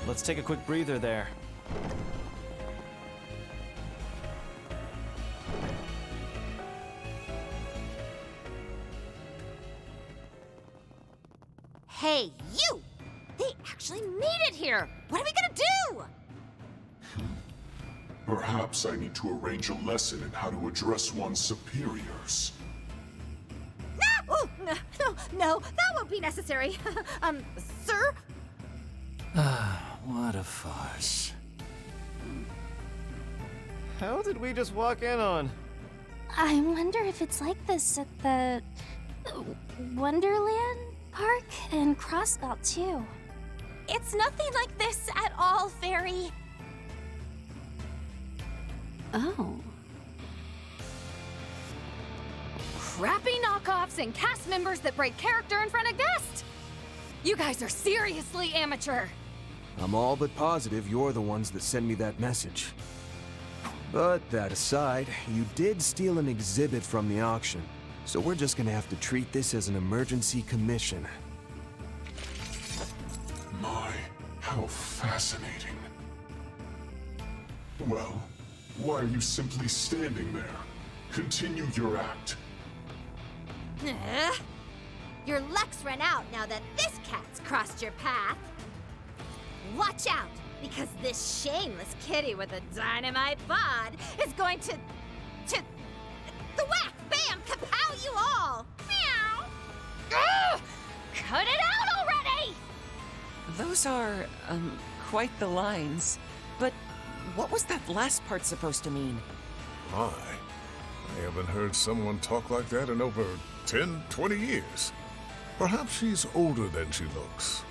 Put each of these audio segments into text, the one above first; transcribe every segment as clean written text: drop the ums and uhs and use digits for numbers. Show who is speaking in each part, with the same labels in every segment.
Speaker 1: let's take a quick breather there.
Speaker 2: Hey, you! They actually made it here! What are we gonna do?
Speaker 3: Perhaps I need to arrange a lesson in how to address one's superiors.
Speaker 2: No! Oh, no, that won't be necessary. Sir?
Speaker 4: What a farce.
Speaker 1: How did we just walk in on?
Speaker 5: I wonder if it's like this at the Wonderland Park and Crossbelt too.
Speaker 2: It's nothing like this at all, Fairy.
Speaker 5: Oh.
Speaker 6: Crappy knockoffs and cast members that break character in front of guests! You guys are seriously amateur!
Speaker 4: I'm all but positive you're the ones that sent me that message. But that aside, you did steal an exhibit from the auction, so we're just gonna have to treat this as an emergency commission.
Speaker 3: My, how fascinating. Well, why are you simply standing there? Continue your act.
Speaker 2: Your luck's run out now that this cat's crossed your path. Watch out, because this shameless kitty with a dynamite bod is going to the whack, bam, kapow you all! Meow!
Speaker 6: Ugh! Cut it out already!
Speaker 7: Those are, quite the lines. But what was that last part supposed to mean?
Speaker 8: My, I haven't heard someone talk like that in over 10, 20 years. Perhaps she's older than she looks.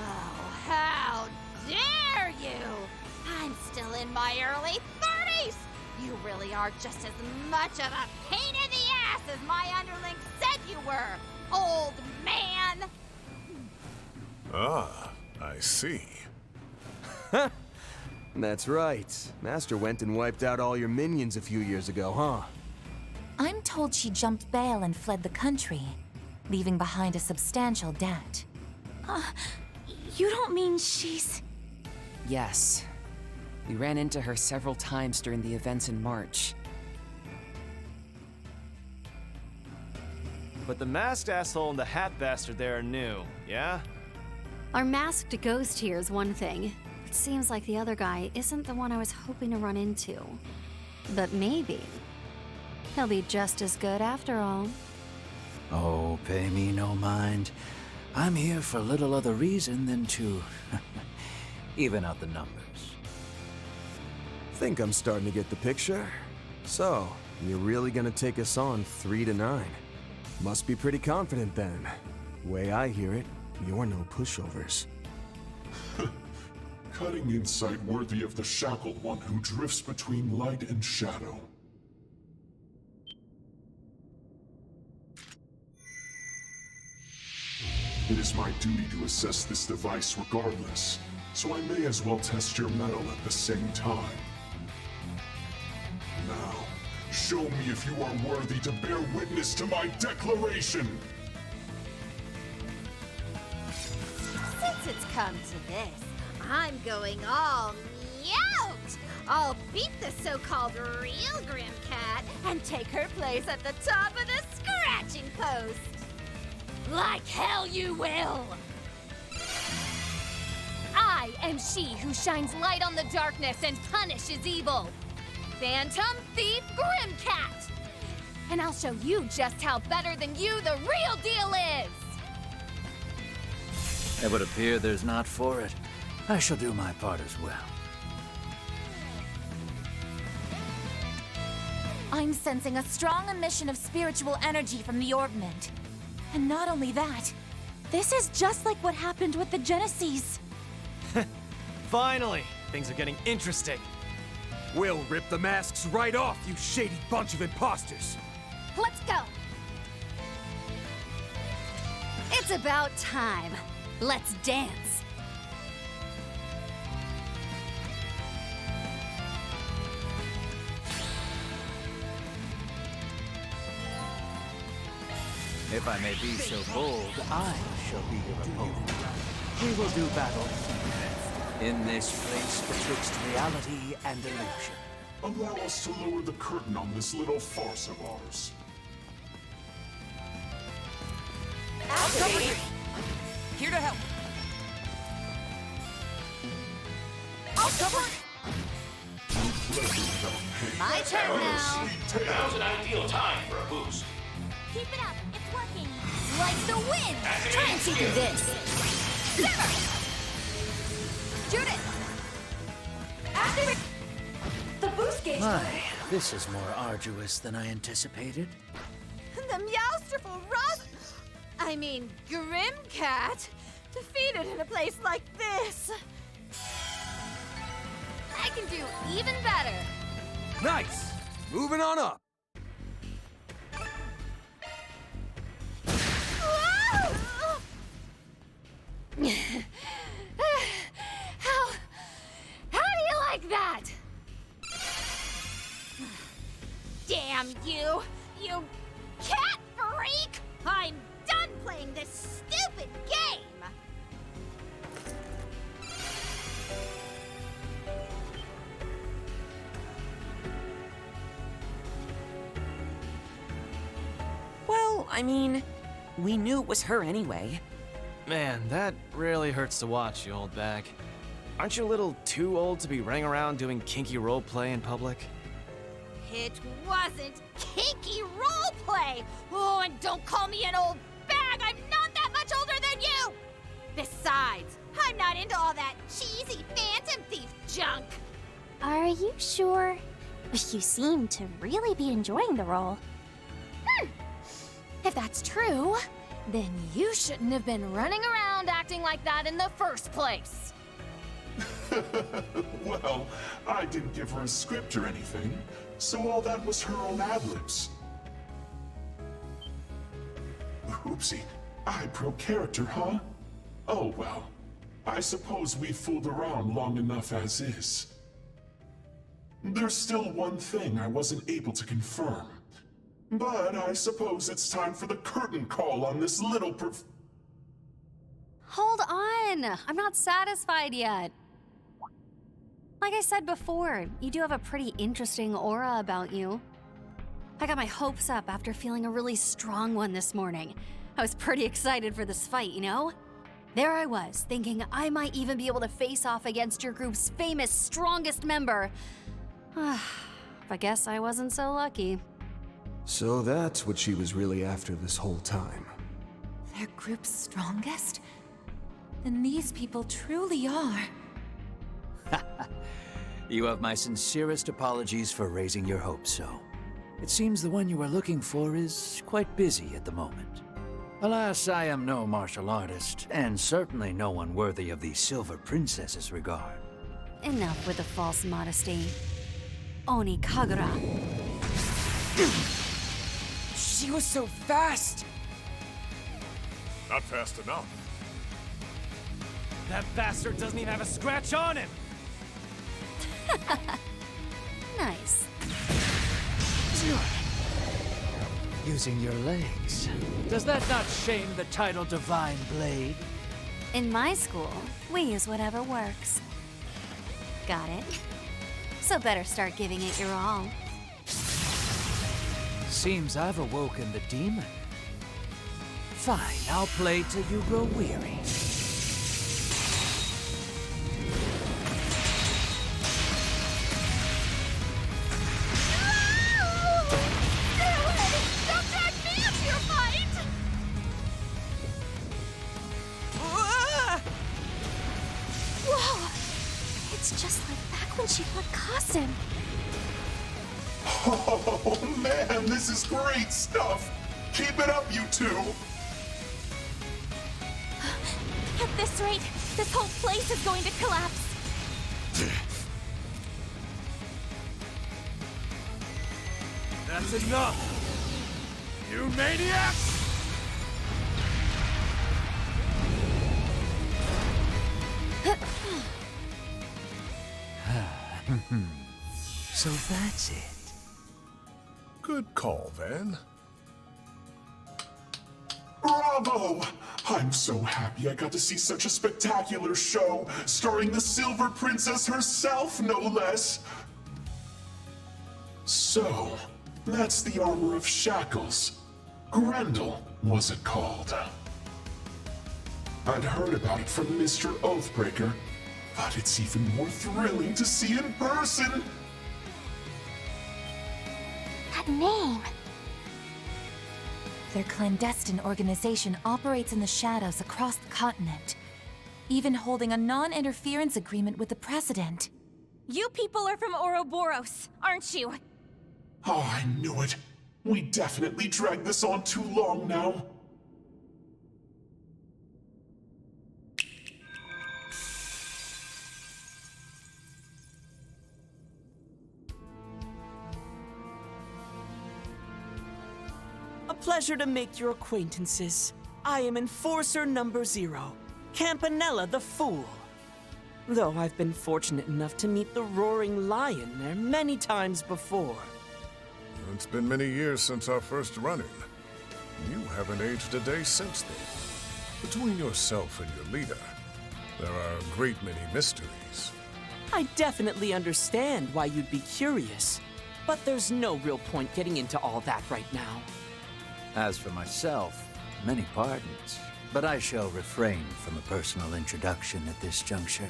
Speaker 2: Oh, how dare you! I'm still in my early 30s! You really are just as much of a pain in the ass as my underling said you were, old man!
Speaker 8: Ah, I see.
Speaker 4: That's right. Master went and wiped out all your minions a few years ago, huh?
Speaker 9: I'm told she jumped bail and fled the country, leaving behind a substantial debt.
Speaker 5: You don't mean she's...
Speaker 7: Yes. We ran into her several times during the events in March.
Speaker 1: But the masked asshole and the hat bastard there are new, yeah?
Speaker 5: Our masked ghost here is one thing. It seems like the other guy isn't the one I was hoping to run into. But maybe he'll be just as good after all.
Speaker 4: Oh, pay me no mind. I'm here for little other reason than to even out the numbers. Think I'm starting to get the picture. So, you're really gonna take us on 3-9? Must be pretty confident then. Way I hear it, you're no pushovers.
Speaker 3: Cutting insight worthy of the shackled one who drifts between light and shadow. It is my duty to assess this device regardless, so I may as well test your mettle at the same time. Now, show me if you are worthy to bear witness to my declaration!
Speaker 2: Since it's come to this, I'm going all meowt! I'll beat the so-called real Grim Cat and take her place at the top of the scratching post!
Speaker 6: Like hell you will! I am she who shines light on the darkness and punishes evil. Phantom Thief Grim Cat! And I'll show you just how better than you the real deal is!
Speaker 4: It would appear there's not for it. I shall do my part as well.
Speaker 9: I'm sensing a strong emission of spiritual energy from the orbment. And not only that, this is just like what happened with the Genesees.
Speaker 1: Finally! Things are getting interesting.
Speaker 4: We'll rip the masks right off, you shady bunch of imposters!
Speaker 6: Let's go!
Speaker 5: It's about time. Let's dance.
Speaker 10: If I may be so bold, I shall be your opponent. We will do battle in this place betwixt reality and illusion.
Speaker 3: Allow us to lower the curtain on this little farce of ours.
Speaker 7: Activating. Here to help.
Speaker 2: I'll cover. My turn now.
Speaker 11: Now's an ideal time for a boost.
Speaker 9: Keep it up. It's working.
Speaker 2: Like the wind. Try and see through this. Sever. Shoot it. Activate. The boost gauge.
Speaker 10: My, this is more arduous than I anticipated.
Speaker 2: The Meowsterful Grimcat, defeated in a place like this.
Speaker 6: I can do even better.
Speaker 4: Nice! Moving on up.
Speaker 6: How do you like that?
Speaker 2: Damn you, you cat freak! I'm done playing this stupid game!
Speaker 7: Well, I mean, we knew it was her anyway.
Speaker 1: Man, that really hurts to watch, you old bag. Aren't you a little too old to be running around doing kinky roleplay in public?
Speaker 2: It wasn't kinky roleplay! Oh, and don't call me an old bag! I'm not that much older than you! Besides, I'm not into all that cheesy Phantom Thief junk!
Speaker 9: Are you sure? You seem to really be enjoying the role.
Speaker 6: If that's true, then you shouldn't have been running around acting like that in the first place.
Speaker 3: Well, I didn't give her a script or anything, so all that was her own ad-libs. Oopsie, I pro character, huh? Oh well, I suppose we fooled around long enough as is. There's still one thing I wasn't able to confirm. But I suppose it's time for the curtain call on this little
Speaker 5: Hold on! I'm not satisfied yet. Like I said before, you do have a pretty interesting aura about you. I got my hopes up after feeling a really strong one this morning. I was pretty excited for this fight, you know? There I was, thinking I might even be able to face off against your group's famous strongest member. I guess I wasn't so lucky.
Speaker 4: So that's what she was really after this whole time.
Speaker 9: Their group's strongest? Then these people truly are.
Speaker 10: You have my sincerest apologies for raising your hopes so. It seems the one you are looking for is quite busy at the moment. Alas, I am no martial artist, and certainly no one worthy of the Silver Princess's regard.
Speaker 5: Enough with the false modesty. Oni Kagura.
Speaker 7: She was so fast!
Speaker 8: Not fast enough.
Speaker 1: That bastard doesn't even have a scratch on him!
Speaker 5: Nice.
Speaker 10: Using your legs. Does that not shame the title Divine Blade?
Speaker 5: In my school, we use whatever works. Got it? So better start giving it your all.
Speaker 10: Seems I've awoken the demon. Fine, I'll play till you grow weary.
Speaker 9: She fought Kasim.
Speaker 3: Oh man, this is great stuff! Keep it up, you two!
Speaker 9: At this rate, this whole place is going to collapse.
Speaker 1: That's enough! You maniacs!
Speaker 10: So that's it.
Speaker 8: Good call, Van.
Speaker 3: Bravo! I'm so happy I got to see such a spectacular show, starring the Silver Princess herself, no less. So, that's the armor of Shackles. Grendel, was it called? I'd heard about it from Mr. Oathbreaker, but it's even more thrilling to see in person.
Speaker 9: That name! Their clandestine organization operates in the shadows across the continent, even holding a non-interference agreement with the President.
Speaker 6: You people are from Ouroboros, aren't you?
Speaker 3: Oh, I knew it. We definitely dragged this on too long now.
Speaker 12: A pleasure to make your acquaintances. I am Enforcer number 0, Campanella the Fool. Though I've been fortunate enough to meet the Roaring Lion there many times before.
Speaker 8: It's been many years since our first run-in. You haven't aged a day since then. Between yourself and your leader, there are a great many mysteries.
Speaker 12: I definitely understand why you'd be curious, but there's no real point getting into all that right now.
Speaker 10: As for myself, many pardons, but I shall refrain from a personal introduction at this juncture.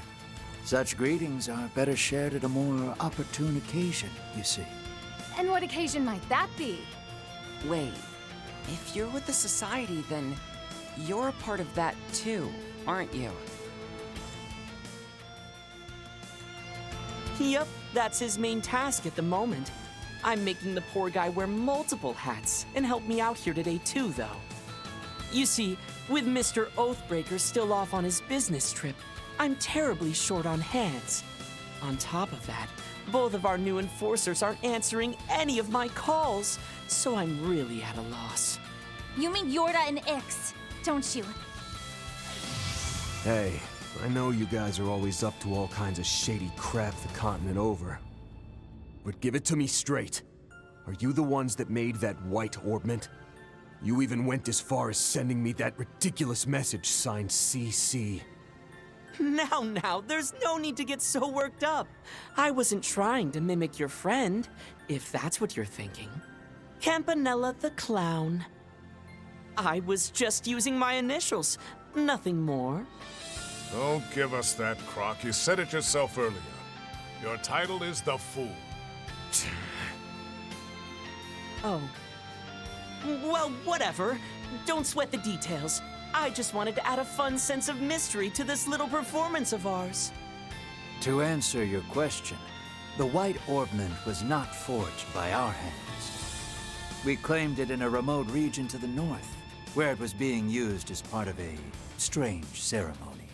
Speaker 10: Such greetings are better shared at a more opportune occasion, you see.
Speaker 6: And what occasion might that be?
Speaker 7: Wait, if you're with the Society, then you're a part of that too, aren't you?
Speaker 12: Yep, that's his main task at the moment. I'm making the poor guy wear multiple hats and help me out here today too, though. You see, with Mr. Oathbreaker still off on his business trip, I'm terribly short on hands. On top of that, both of our new enforcers aren't answering any of my calls, so I'm really at a loss.
Speaker 9: You mean Yorda and Ix, don't you?
Speaker 4: Hey, I know you guys are always up to all kinds of shady crap the continent over. But give it to me straight. Are you the ones that made that white orbment? You even went as far as sending me that ridiculous message signed CC.
Speaker 12: Now, there's no need to get so worked up. I wasn't trying to mimic your friend, if that's what you're thinking. Campanella the Clown. I was just using my initials, nothing more.
Speaker 8: Don't give us that, Croc. You said it yourself earlier. Your title is the Fool.
Speaker 12: Oh. Well, whatever. Don't sweat the details. I just wanted to add a fun sense of mystery to this little performance of ours.
Speaker 10: To answer your question, the white orbment was not forged by our hands. We claimed it in a remote region to the north, where it was being used as part of a strange ceremony.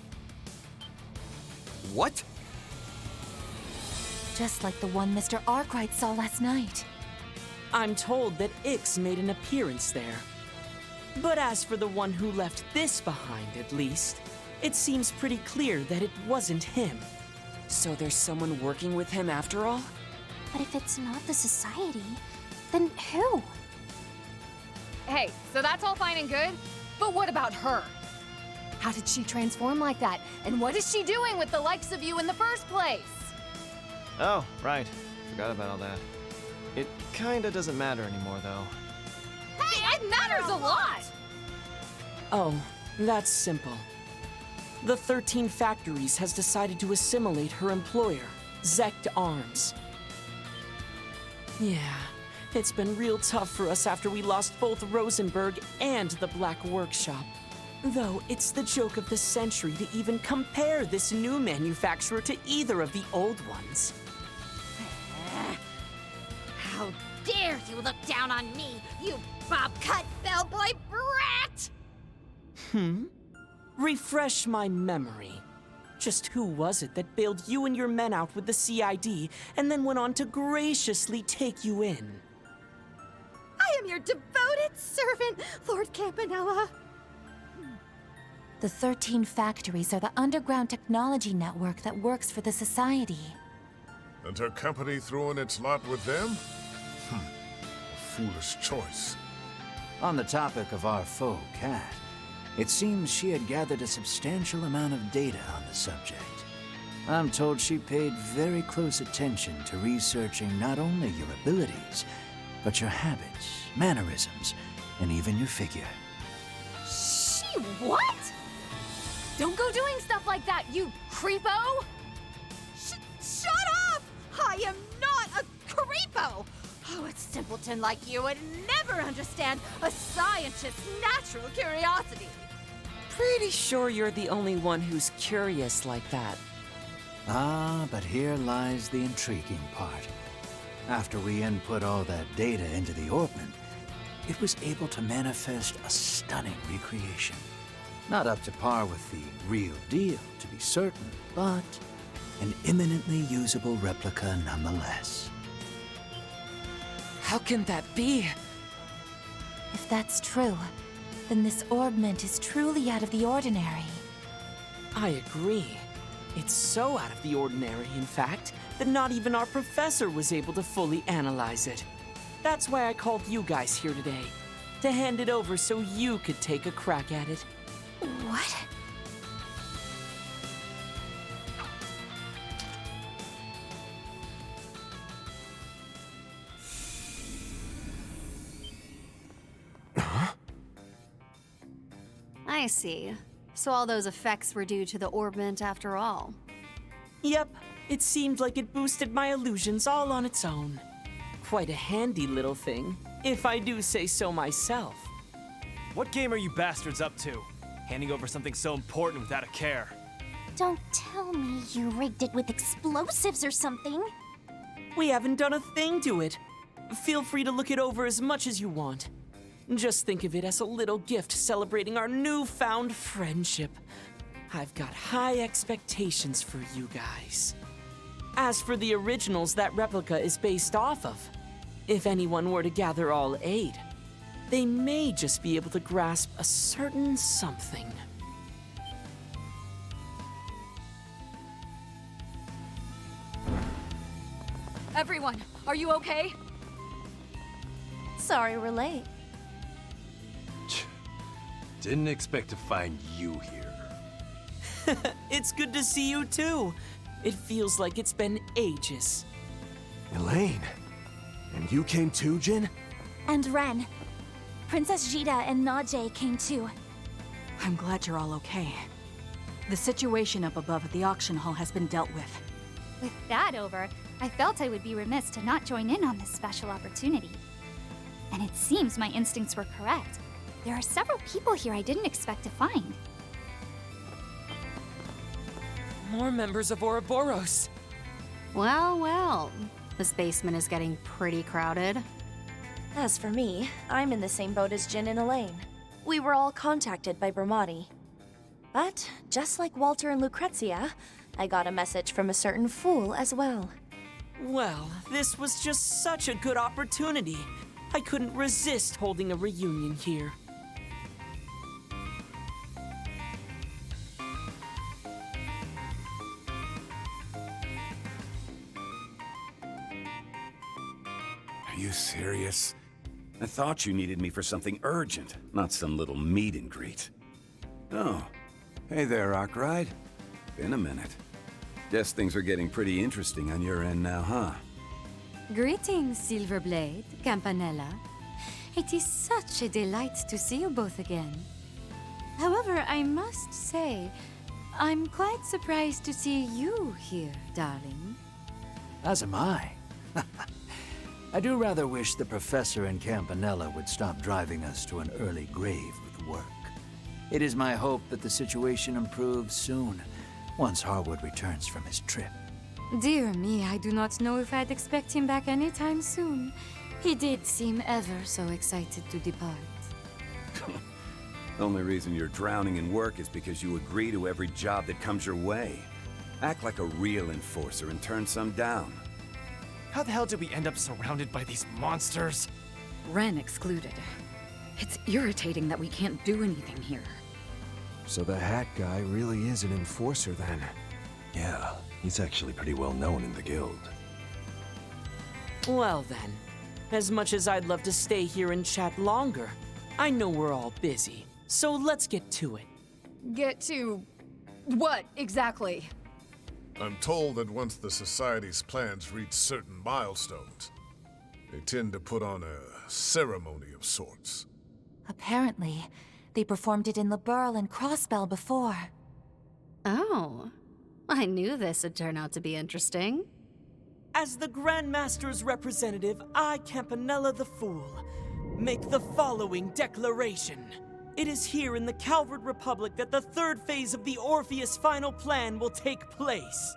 Speaker 4: What?
Speaker 9: Just like the one Mr. Arkwright saw last night.
Speaker 12: I'm told that Ix made an appearance there. But as for the one who left this behind, at least, it seems pretty clear that it wasn't him.
Speaker 7: So there's someone working with him after all?
Speaker 5: But if it's not the Society, then who?
Speaker 6: Hey, so that's all fine and good, but what about her? How did she transform like that? And what is she doing with the likes of you in the first place?
Speaker 1: Oh, right. Forgot about all that. It kinda doesn't matter anymore, though.
Speaker 6: Hey, it matters a lot!
Speaker 12: Oh, that's simple. The 13 Factories has decided to assimilate her employer, Zect Arms. Yeah, it's been real tough for us after we lost both Rosenberg and the Black Workshop. Though it's the joke of the century to even compare this new manufacturer to either of the old ones.
Speaker 2: How dare you look down on me, you bob-cut bellboy brat!
Speaker 12: Refresh my memory. Just who was it that bailed you and your men out with the CID and then went on to graciously take you in?
Speaker 2: I am your devoted servant, Lord Campanella.
Speaker 9: The 13 Factories are the underground technology network that works for the Society.
Speaker 8: And her company threw in its lot with them? A foolish choice.
Speaker 10: On the topic of our foe, Cat, It seems she had gathered a substantial amount of data on the subject. I'm told she paid very close attention to researching not only your abilities, but your habits, mannerisms, and even your figure.
Speaker 6: She what? Don't go doing stuff like that, you creepo!
Speaker 2: Shut up! I am not a creepo! Oh, a simpleton like you would never understand a scientist's natural curiosity.
Speaker 12: Pretty sure you're the only one who's curious like that.
Speaker 10: Ah, but here lies the intriguing part. After we input all that data into the orbment, it was able to manifest a stunning recreation. Not up to par with the real deal, to be certain, but an eminently usable replica nonetheless.
Speaker 12: How can that be?
Speaker 9: If that's true, then this orbment is truly out of the ordinary.
Speaker 12: I agree. It's so out of the ordinary, in fact, that not even our professor was able to fully analyze it. That's why I called you guys here today, to hand it over so you could take a crack at it.
Speaker 9: What?
Speaker 5: I see. So all those effects were due to the orbment after all.
Speaker 12: Yep, it seemed like it boosted my illusions all on its own. Quite a handy little thing, if I do say so myself.
Speaker 1: What game are you bastards up to? Handing over something so important without a care.
Speaker 9: Don't tell me you rigged it with explosives or something.
Speaker 12: We haven't done a thing to it. Feel free to look it over as much as you want. Just think of it as a little gift celebrating our newfound friendship. I've got high expectations for you guys. As for the originals that replica is based off of, if anyone were to gather all 8, they may just be able to grasp a certain something.
Speaker 6: Everyone, are you okay?
Speaker 9: Sorry we're late.
Speaker 13: Didn't expect to find you here.
Speaker 12: It's good to see you too. It feels like it's been ages.
Speaker 4: Elaine, and you came too, Jin?
Speaker 9: And Ren. Princess Jita and Najee came too.
Speaker 14: I'm glad you're all okay. The situation up above at the auction hall has been dealt with.
Speaker 15: With that over, I felt I would be remiss to not join in on this special opportunity. And it seems my instincts were correct. There are several people here I didn't expect to find.
Speaker 12: More members of Ouroboros.
Speaker 5: Well, well. This basement is getting pretty crowded.
Speaker 16: As for me, I'm in the same boat as Jin and Elaine. We were all contacted by Brahmati. But, just like Walter and Lucrezia, I got a message from a certain fool as well.
Speaker 12: Well, this was just such a good opportunity. I couldn't resist holding a reunion here.
Speaker 17: Are you serious? I thought you needed me for something urgent, not some little meet and greet. Oh, hey there, Arkwright. Been a minute. Guess things are getting pretty interesting on your end now, huh?
Speaker 18: Greetings, Silverblade, Campanella. It is such a delight to see you both again. However, I must say, I'm quite surprised to see you here, darling.
Speaker 10: As am I. I do rather wish the Professor and Campanella would stop driving us to an early grave with work. It is my hope that the situation improves soon, once Harwood returns from his trip.
Speaker 18: Dear me, I do not know if I'd expect him back anytime soon. He did seem ever so excited to depart.
Speaker 17: The only reason you're drowning in work is because you agree to every job that comes your way. Act like a real enforcer and turn some down.
Speaker 1: How the hell did we end up surrounded by these monsters?
Speaker 14: Ren excluded. It's irritating that we can't do anything here.
Speaker 4: So the hat guy really is an enforcer then?
Speaker 13: Yeah, he's actually pretty well known in the guild.
Speaker 12: Well then, as much as I'd love to stay here and chat longer, I know we're all busy. So let's get to it.
Speaker 14: Get to what exactly?
Speaker 8: I'm told that once the Society's plans reach certain milestones, they tend to put on a ceremony of sorts.
Speaker 9: Apparently, they performed it in Liberl and Crossbell before.
Speaker 5: Oh, I knew this would turn out to be interesting.
Speaker 12: As the Grandmaster's representative, I, Campanella the Fool, make the following declaration. It is here in the Calvard Republic that the third phase of the Orpheus final plan will take place.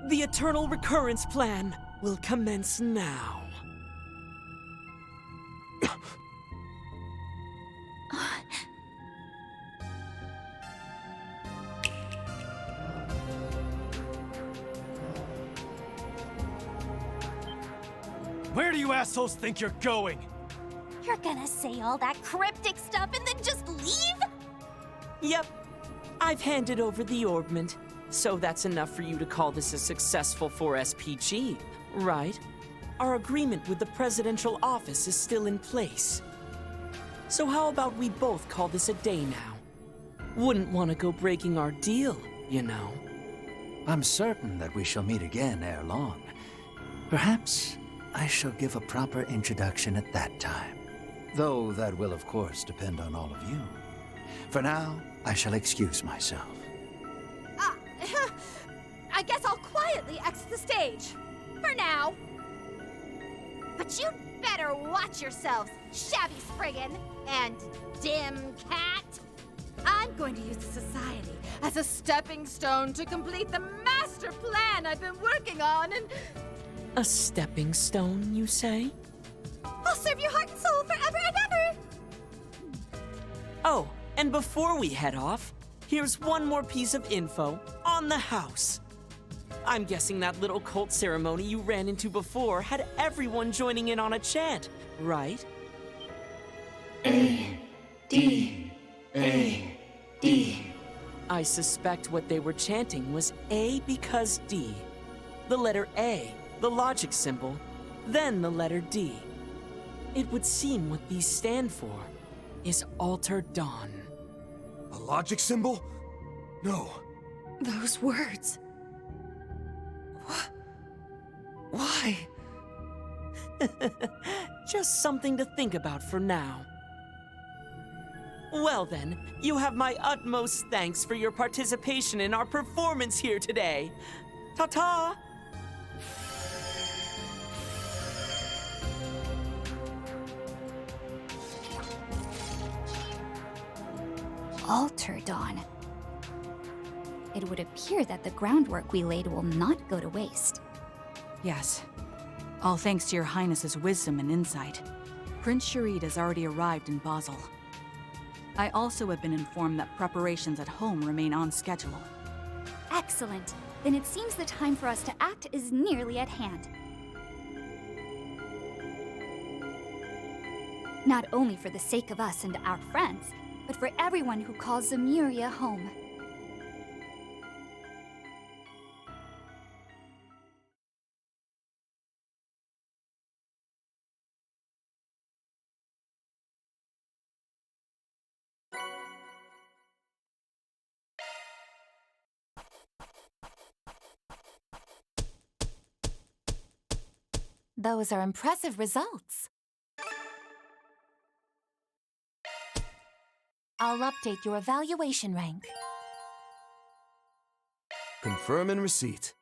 Speaker 12: The Eternal Recurrence Plan will commence now.
Speaker 1: Where do you assholes think you're going?
Speaker 9: You're gonna say all that cryptic stuff and then just leave?
Speaker 12: Yep. I've handed over the orbment, so that's enough for you to call this a successful 4SPG, right? Our agreement with the presidential office is still in place. So how about we both call this a day now? Wouldn't want to go breaking our deal, you know.
Speaker 10: I'm certain that we shall meet again ere long. Perhaps I shall give a proper introduction at that time. Though that will, of course, depend on all of you. For now, I shall excuse myself.
Speaker 2: I guess I'll quietly exit the stage. For now. But you'd better watch yourselves, Shabby Spriggan and Dim Cat. I'm going to use the Society as a stepping stone to complete the master plan I've been working on, and
Speaker 12: A stepping stone, you say?
Speaker 2: I'll serve you heart and soul forever and ever!
Speaker 12: Oh, and before we head off, here's one more piece of info on the house. I'm guessing that little cult ceremony you ran into before had everyone joining in on a chant, right?
Speaker 19: A-D.
Speaker 12: I suspect what they were chanting was A because D. The letter A, the logic symbol, then the letter D. It would seem what these stand for is Alter Dawn.
Speaker 4: A logic symbol? No.
Speaker 18: Those words.
Speaker 12: Why? Just something to think about for now. Well then, you have my utmost thanks for your participation in our performance here today. Ta-ta!
Speaker 15: Alter Dawn. It would appear that the groundwork we laid will not go to waste.
Speaker 14: Yes. All thanks to your Highness's wisdom and insight. Prince Sharid has already arrived in Basel. I also have been informed that preparations at home remain on schedule.
Speaker 15: Excellent. Then it seems the time for us to act is nearly at hand. Not only for the sake of us and our friends, but for everyone who calls Zemuria home.
Speaker 9: Those are impressive results. I'll update your evaluation rank.
Speaker 4: Confirm and receipt.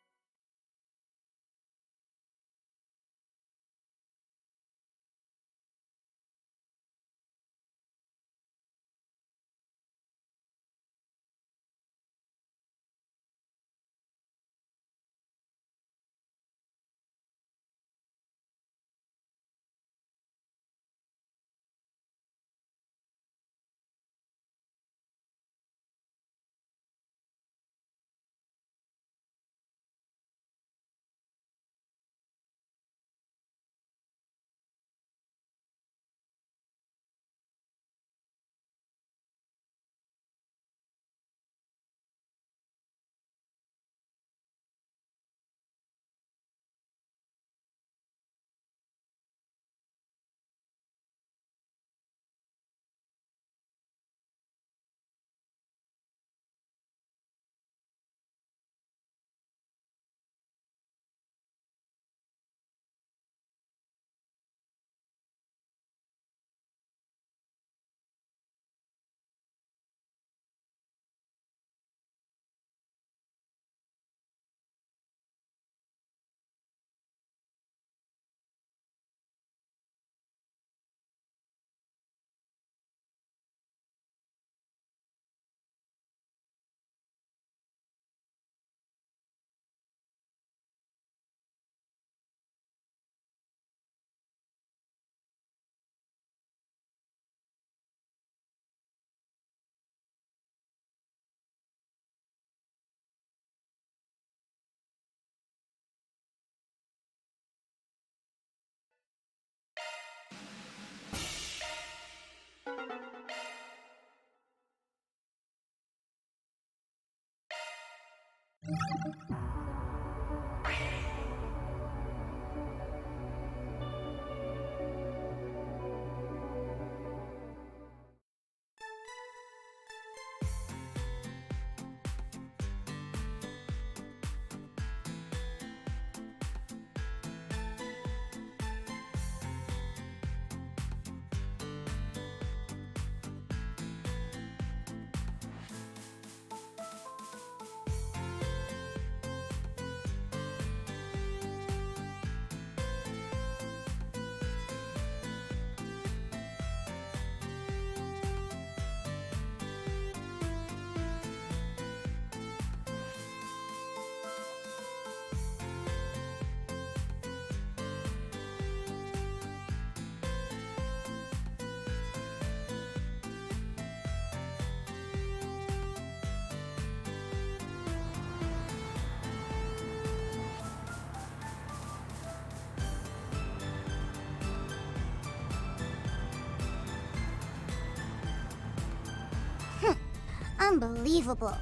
Speaker 19: Unbelievable.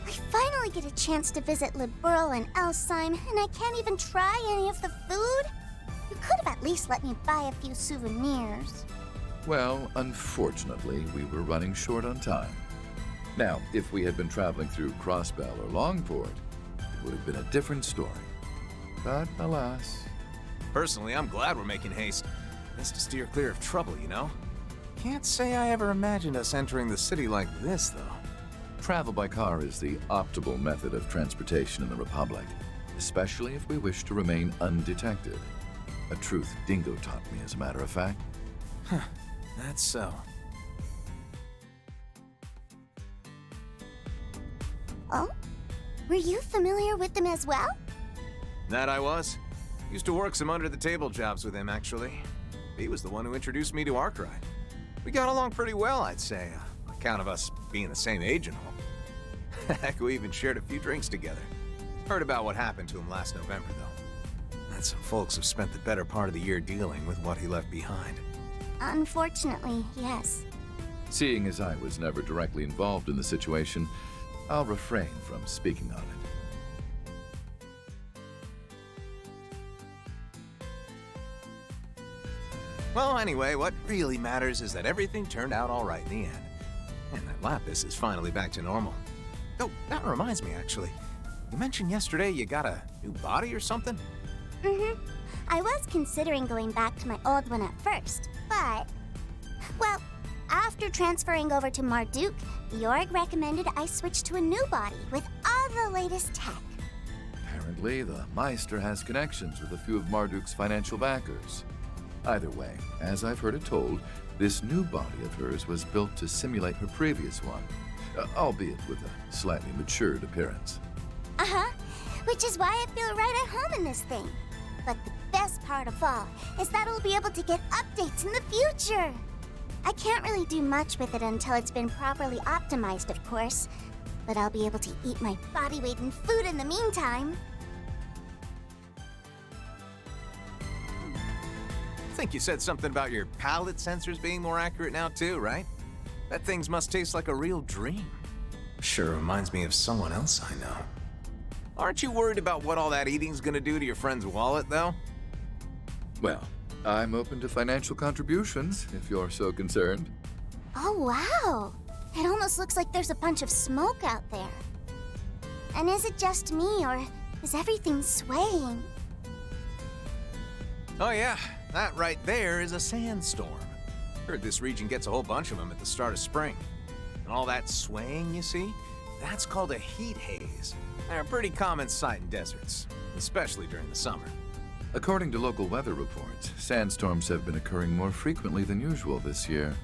Speaker 19: I finally get a chance to visit Liberl and Elsheim, and I can't even try any of the food? You could have at least let me buy a few souvenirs.
Speaker 20: Well, unfortunately, we were running short on time. Now, if we had been traveling through Crossbell or Longport, it would have been a different story. But alas.
Speaker 1: Personally, I'm glad we're making haste. Just to steer clear of trouble, you know? Can't say I ever imagined us entering the city like this, though.
Speaker 20: Travel by car is the optimal method of transportation in the Republic, especially if we wish to remain undetected. A truth Dingo taught me, as a matter of fact.
Speaker 1: Huh, that's so.
Speaker 19: Oh? Were you familiar with them as well?
Speaker 1: That I was. Used to work some under-the-table jobs with him, actually. He was the one who introduced me to Arkwright. We got along pretty well, I'd say, on account of us being the same age and all. Heck, we even shared a few drinks together. Heard about what happened to him last November, though. And some folks have spent the better part of the year dealing with what he left behind.
Speaker 19: Unfortunately, yes.
Speaker 20: Seeing as I was never directly involved in the situation, I'll refrain from speaking on it.
Speaker 1: Well, anyway, what really matters is that everything turned out all right in the end. And that Lapis is finally back to normal. Oh, that reminds me, actually. You mentioned yesterday you got a new body or something?
Speaker 19: Mm-hmm. I was considering going back to my old one at first, but... Well, after transferring over to Marduk, the org recommended I switch to a new body with all the latest tech.
Speaker 20: Apparently, the Meister has connections with a few of Marduk's financial backers. Either way, as I've heard it told, this new body of hers was built to simulate her previous one, albeit with a slightly matured appearance.
Speaker 19: Uh-huh, which is why I feel right at home in this thing. But the best part of all is that I'll be able to get updates in the future. I can't really do much with it until it's been properly optimized, of course, but I'll be able to eat my body weight in food in the meantime.
Speaker 1: I think you said something about your palate sensors being more accurate now too, right? That thing must taste like a real dream. Sure reminds me of someone else I know. Aren't you worried about what all that eating's gonna do to your friend's wallet, though?
Speaker 20: Well, I'm open to financial contributions, if you're so concerned.
Speaker 19: Oh, wow! It almost looks like there's a bunch of smoke out there. And is it just me, or is everything swaying?
Speaker 1: Oh yeah, that right there is a sandstorm. Heard this region gets a whole bunch of them at the start of spring. And all that swaying, you see? That's called a heat haze. They're a pretty common sight in deserts, especially during the summer.
Speaker 20: According to local weather reports, sandstorms have been occurring more frequently than usual this year.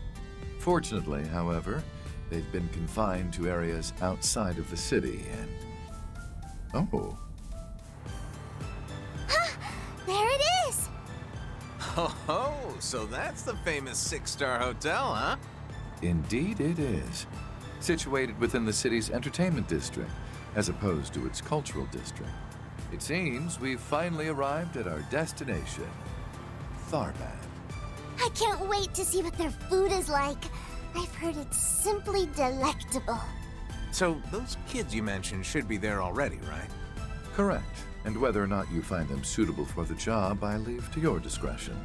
Speaker 20: Fortunately, however, they've been confined to areas outside of the city and... Oh.
Speaker 19: There it is!
Speaker 1: Oh, so that's the famous 6-star hotel, huh?
Speaker 20: Indeed it is. Situated within the city's entertainment district, as opposed to its cultural district. It seems we've finally arrived at our destination, Tharbad.
Speaker 19: I I can't wait to see what their food is like. I've heard it's simply delectable.
Speaker 1: So, those kids you mentioned should be there already, right?
Speaker 20: Correct. And whether or not you find them suitable for the job, I leave to your discretion.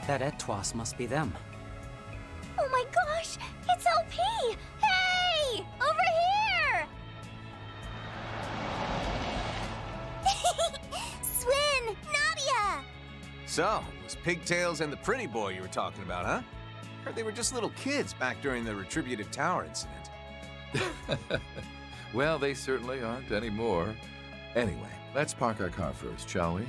Speaker 12: That Etwas must be them.
Speaker 19: Oh my gosh! It's LP! Hey! Over here! Swin! Nadia!
Speaker 1: So, it was Pigtails and the pretty boy you were talking about, huh? Heard they were just little kids back during the Retributive Tower incident.
Speaker 20: Well, they certainly aren't anymore. Anyway, let's park our car first, shall we?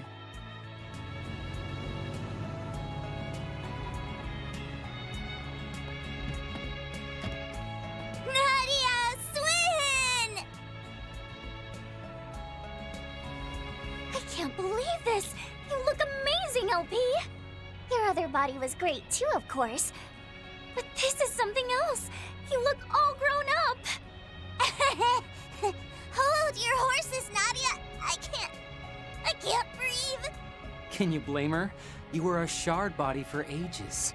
Speaker 19: Nadia! Swin! I can't believe this! You look amazing, LP! Your other body was great too, of course. But this is something else! You look all grown up! Hold your horses, Nadia! I can't breathe!
Speaker 12: Can you blame her? You were a shard body for ages.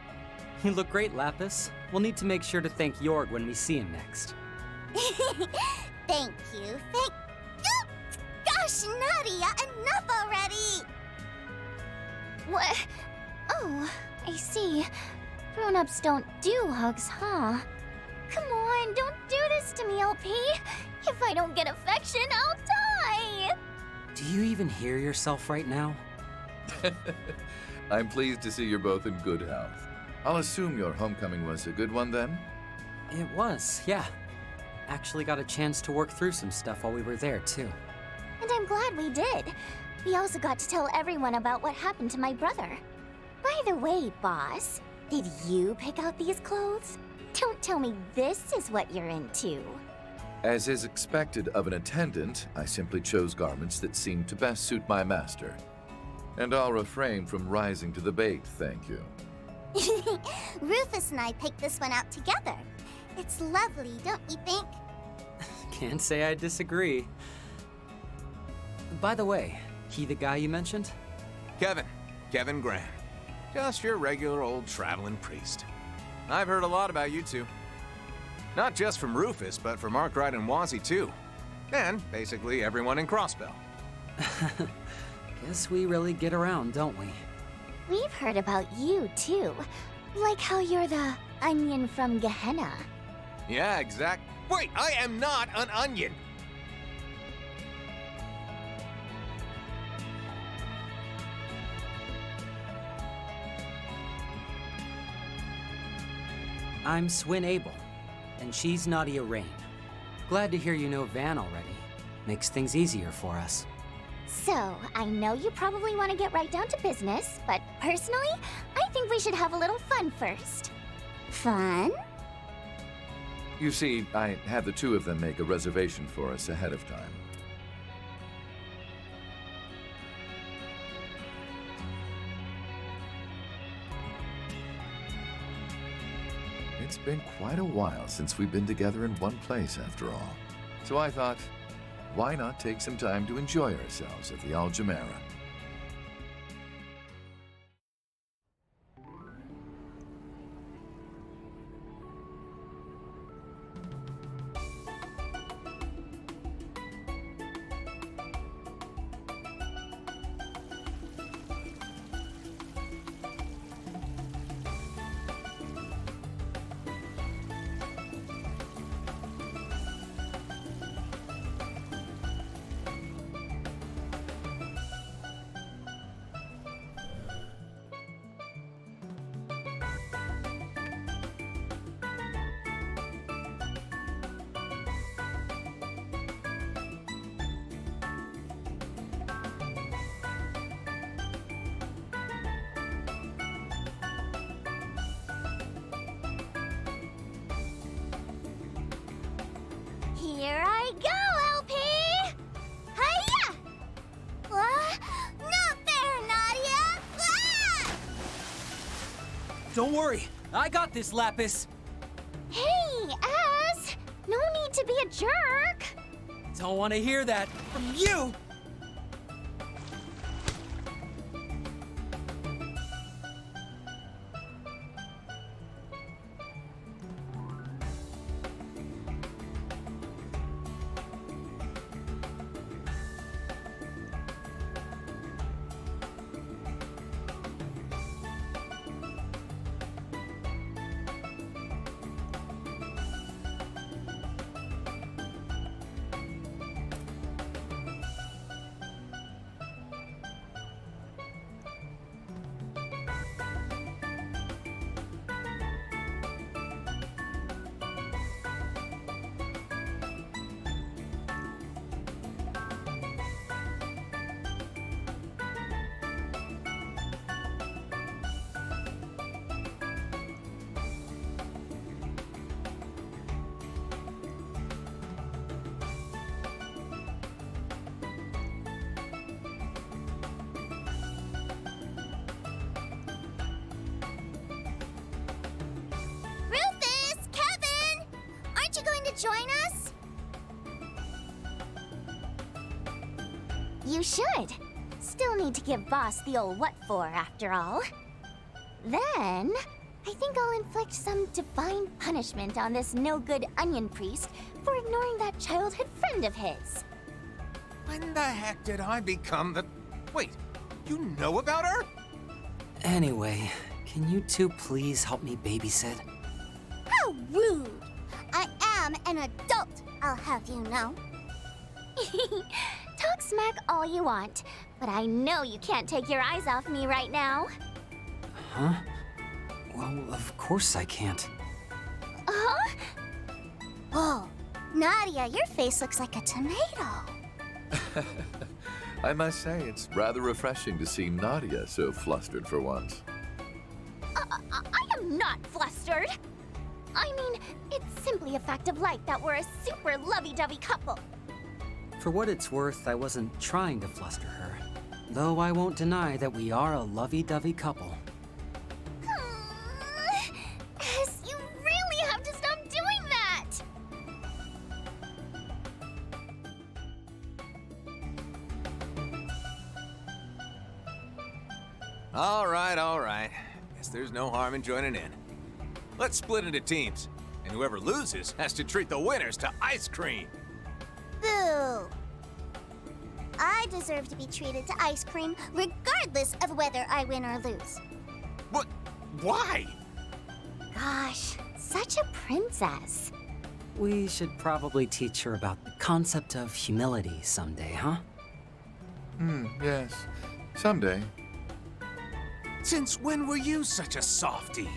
Speaker 12: You look great, Lapis. We'll need to make sure to thank Jorg when we see him next.
Speaker 19: Thank you, Gosh, Nadia, enough already! What? Oh, I see. Grown-ups don't do hugs, huh? Come on, don't do this to me, LP! If I don't get affection, I'll die!
Speaker 12: Do you even hear yourself right now?
Speaker 20: I'm pleased to see you're both in good health. I'll assume your homecoming was a good one then?
Speaker 12: It was, yeah. Actually got a chance to work through some stuff while we were there, too.
Speaker 19: And I'm glad we did. We also got to tell everyone about what happened to my brother. By the way, boss, did you pick out these clothes? Don't tell me this is what you're into.
Speaker 20: As is expected of an attendant, I simply chose garments that seemed to best suit my master. And I'll refrain from rising to the bait, thank you.
Speaker 19: Rufus and I picked this one out together. It's lovely, don't you think?
Speaker 12: Can't say I disagree. By the way, he the guy you mentioned?
Speaker 1: Kevin Graham. Just your regular old traveling priest. I've heard a lot about you two. Not just from Rufus, but from Arkwright and Wazzy too. And basically everyone in Crossbell.
Speaker 12: Guess we really get around, don't we?
Speaker 19: We've heard about you too. Like how you're the onion from Gehenna.
Speaker 1: Yeah, Wait, I am not an onion!
Speaker 12: I'm Swin Abel, and she's Nadia Rain. Glad to hear you know Van already. Makes things easier for us.
Speaker 19: So, I know you probably want to get right down to business, but personally, I think we should have a little fun first. Fun?
Speaker 20: You see, I had the two of them make a reservation for us ahead of time. It's been quite a while since we've been together in one place, after all. So I thought, why not take some time to enjoy ourselves at the Aljamera?
Speaker 12: Don't worry, I got this, Lapis.
Speaker 15: Hey, Az! No need to be a jerk!
Speaker 12: Don't want to hear that from you!
Speaker 19: Rufus! Kevin! Aren't you going to join us? You should. Still need to give Boss the old what for, after all. Then, I think I'll inflict some divine punishment on this no-good onion priest for ignoring that childhood friend of his.
Speaker 1: When the heck did I become the... Wait, you know about her?
Speaker 12: Anyway, can you two please help me babysit?
Speaker 19: How rude! I am an adult, I'll have you know. Talk smack all you want, but I know you can't take your eyes off me right now.
Speaker 12: Huh? Well, of course I can't.
Speaker 19: Huh? Whoa, Nadia, your face looks like a tomato.
Speaker 20: I must say, it's rather refreshing to see Nadia so flustered for once.
Speaker 19: I am not flustered. I mean, it's simply a fact of life that we're a super lovey-dovey couple.
Speaker 12: For what it's worth, I wasn't trying to fluster her. Though I won't deny that we are a lovey-dovey couple.
Speaker 19: Yes, you really have to stop doing that!
Speaker 1: All right. Guess there's no harm in joining in. Let's split into teams, and whoever loses has to treat the winners to ice cream.
Speaker 19: Boo! I deserve to be treated to ice cream regardless of whether I win or lose.
Speaker 1: What? Why?
Speaker 19: Gosh, such a princess.
Speaker 12: We should probably teach her about the concept of humility someday, huh?
Speaker 20: Yes. Someday.
Speaker 1: Since when were you such a softie?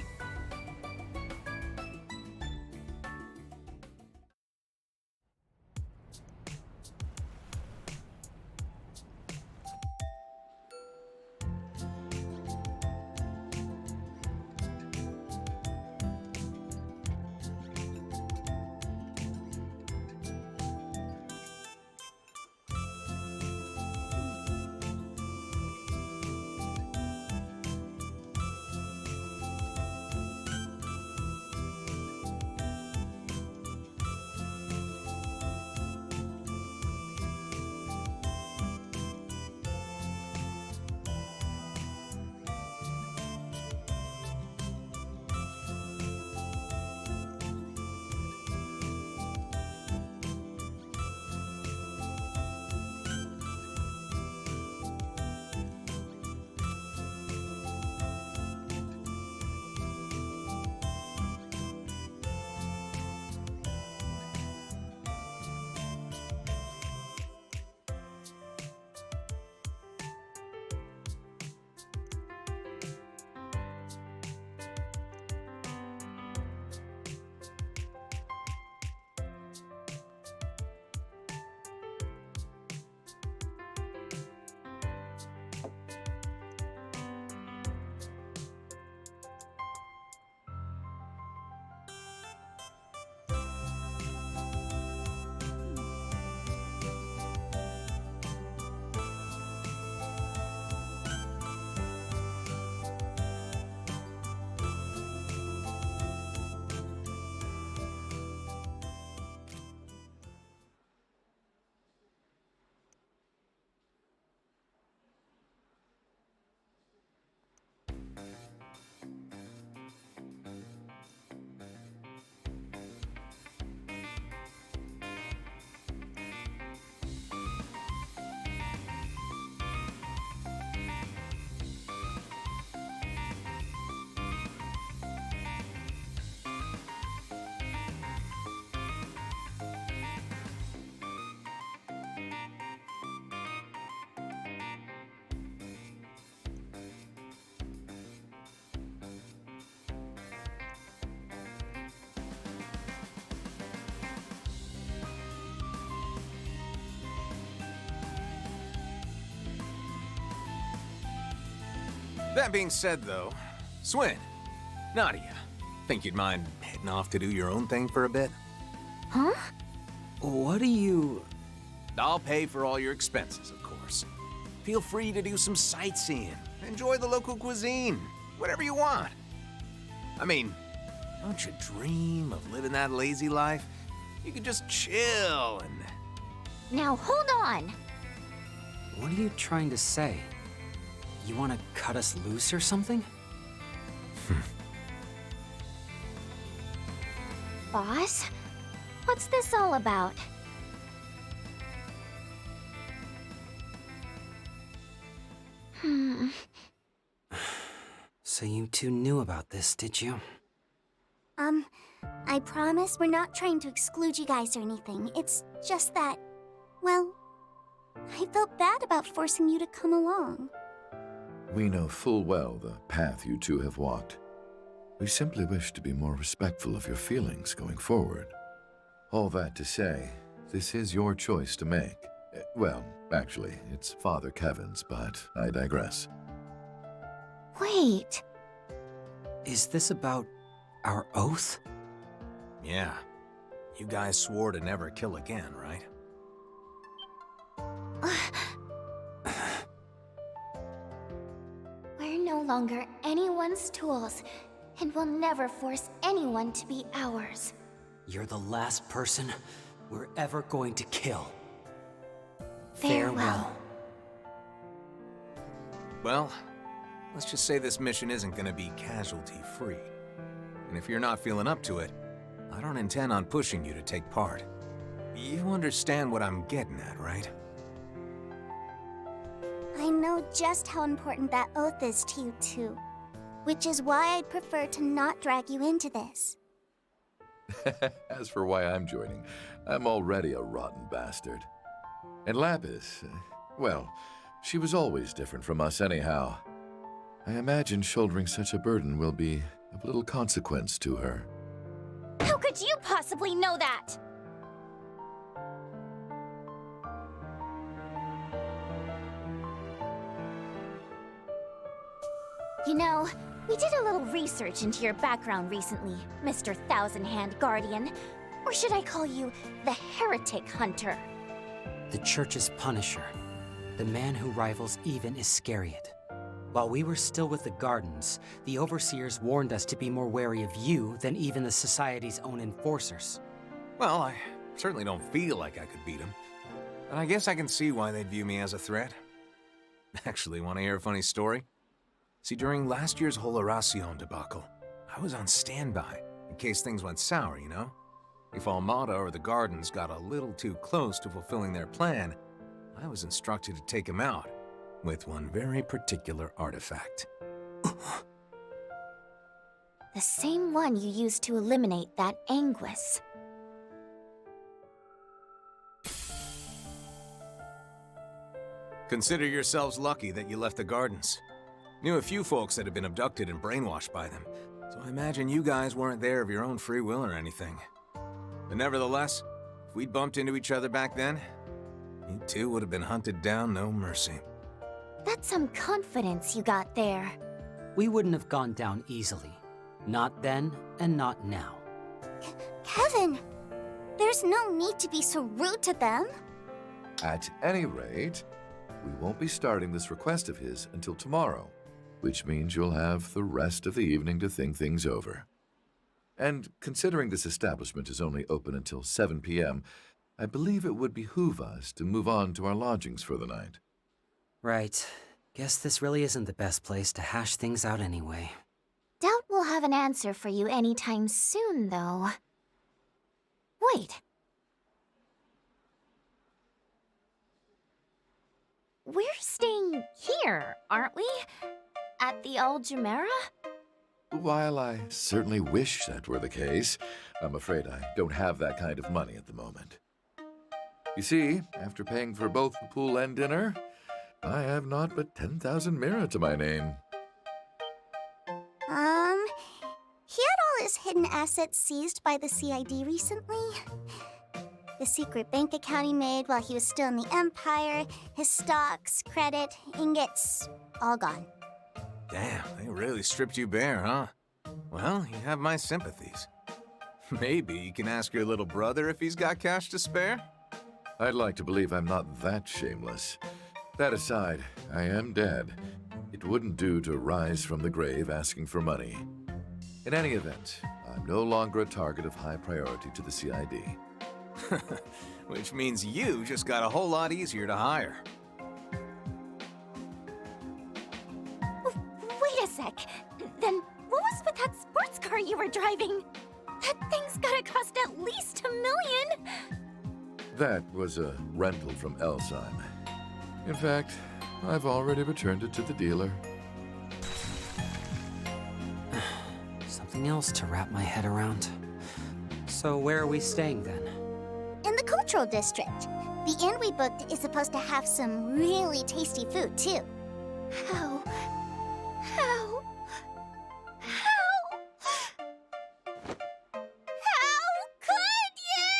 Speaker 1: That being said, though, Swin, Nadia, think you'd mind heading off to do your own thing for a bit?
Speaker 12: Huh? What do you...
Speaker 1: I'll pay for all your expenses, of course. Feel free to do some sightseeing. Enjoy the local cuisine. Whatever you want. I mean, don't you dream of living that lazy life? You could just chill and...
Speaker 2: Now hold on.
Speaker 12: What are you trying to say? You want to cut us loose or something?
Speaker 2: Boss, what's this all about?
Speaker 12: So you two knew about this, did you?
Speaker 19: I promise we're not trying to exclude you guys or anything. It's just that, well, I felt bad about forcing you to come along.
Speaker 20: We know full well the path you two have walked. We simply wish to be more respectful of your feelings going forward. All that to say, this is your choice to make. Well, actually, it's Father Kevin's, but I digress.
Speaker 2: Wait.
Speaker 12: Is this about our oath?
Speaker 1: Yeah. You guys swore to never kill again, right?
Speaker 19: We're no longer anyone's tools, and we'll never force anyone to be ours.
Speaker 12: You're the last person we're ever going to kill.
Speaker 19: Farewell.
Speaker 1: Well, let's just say this mission isn't gonna be casualty-free. And if you're not feeling up to it, I don't intend on pushing you to take part. You understand what I'm getting at, right?
Speaker 19: I know just how important that oath is to you, too. Which is why I'd prefer to not drag you into this.
Speaker 20: As for why I'm joining, I'm already a rotten bastard. And Lapis, well, she was always different from us anyhow. I imagine shouldering such a burden will be of little consequence to her.
Speaker 2: How could you possibly know that? You know, we did a little research into your background recently, Mr. Thousand Hand Guardian. Or should I call you the Heretic Hunter?
Speaker 12: The Church's Punisher. The man who rivals even Iscariot. While we were still with the Gardens, the Overseers warned us to be more wary of you than even the Society's own enforcers.
Speaker 1: Well, I certainly don't feel like I could beat him. But I guess I can see why they'd view me as a threat. Actually, want to hear a funny story? See, during last year's whole Horacion debacle, I was on standby in case things went sour, you know? If Almada or the Gardens got a little too close to fulfilling their plan, I was instructed to take him out with one very particular artifact.
Speaker 2: The same one you used to eliminate that Anguis.
Speaker 1: Consider yourselves lucky that you left the Gardens. Knew a few folks that had been abducted and brainwashed by them, so I imagine you guys weren't there of your own free will or anything. But nevertheless, if we'd bumped into each other back then, you two would have been hunted down no mercy.
Speaker 2: That's some confidence you got there.
Speaker 12: We wouldn't have gone down easily. Not then, and not now.
Speaker 19: Kevin! There's no need to be so rude to them.
Speaker 20: At any rate, we won't be starting this request of his until tomorrow, which means you'll have the rest of the evening to think things over. And considering this establishment is only open until 7 p.m., I believe it would behoove us to move on to our lodgings for the night.
Speaker 12: Right. Guess this really isn't the best place to hash things out anyway.
Speaker 2: Doubt we'll have an answer for you anytime soon, though. Wait. We're staying here, aren't we? At the Aljamera?
Speaker 20: While I certainly wish that were the case, I'm afraid I don't have that kind of money at the moment. You see, after paying for both the pool and dinner, I have not but 10,000 mira to my name.
Speaker 19: He had all his hidden assets seized by the CID recently. The secret bank account he made while he was still in the Empire, his stocks, credit, ingots, all gone.
Speaker 1: Damn, they really stripped you bare, huh? Well, you have my sympathies. Maybe you can ask your little brother if he's got cash to spare?
Speaker 20: I'd like to believe I'm not that shameless. That aside, I am dead. It wouldn't do to rise from the grave asking for money. In any event, I'm no longer a target of high priority to the CID.
Speaker 1: Which means you just got a whole lot easier to hire.
Speaker 19: Wait a sec. Then what was with that sports car you were driving? That thing's gotta cost at least $1 million!
Speaker 20: That was a rental from Elsheim. In fact, I've already returned it to the dealer.
Speaker 2: Something else to wrap my head around. So where are we staying then?
Speaker 19: In the cultural district. The inn we booked is supposed to have some really tasty food, too. How could you?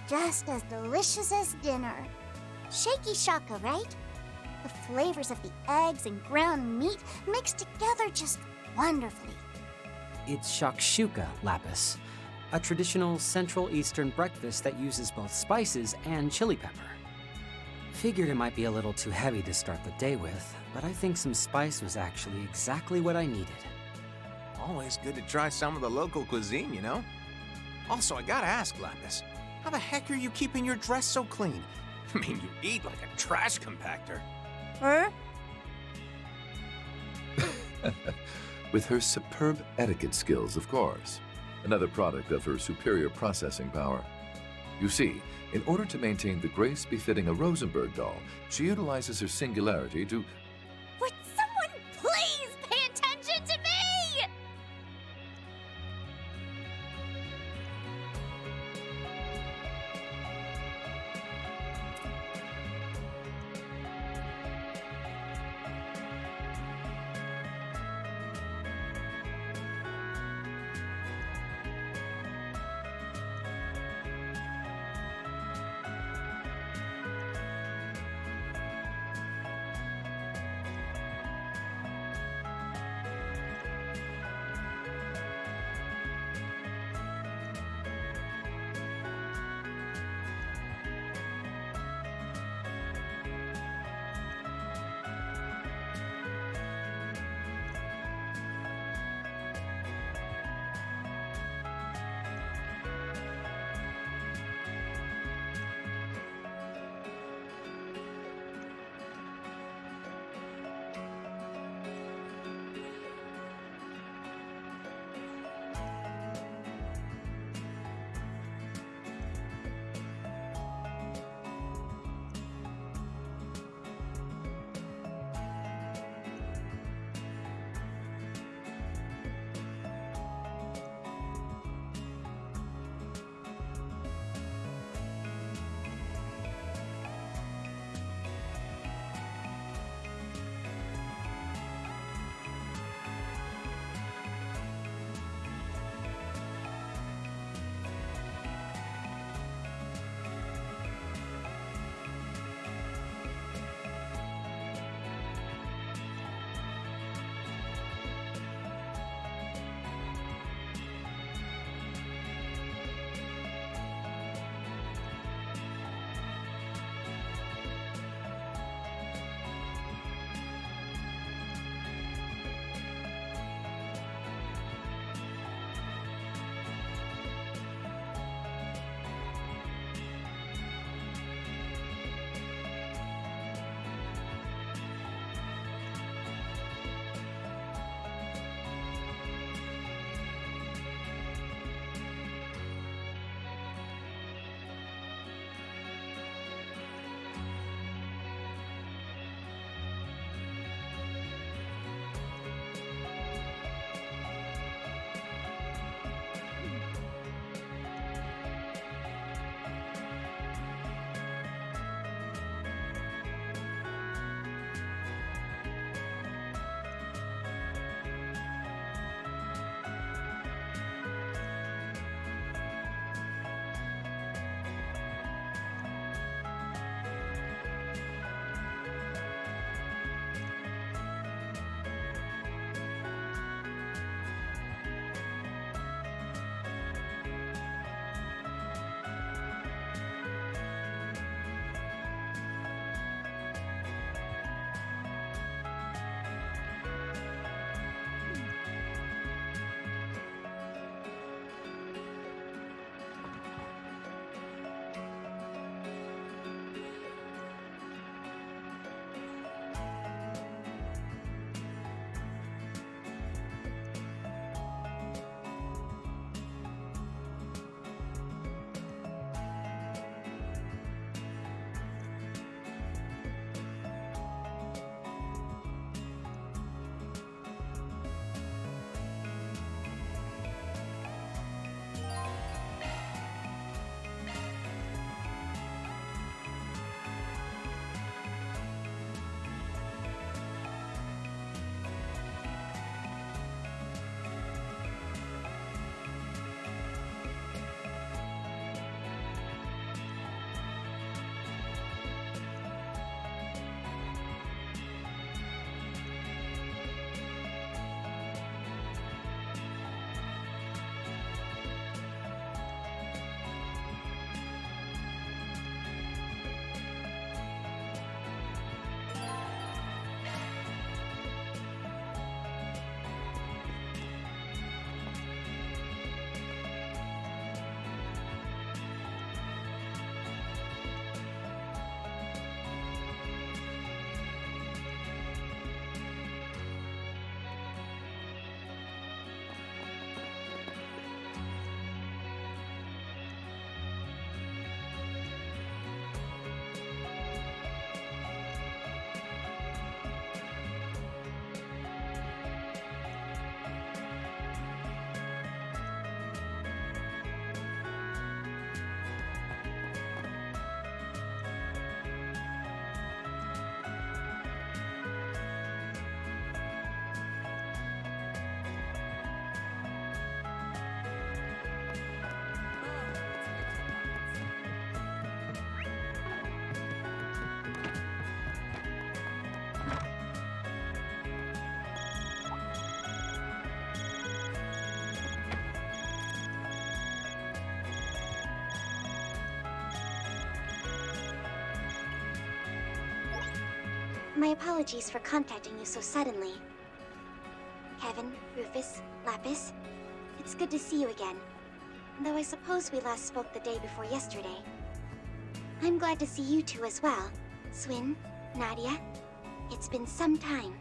Speaker 19: Just as delicious as dinner. Shaky shaka, right? The flavors of the eggs and ground meat mixed together just wonderfully.
Speaker 2: It's shakshuka, Lapis. A traditional Central Eastern breakfast that uses both spices and chili pepper. Figured it might be a little too heavy to start the day with, but I think some spice was actually exactly what I needed.
Speaker 1: Always good to try some of the local cuisine, you know? Also, I gotta ask, Lapis, how the heck are you keeping your dress so clean? I mean, you eat like a trash compactor.
Speaker 19: Huh?
Speaker 20: With her superb etiquette skills, of course. Another product of her superior processing power. You see, in order to maintain the grace befitting a Rosenberg doll, she utilizes her singularity to...
Speaker 19: Would someone please pay attention to me? My apologies for contacting you so suddenly. Kevin, Rufus, Lapis, it's good to see you again. Though I suppose we last spoke the day before yesterday. I'm glad to see you two as well. Swin, Nadia, it's been some time.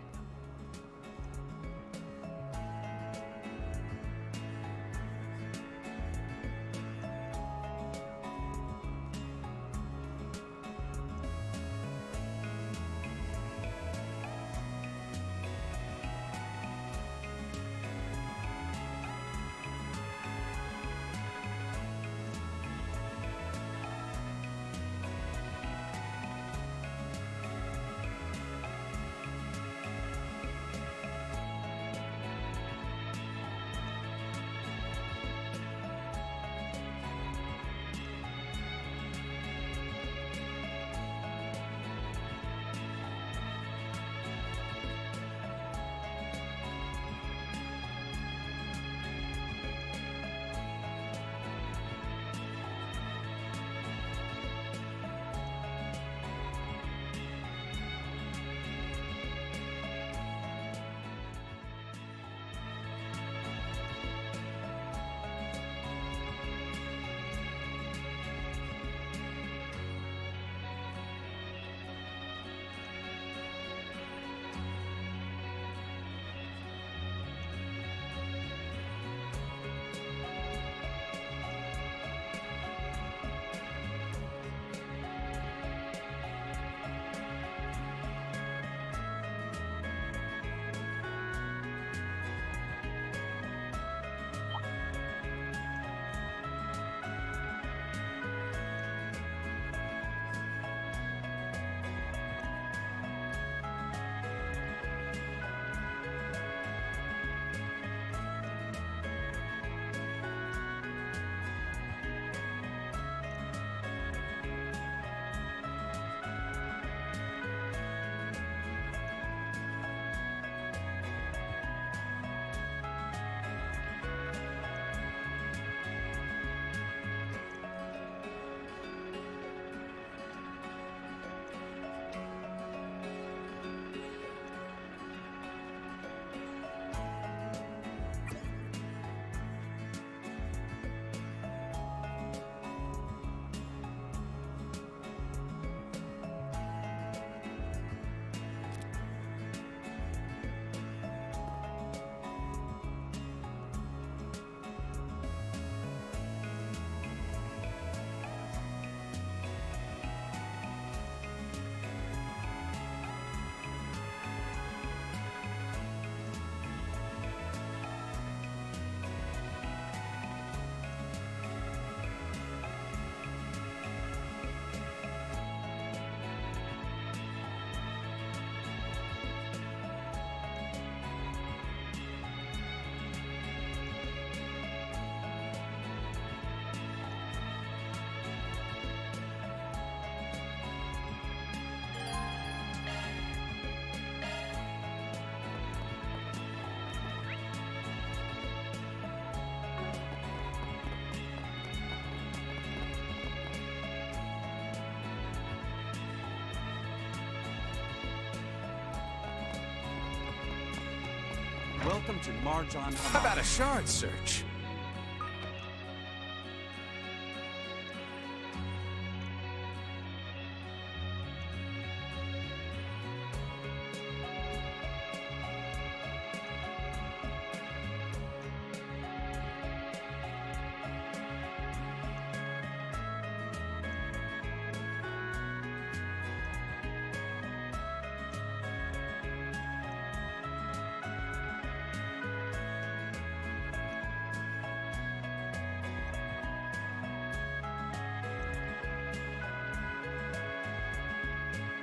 Speaker 10: Welcome to Marjan.
Speaker 1: How about a shard search?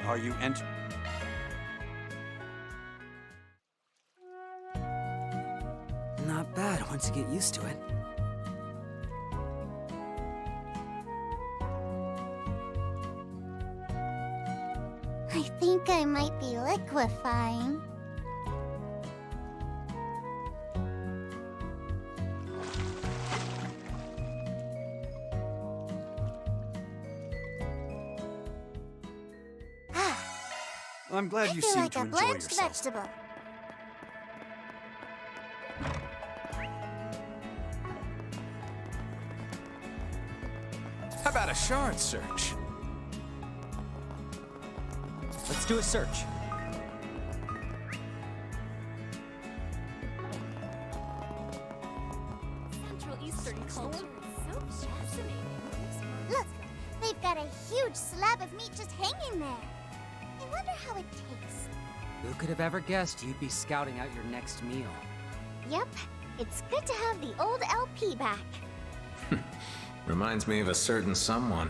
Speaker 10: Are you
Speaker 21: Not bad once you get used to it.
Speaker 19: I think I might be liquefying.
Speaker 4: I'm glad
Speaker 19: I
Speaker 4: you
Speaker 19: feel
Speaker 4: seem
Speaker 19: like
Speaker 4: to
Speaker 19: a
Speaker 4: enjoy
Speaker 19: blanched
Speaker 4: yourself.
Speaker 19: vegetable.
Speaker 1: How about a shard search?
Speaker 21: Let's do a search.
Speaker 6: Central Eastern culture is so fascinating.
Speaker 19: Look, they've got a huge slab of meat just hanging there. I wonder how it tastes.
Speaker 21: Who could have ever guessed you'd be scouting out your next meal?
Speaker 19: Yep, it's good to have the old LP back.
Speaker 1: Reminds me of a certain someone.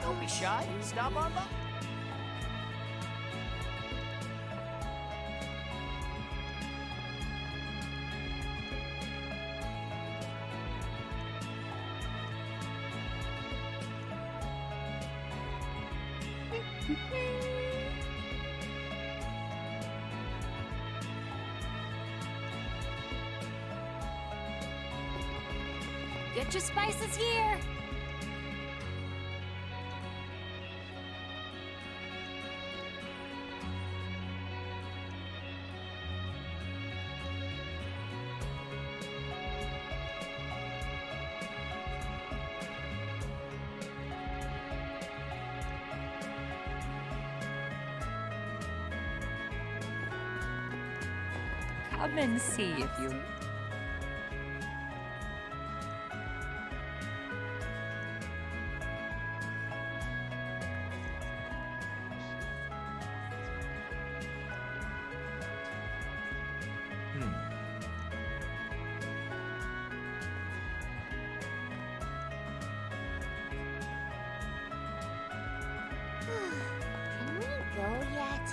Speaker 21: Don't be shy. Stop on by.
Speaker 6: Get your spices here.
Speaker 18: Come and see if you...
Speaker 19: Can we go yet?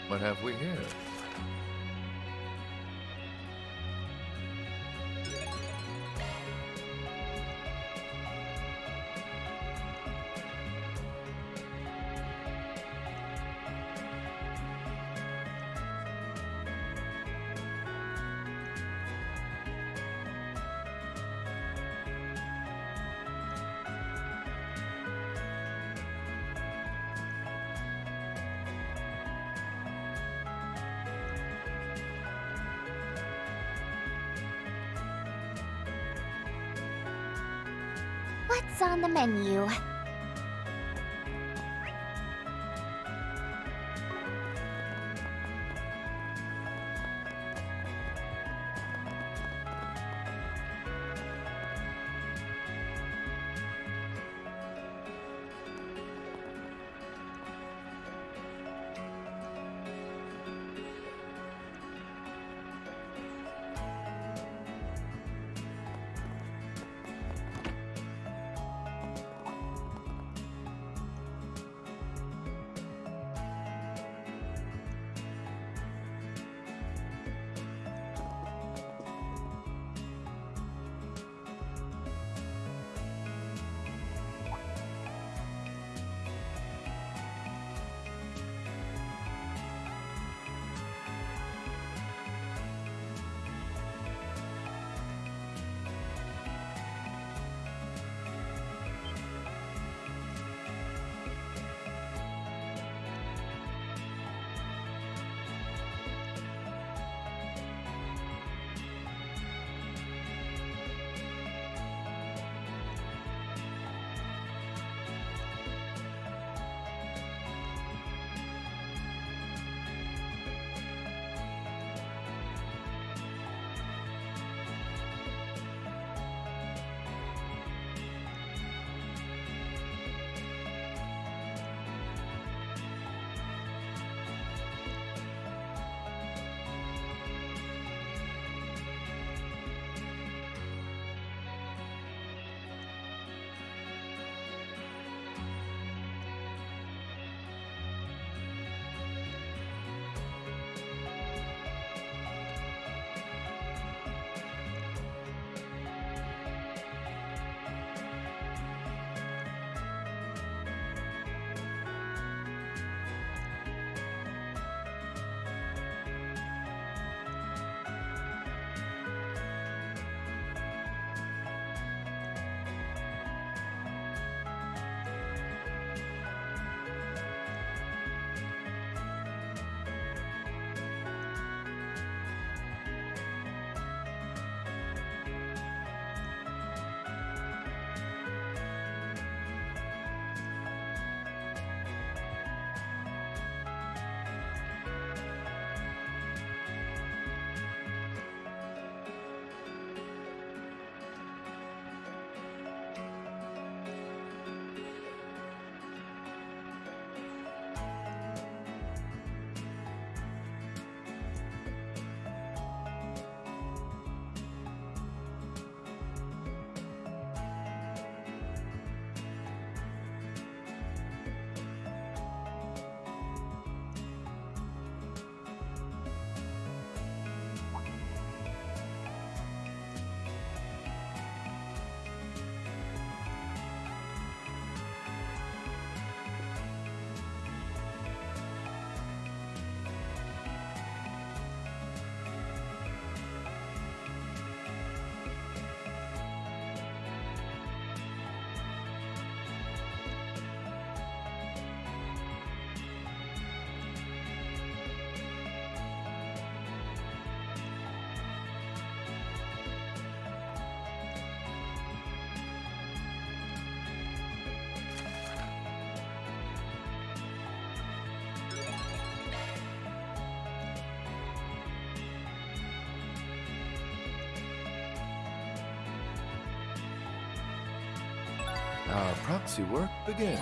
Speaker 20: What have we here?
Speaker 19: What's on the menu?
Speaker 20: our proxy work begins.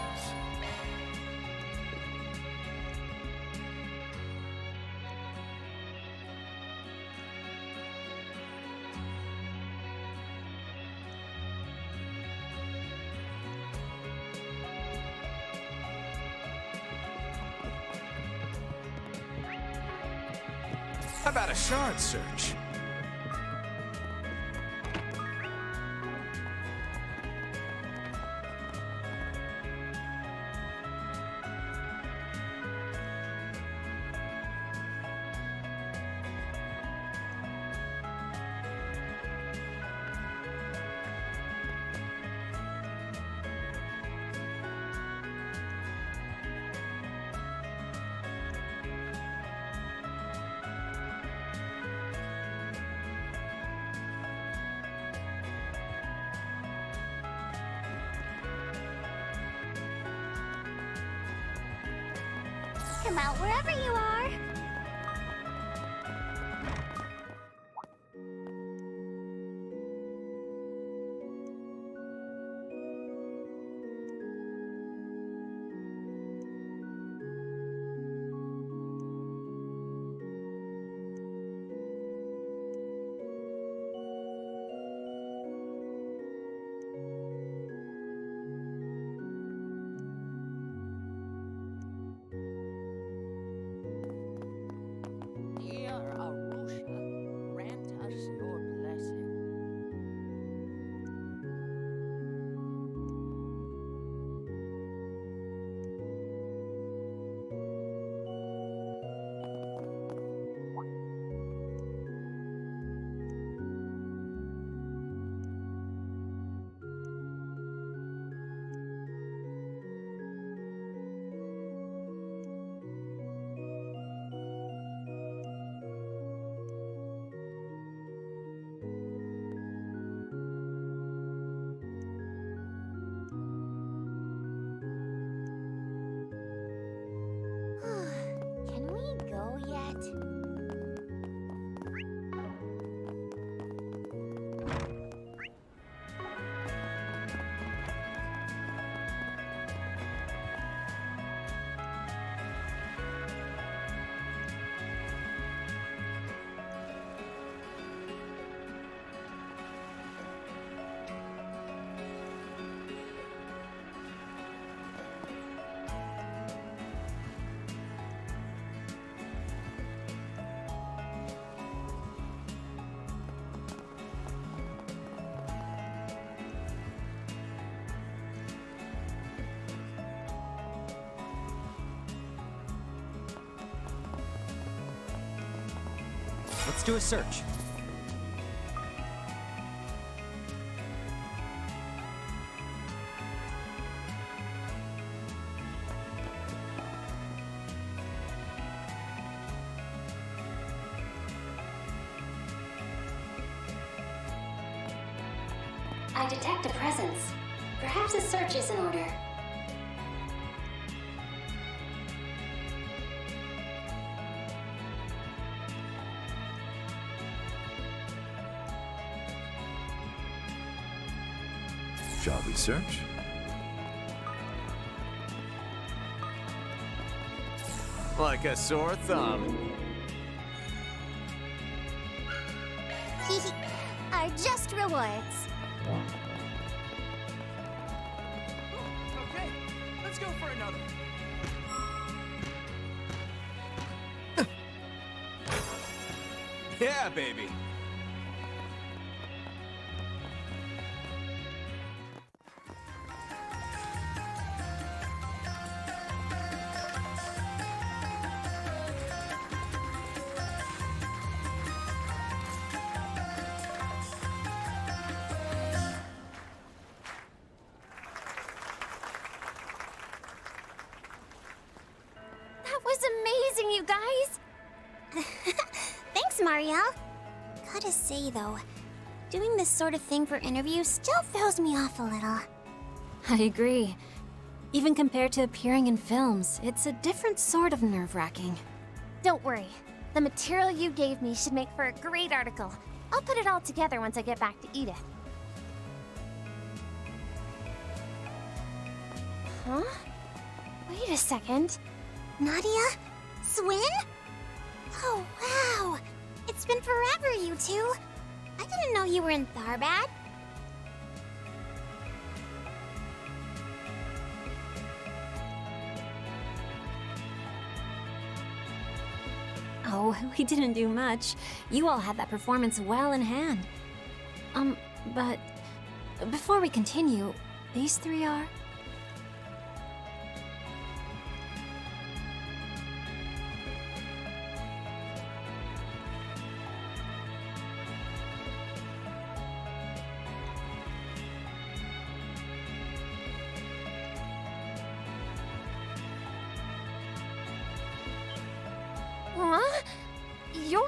Speaker 1: How about a shard search?
Speaker 19: Come out wherever you are. Can we go yet?
Speaker 21: Let's do a search.
Speaker 11: I detect a presence. Perhaps a search is in order.
Speaker 20: Shall we search?
Speaker 1: Like a sore thumb.
Speaker 19: Are just rewards.
Speaker 12: Okay, let's go for another.
Speaker 1: Yeah, baby.
Speaker 19: That was amazing, you guys! Thanks, Mario. Gotta say, though, doing this sort of thing for interviews still throws me off a little.
Speaker 22: I agree. Even compared to appearing in films, it's a different sort of nerve-wracking.
Speaker 2: Don't worry. The material you gave me should make for a great article. I'll put it all together once I get back to Edith.
Speaker 19: Huh? Wait a second. Nadia? Swin? Oh, wow! It's been forever, you two! I didn't know you were in Tharbad.
Speaker 22: Oh, we didn't do much. You all had that performance well in hand. But before we continue, these three are?
Speaker 6: Huh? You're...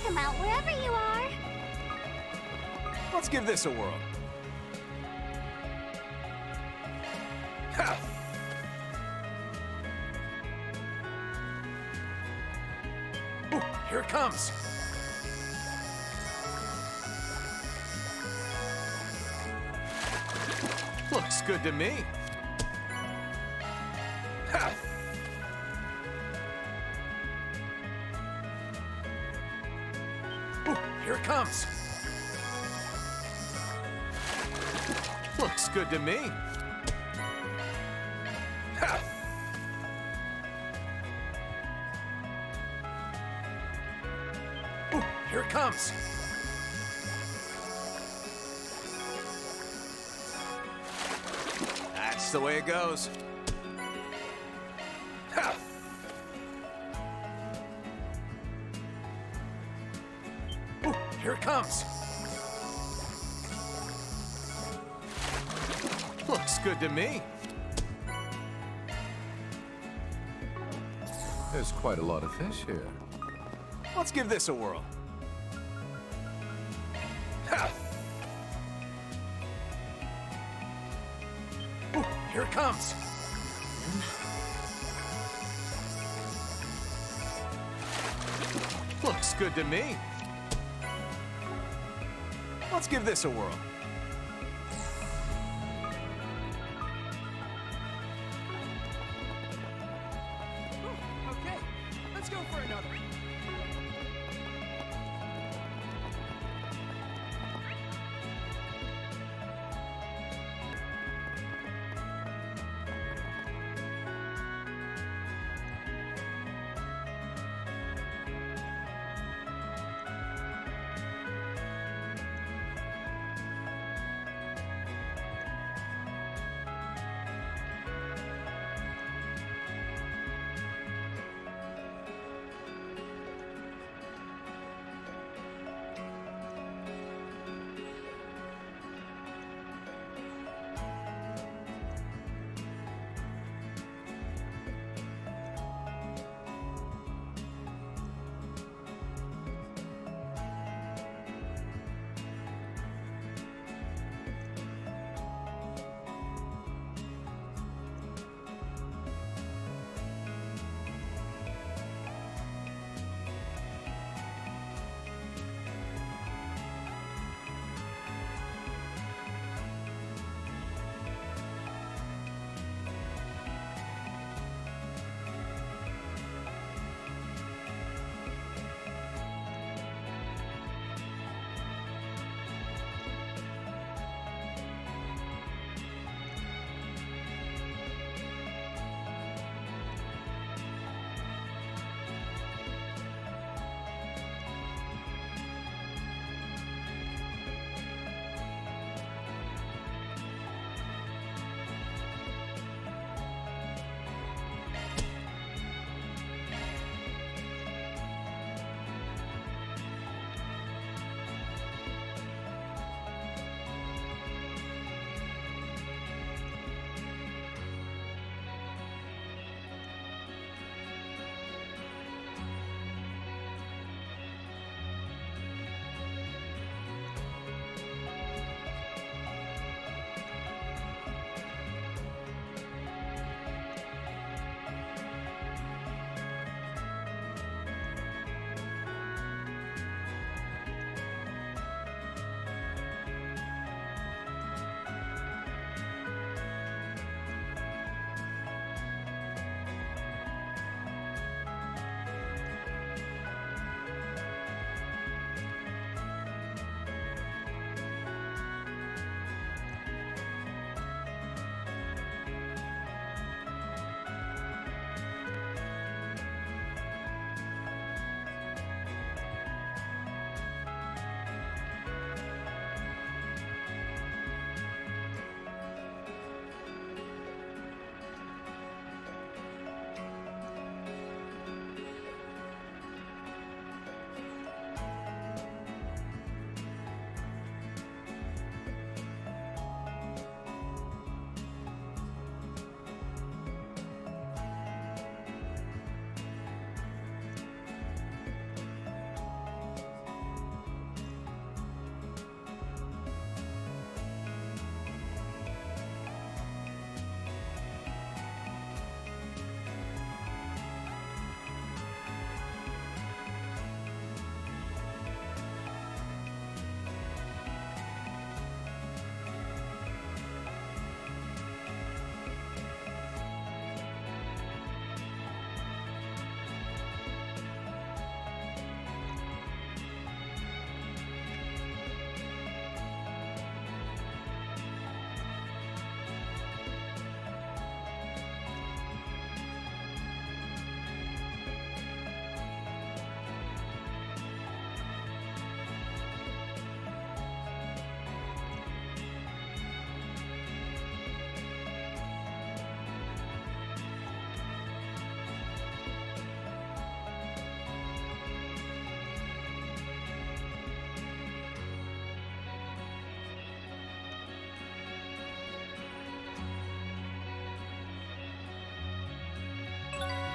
Speaker 19: him out wherever you are.
Speaker 1: Let's give this a whirl. Ha! Ooh, here it comes. Looks good to me. Ha! Ooh, here it comes. Looks good to me. Ha! Ooh, here it comes. That's the way it goes. Ha! Ooh, here it comes. Looks good to me.
Speaker 20: There's quite a lot of fish here.
Speaker 1: Let's give this a whirl. Ha! Ooh, here it comes. Looks good to me. Let's give this a whirl.
Speaker 12: Okay, let's go for another.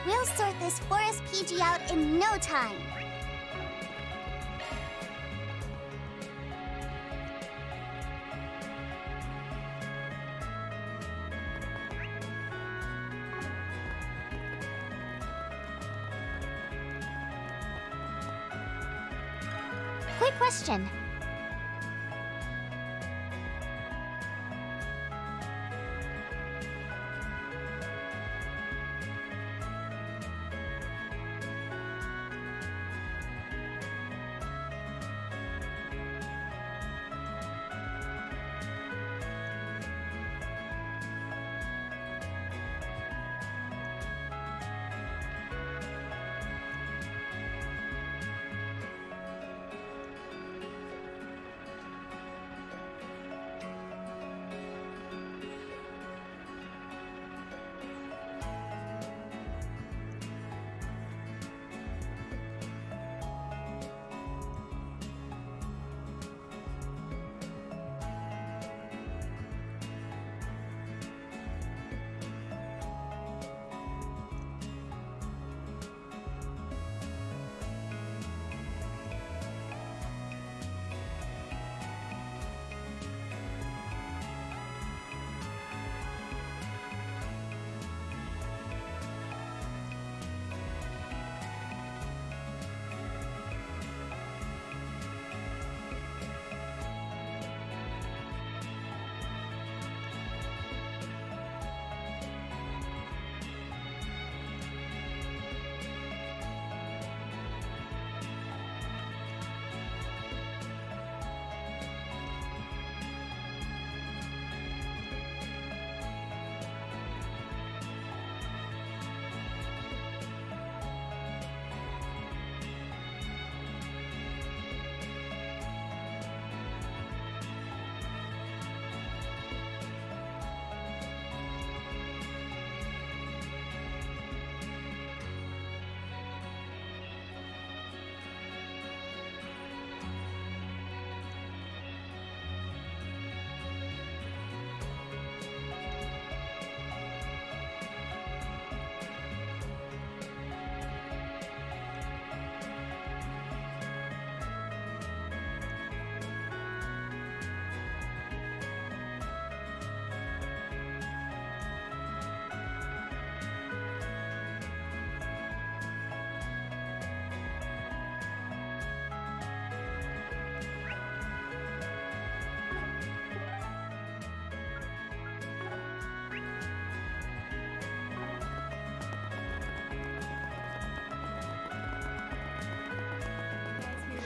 Speaker 19: We'll sort this Forest PG out in no time. Quick question.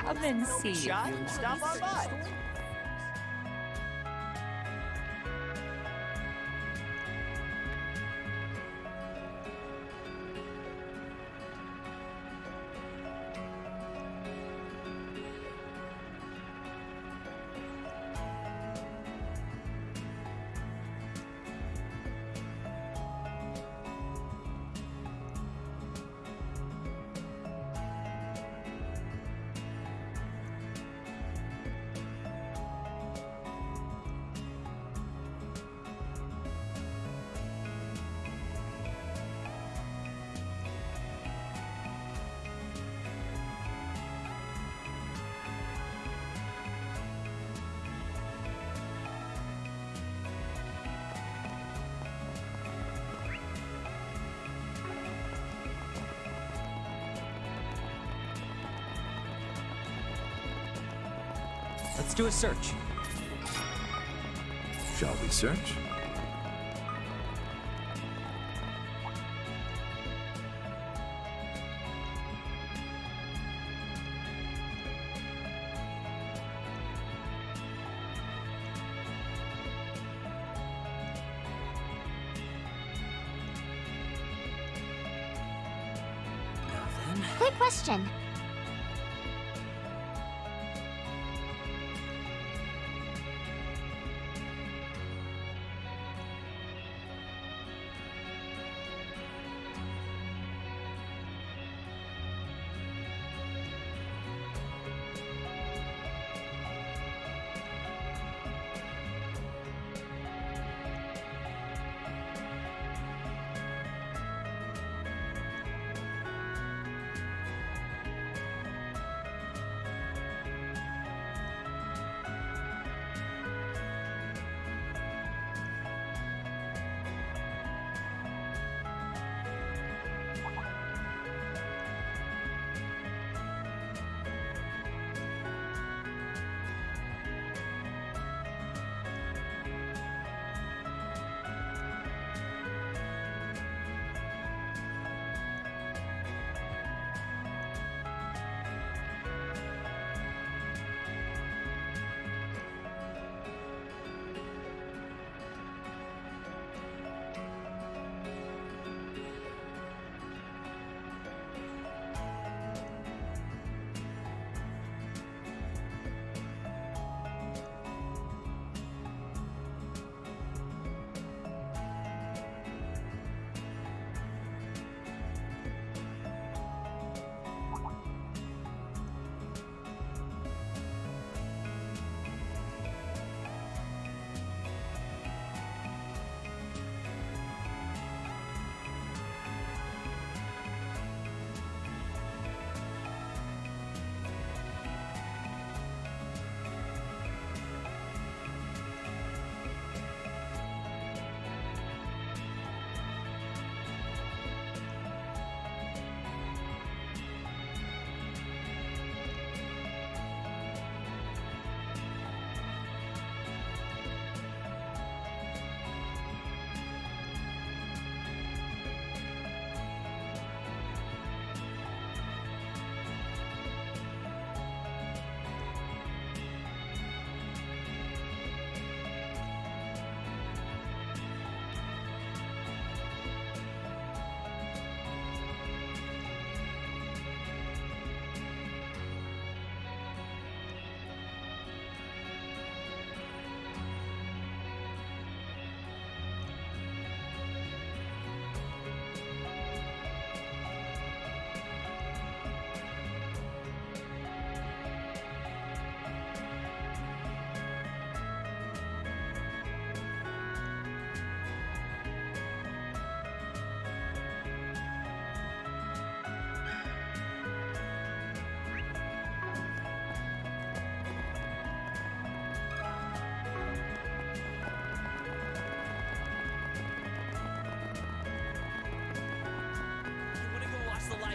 Speaker 14: Come and see.
Speaker 3: Shot, stop on by. Let's do a search.
Speaker 20: Shall we search?
Speaker 19: Quick question.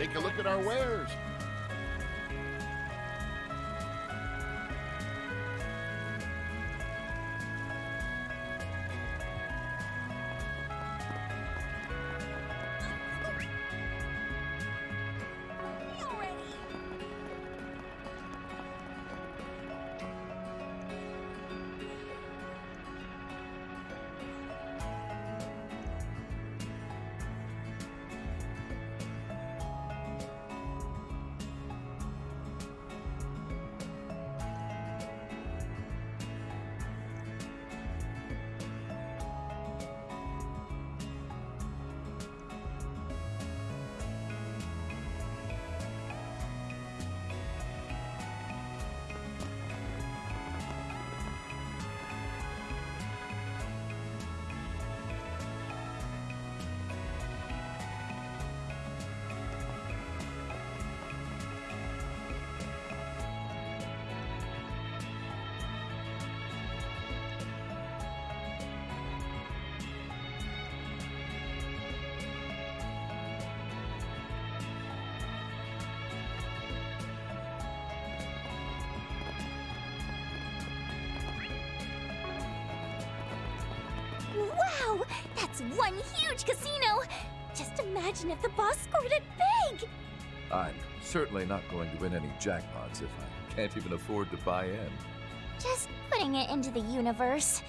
Speaker 7: Take a look at our wares.
Speaker 9: Wow! That's one huge casino! Just imagine if the boss scored it big!
Speaker 20: I'm certainly not going to win any jackpots if I can't even afford to buy in.
Speaker 19: Just putting it into the universe.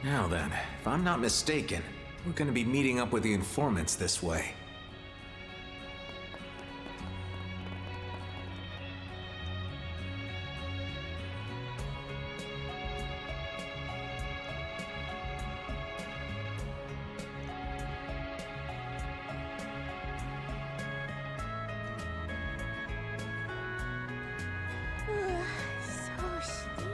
Speaker 1: Now then, if I'm not mistaken, we're gonna be meeting up with the informants this way.
Speaker 19: So sleepy.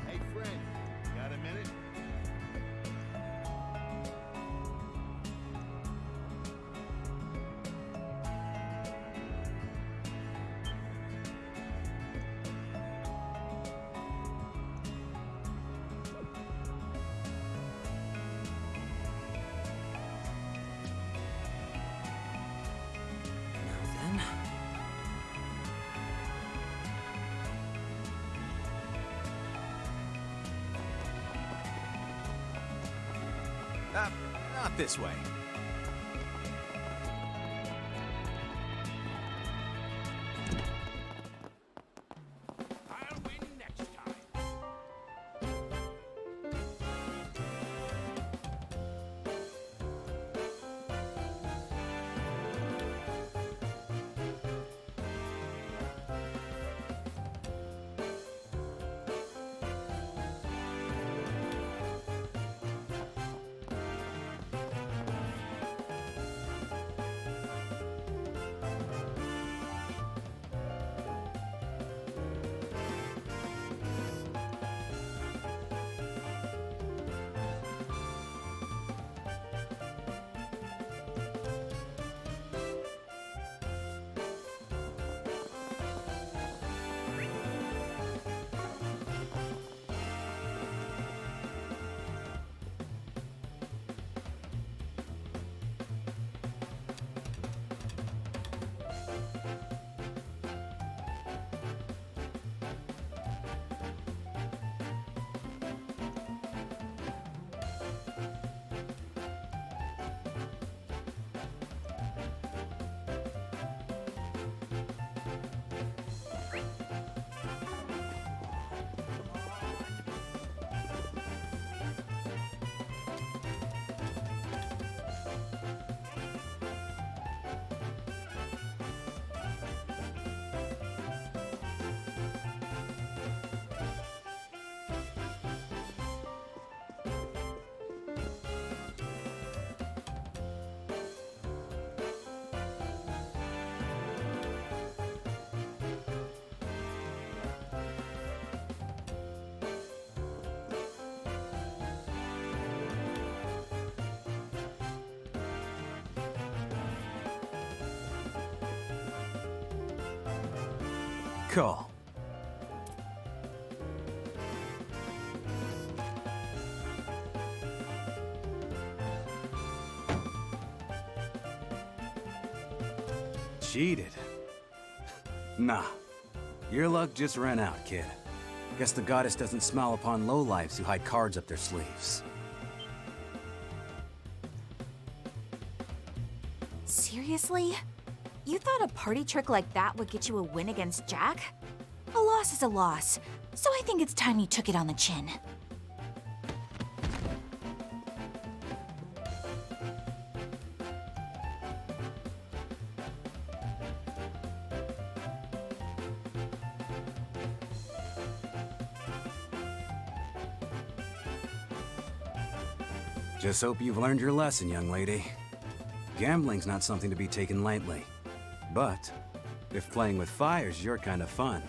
Speaker 7: Hey, friend, got a minute?
Speaker 12: Then.
Speaker 1: Not this way.
Speaker 3: call. Cheated? Nah. Your luck just ran out, kid. Guess the goddess doesn't smile upon lowlifes who hide cards up their sleeves.
Speaker 9: Seriously? You thought a party trick like that would get you a win against Jack? A loss is a loss, so I think it's time you took it on the chin.
Speaker 3: Just hope you've learned your lesson, young lady. Gambling's not something to be taken lightly. But if playing with fire's your kind of fun,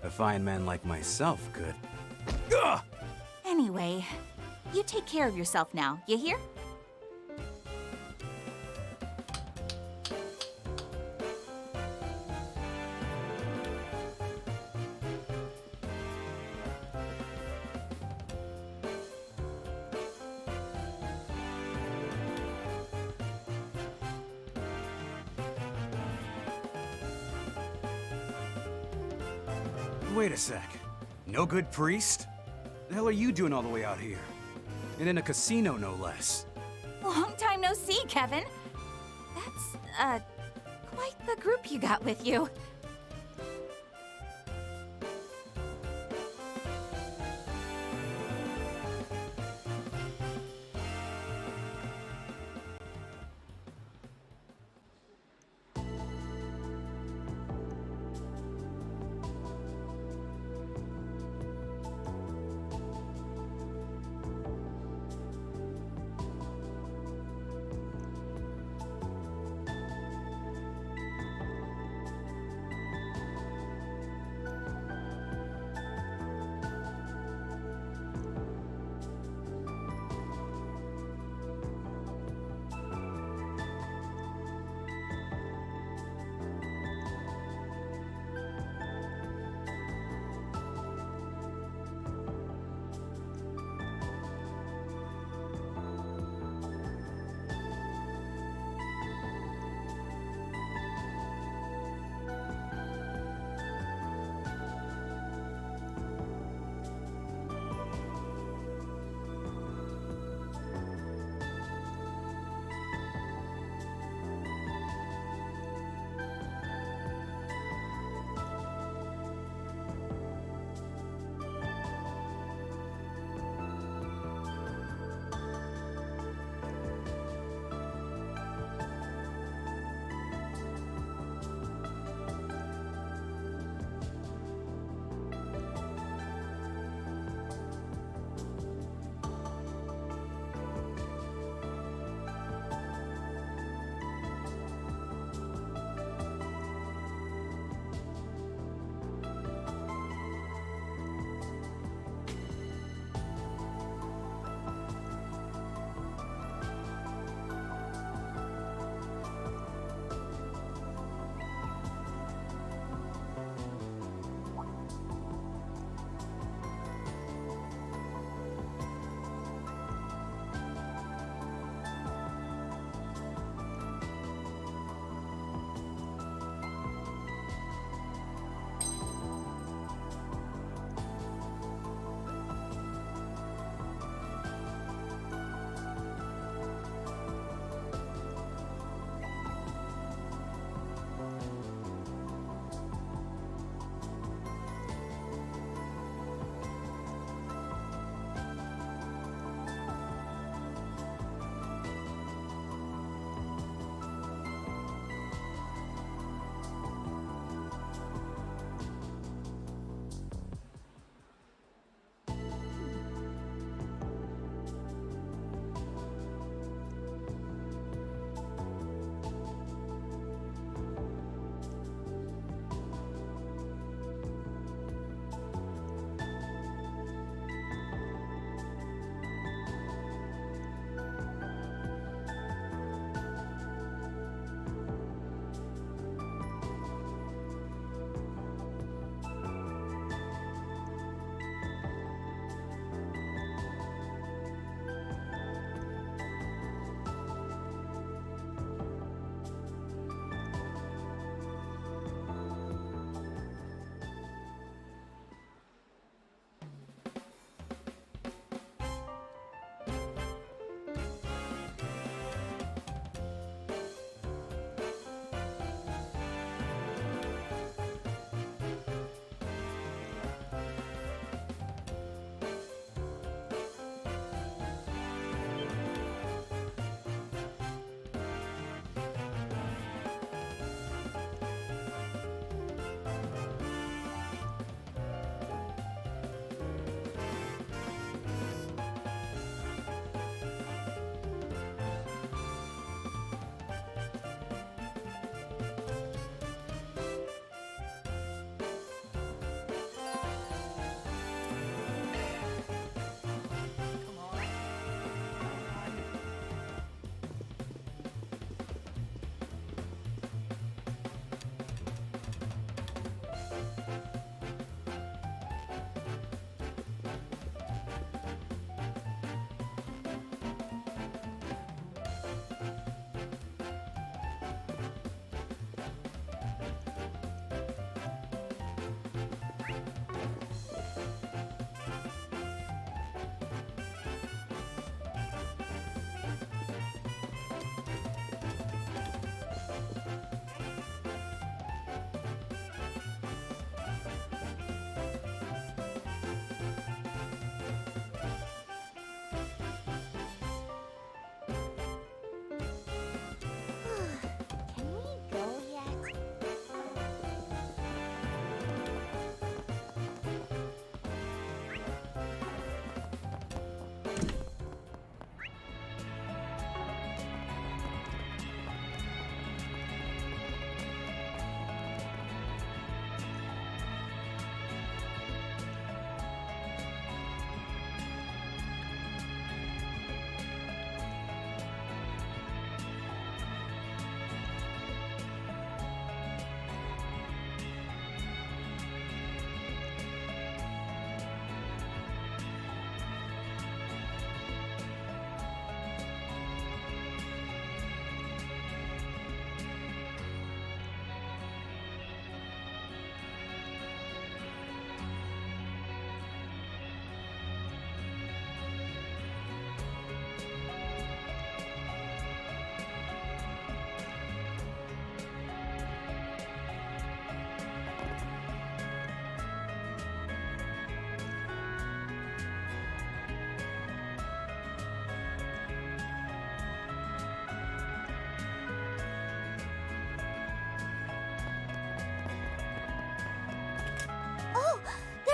Speaker 3: a fine man like myself could... Ugh!
Speaker 9: Anyway, you take care of yourself now, you hear?
Speaker 3: Wait a sec. No good priest? The hell are you doing all the way out here? And in a casino, no less.
Speaker 9: Long time no see, Kevin. That's, quite the group you got with you.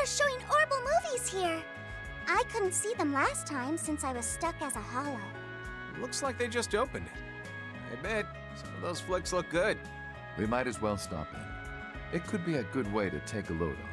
Speaker 19: They're showing Orbital movies here. I couldn't see them last time since I was stuck as a hollow.
Speaker 1: Looks like they just opened it. I bet some of those flicks look good.
Speaker 20: We might as well stop in. It could be a good way to take a load off.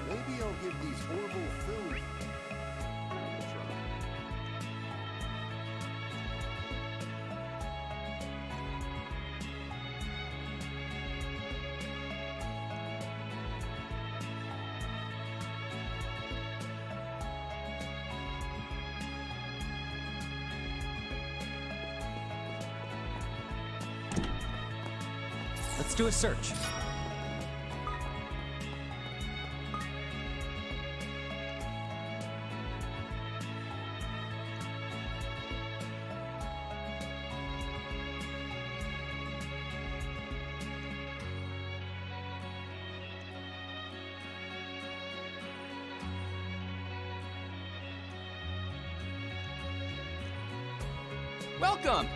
Speaker 7: Maybe I'll give these horrible films a try.
Speaker 21: Let's do a search.
Speaker 12: Welcome!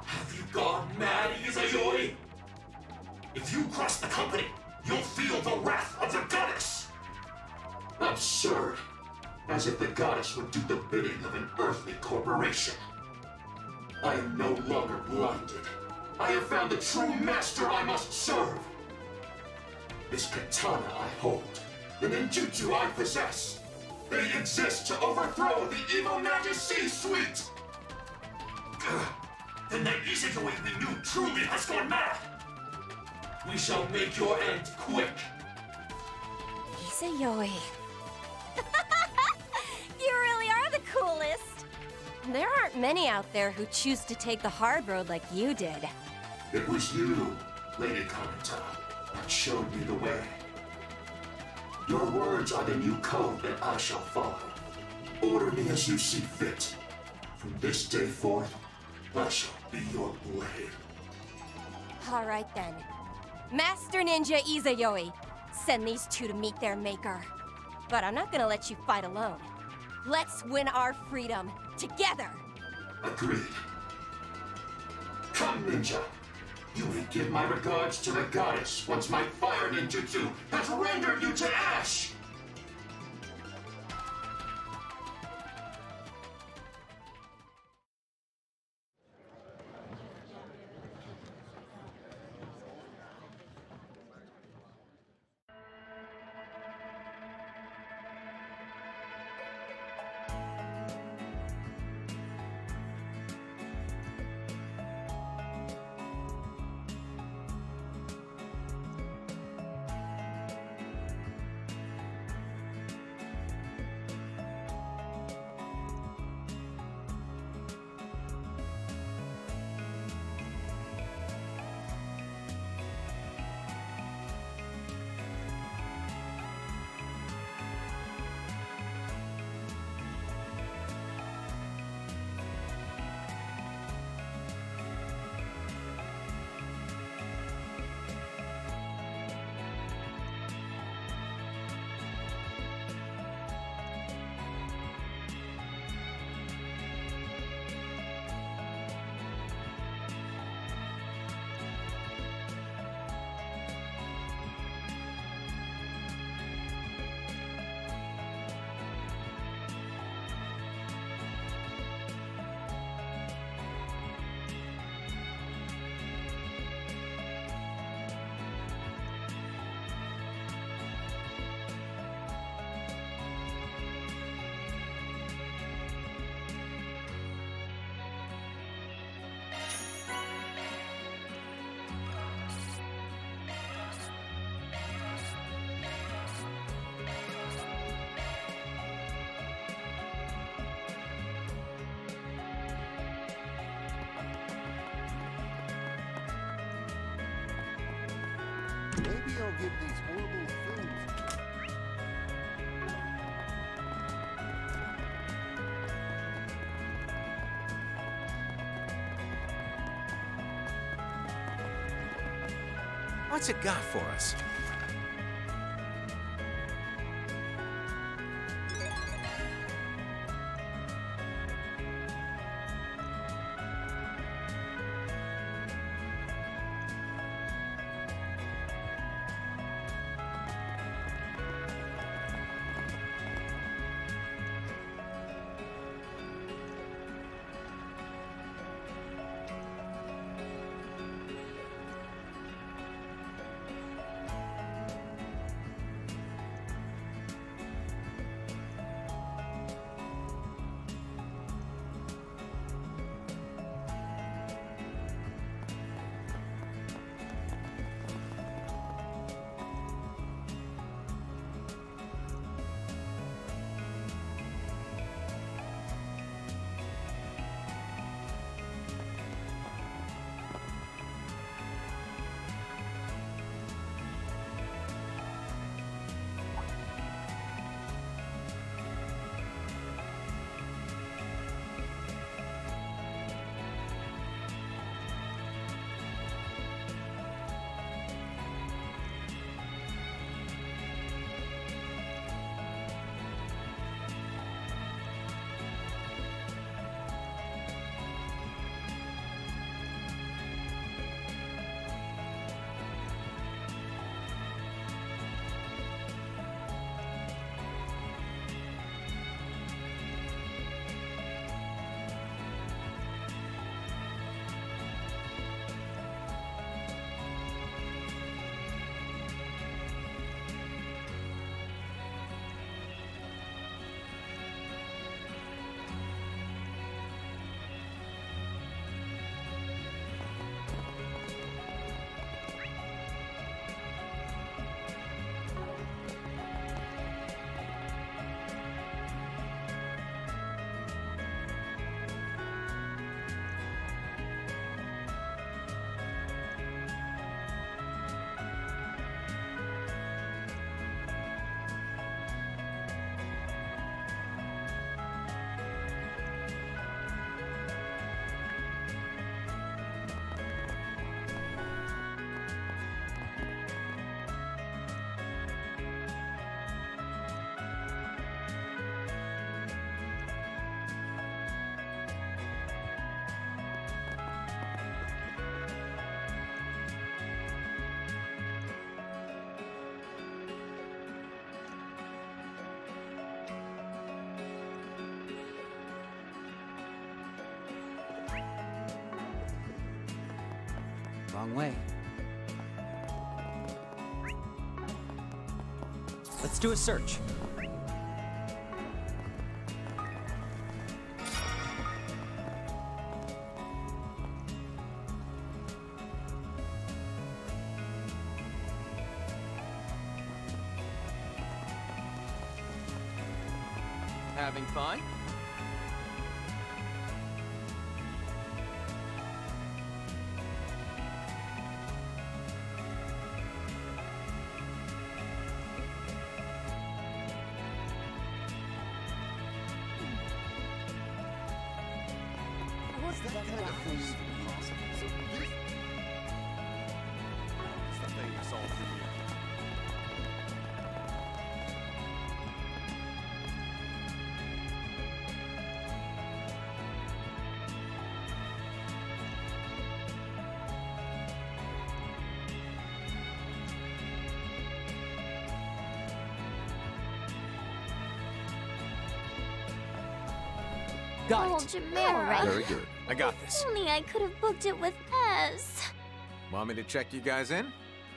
Speaker 16: Have you gone mad, Izayoi? If you crush the company, you'll feel the wrath of the goddess! Absurd. As if the goddess would do the bidding of an earthly corporation. I am no longer blinded. I have found the true master I must serve. This katana I hold, the ninjutsu I possess, they exist to overthrow the evil Magic C-suite! Then the Izayoi we knew truly has gone mad! We shall make your end quick!
Speaker 17: Izayoi. You really are the coolest! There aren't many out there who choose to take the hard road like you did.
Speaker 16: It was you, Lady Kanata, that showed me the way. Your words are the new code that I shall follow. Order me as you see fit. From this day forth, I shall be your blade.
Speaker 17: Alright then. Master Ninja Izayoi, send these two to meet their maker. But I'm not gonna let you fight alone. Let's win our freedom, together!
Speaker 16: Agreed. Come, ninja. You may give my regards to the goddess once my fire ninjutsu has rendered you to ash!
Speaker 7: Maybe I'll give these horrible films.
Speaker 1: What's it got for us?
Speaker 21: Wrong way. Let's do a search.
Speaker 1: Having fun?
Speaker 7: That kind of thing is impossible. So this... It's the thing that's all through here.
Speaker 21: Got
Speaker 19: Oh,
Speaker 21: it.
Speaker 19: Jamera.
Speaker 1: Very good. I got this.
Speaker 19: Only I could have booked it with Ez.
Speaker 1: Want me to check you guys in?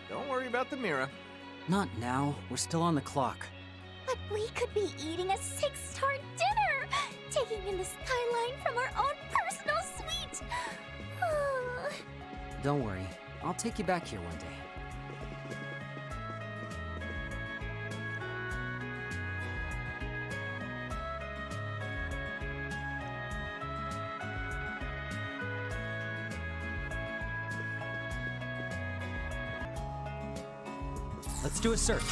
Speaker 1: Don't worry about the mirror.
Speaker 21: Not now. We're still on the clock.
Speaker 19: But we could be eating a 6-star dinner, taking in the skyline from our own personal suite.
Speaker 21: Don't worry. I'll take you back here one day. Let's do a search.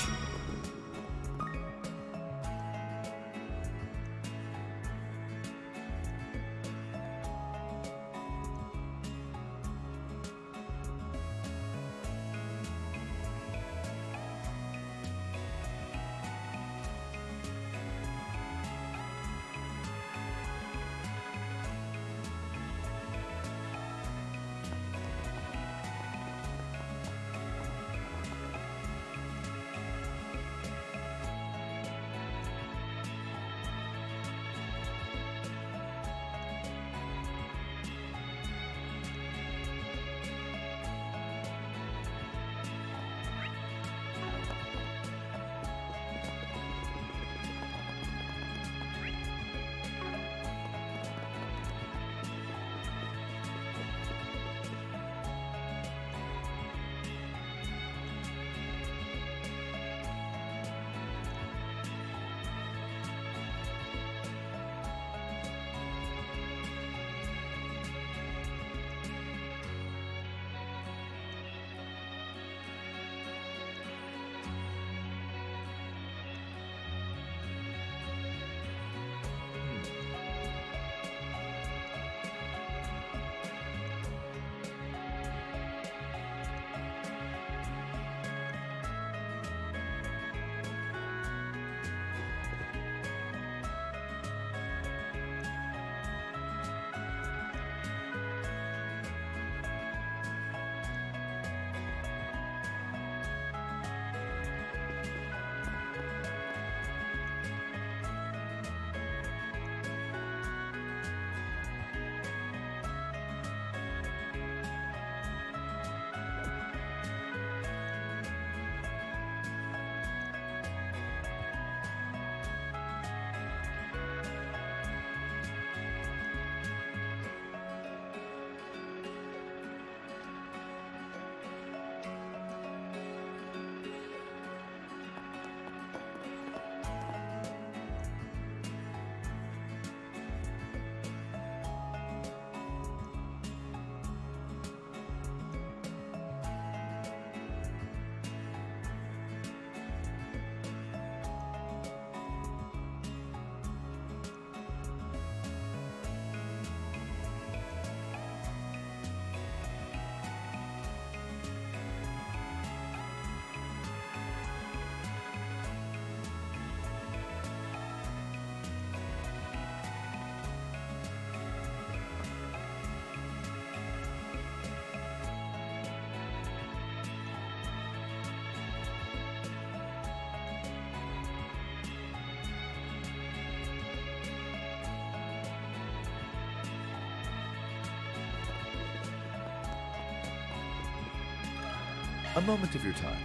Speaker 20: A moment of your time.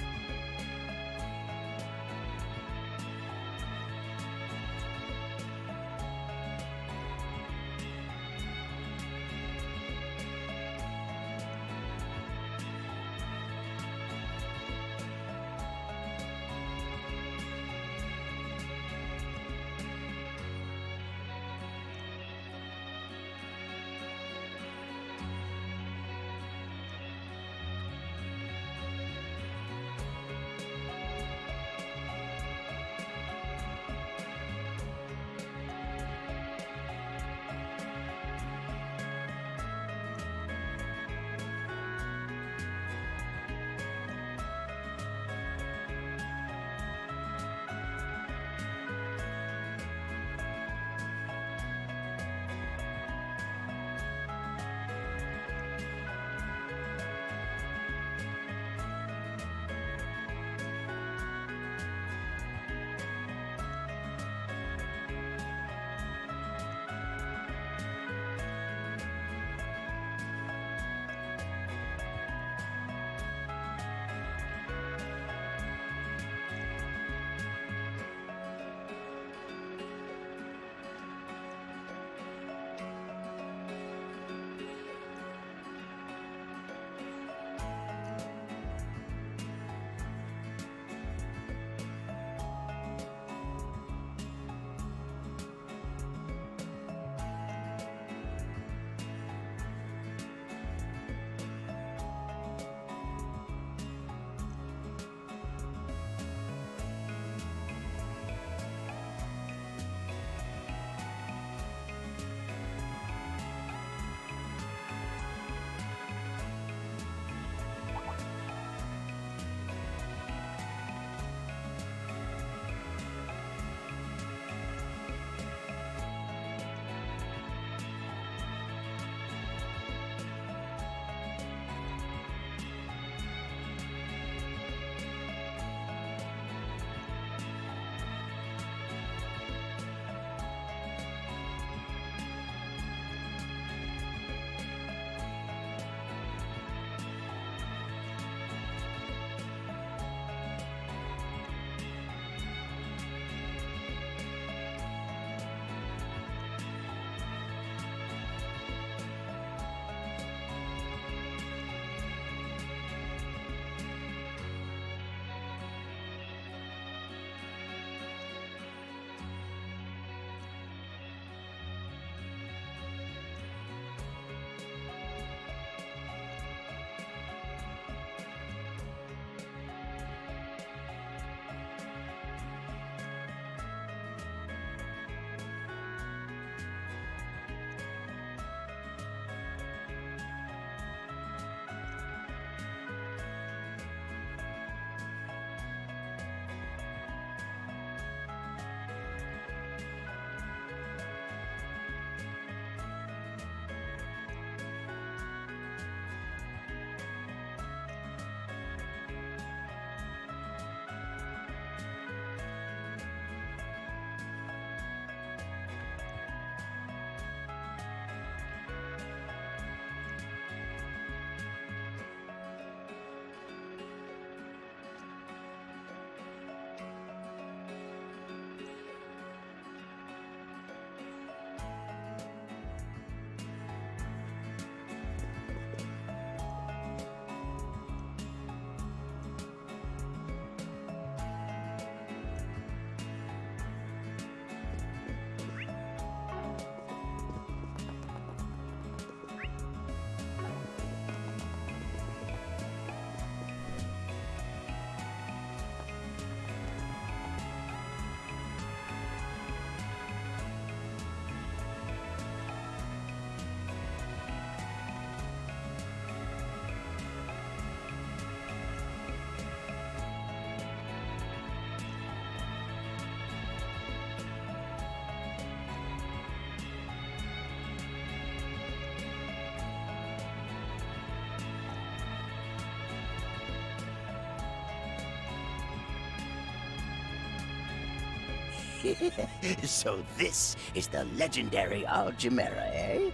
Speaker 8: So this is the legendary Algemera, eh?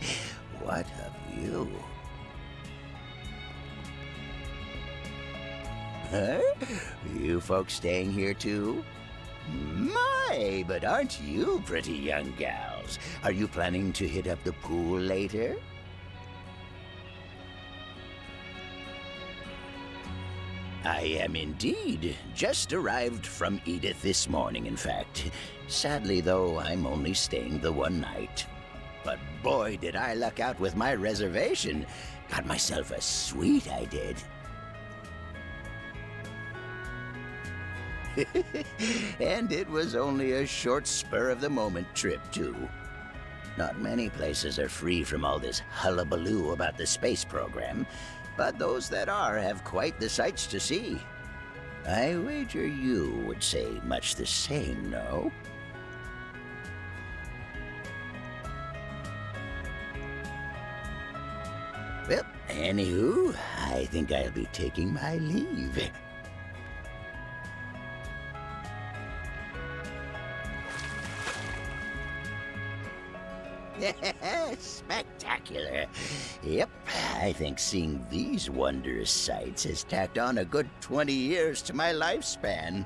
Speaker 8: What of you? Huh? You folks staying here too? My, but aren't you pretty young gals? Are you planning to hit up the pool later? I am indeed. Just arrived from Edith this morning, in fact. Sadly, though, I'm only staying the one night. But boy, did I luck out with my reservation. Got myself a suite, I did. And it was only a short spur-of-the-moment trip, too. Not many places are free from all this hullabaloo about the space program, but those that are have quite the sights to see. I wager you would say much the same, no? Well, anywho, I think I'll be taking my leave. Spectacular. Yep, I think seeing these wondrous sights has tacked on a good 20 years to my lifespan.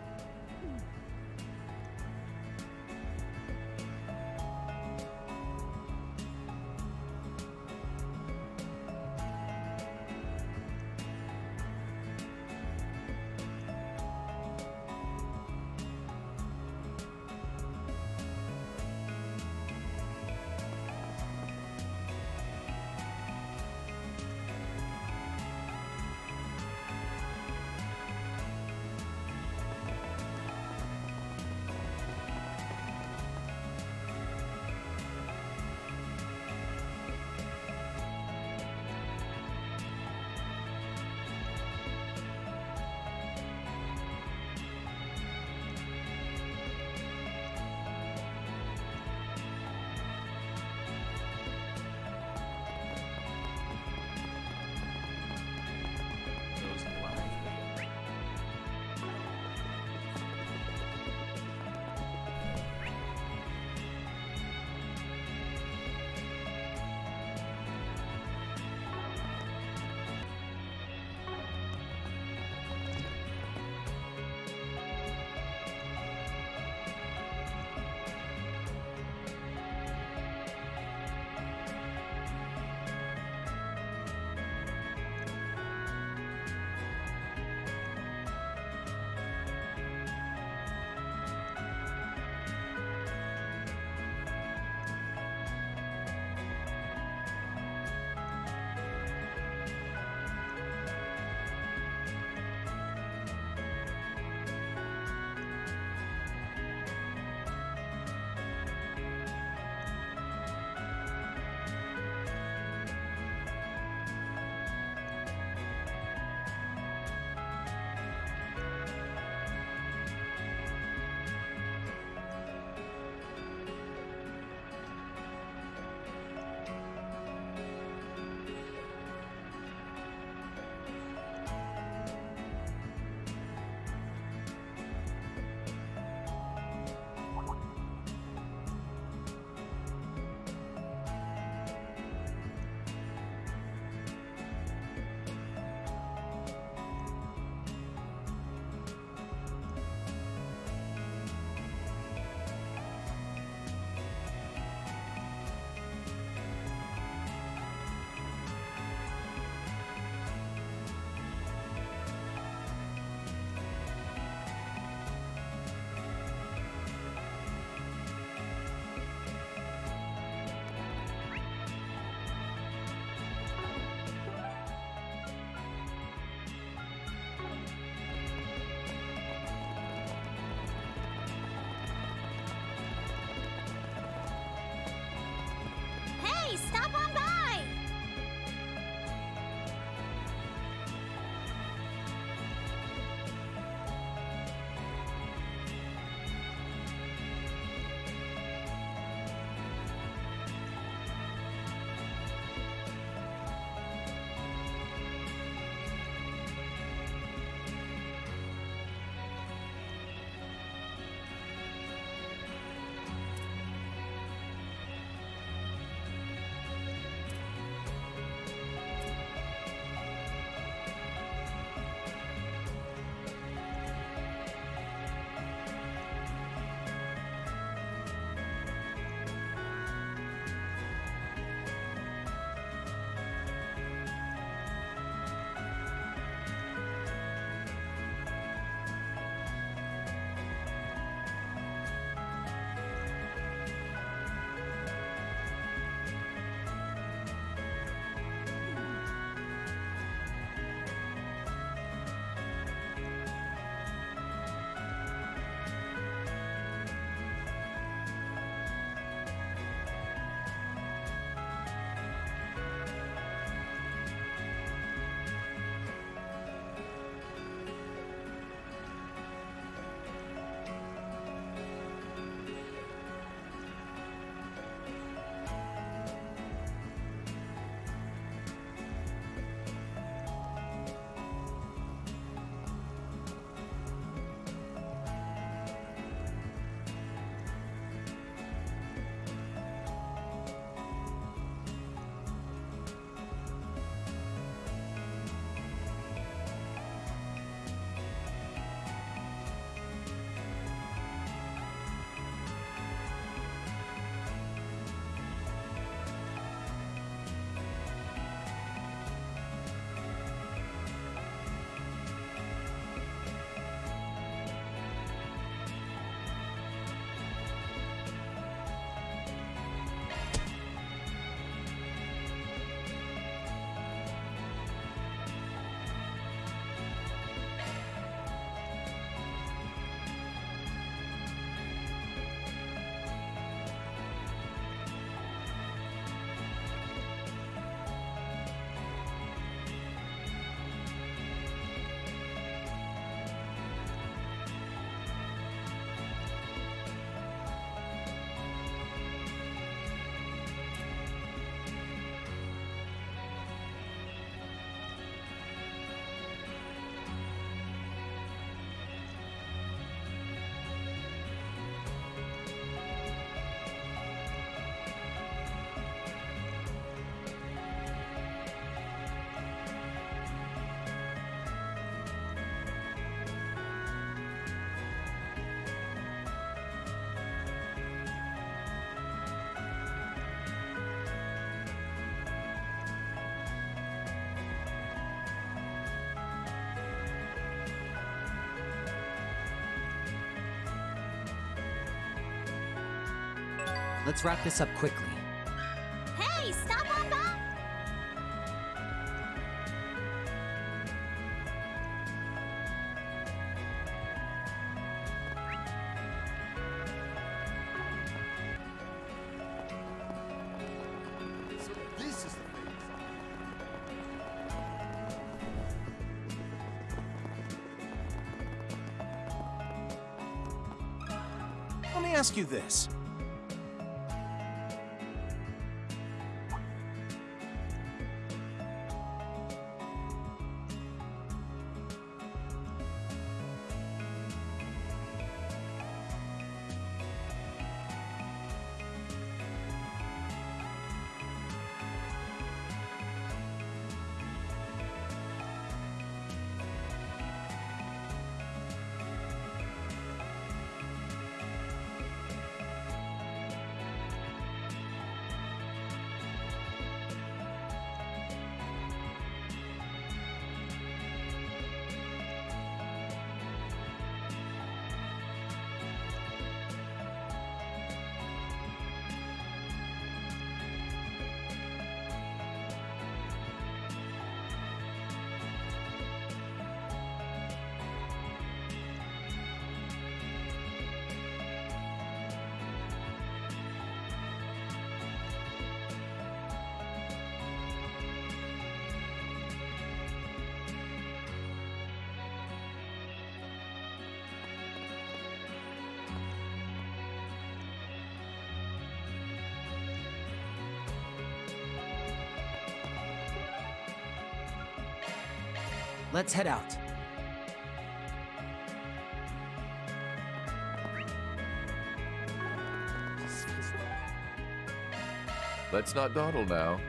Speaker 21: Let's wrap this up quickly.
Speaker 2: Hey, stop on by!
Speaker 7: So this is the phase.
Speaker 1: Let me ask you this.
Speaker 21: Let's head out.
Speaker 20: Let's not dawdle now.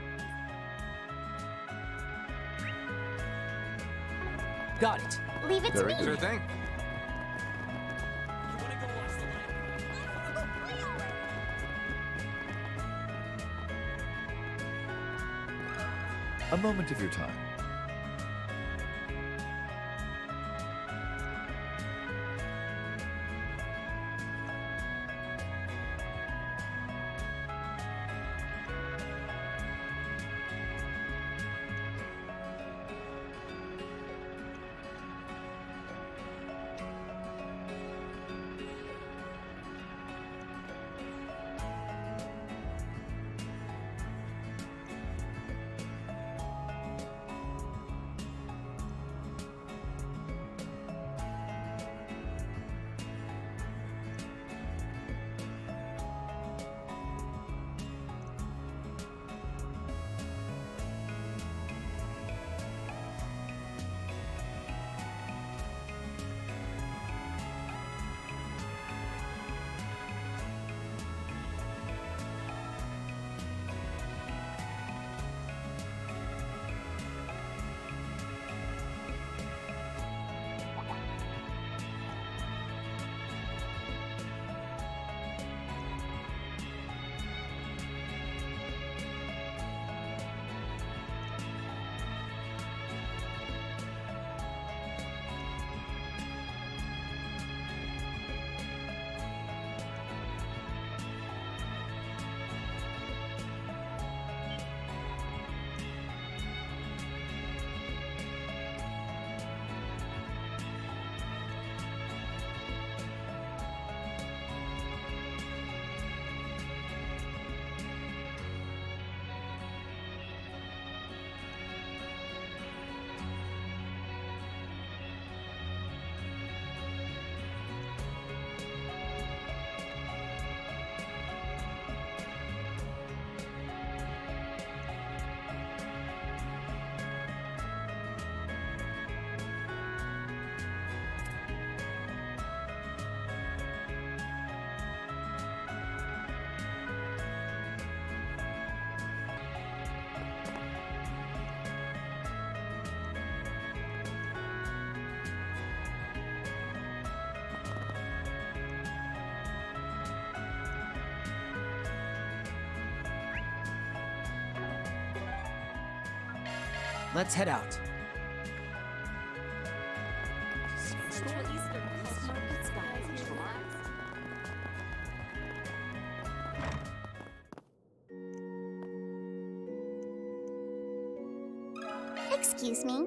Speaker 21: Got it.
Speaker 2: Leave it to
Speaker 20: Very
Speaker 2: me.
Speaker 20: good.
Speaker 1: Sure thing.
Speaker 20: A moment of your time.
Speaker 21: Let's head out.
Speaker 19: Excuse me.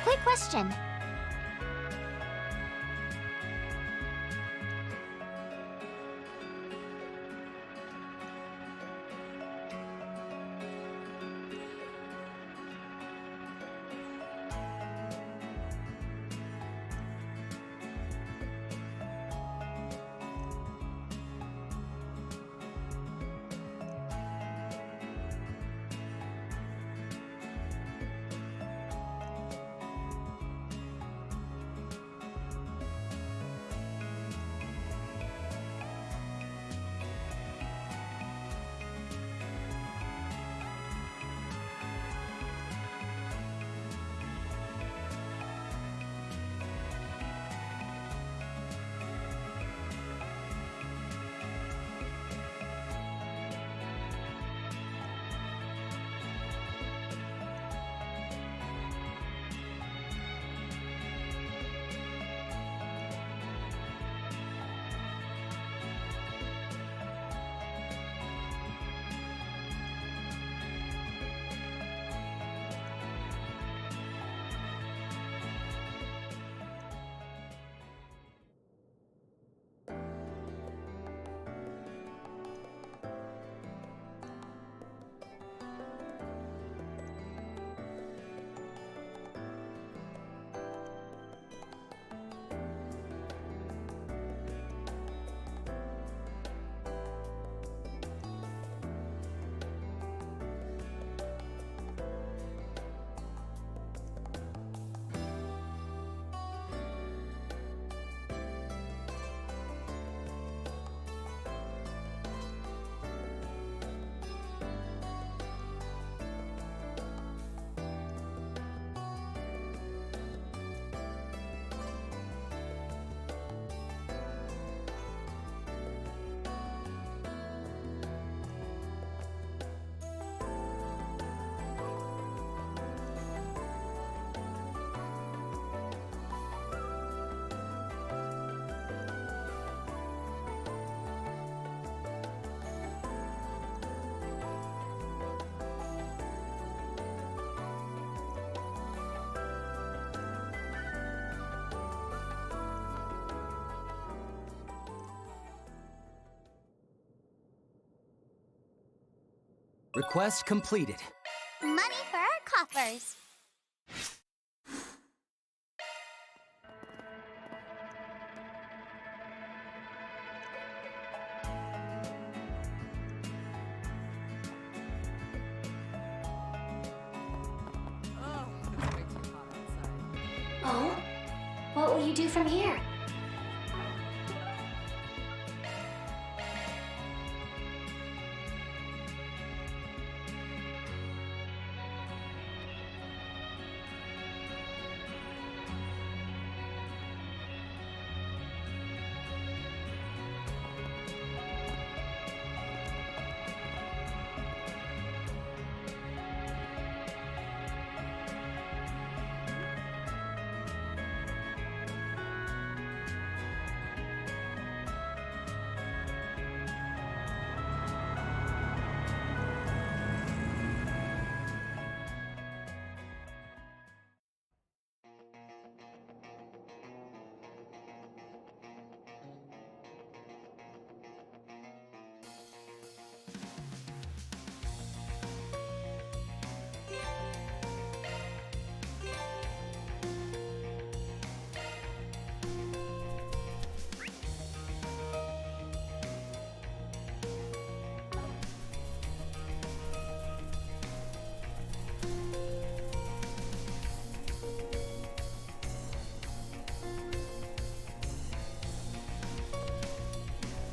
Speaker 19: Quick question.
Speaker 21: Request completed.
Speaker 19: Money for our coffers.
Speaker 11: Oh? What will you do from here?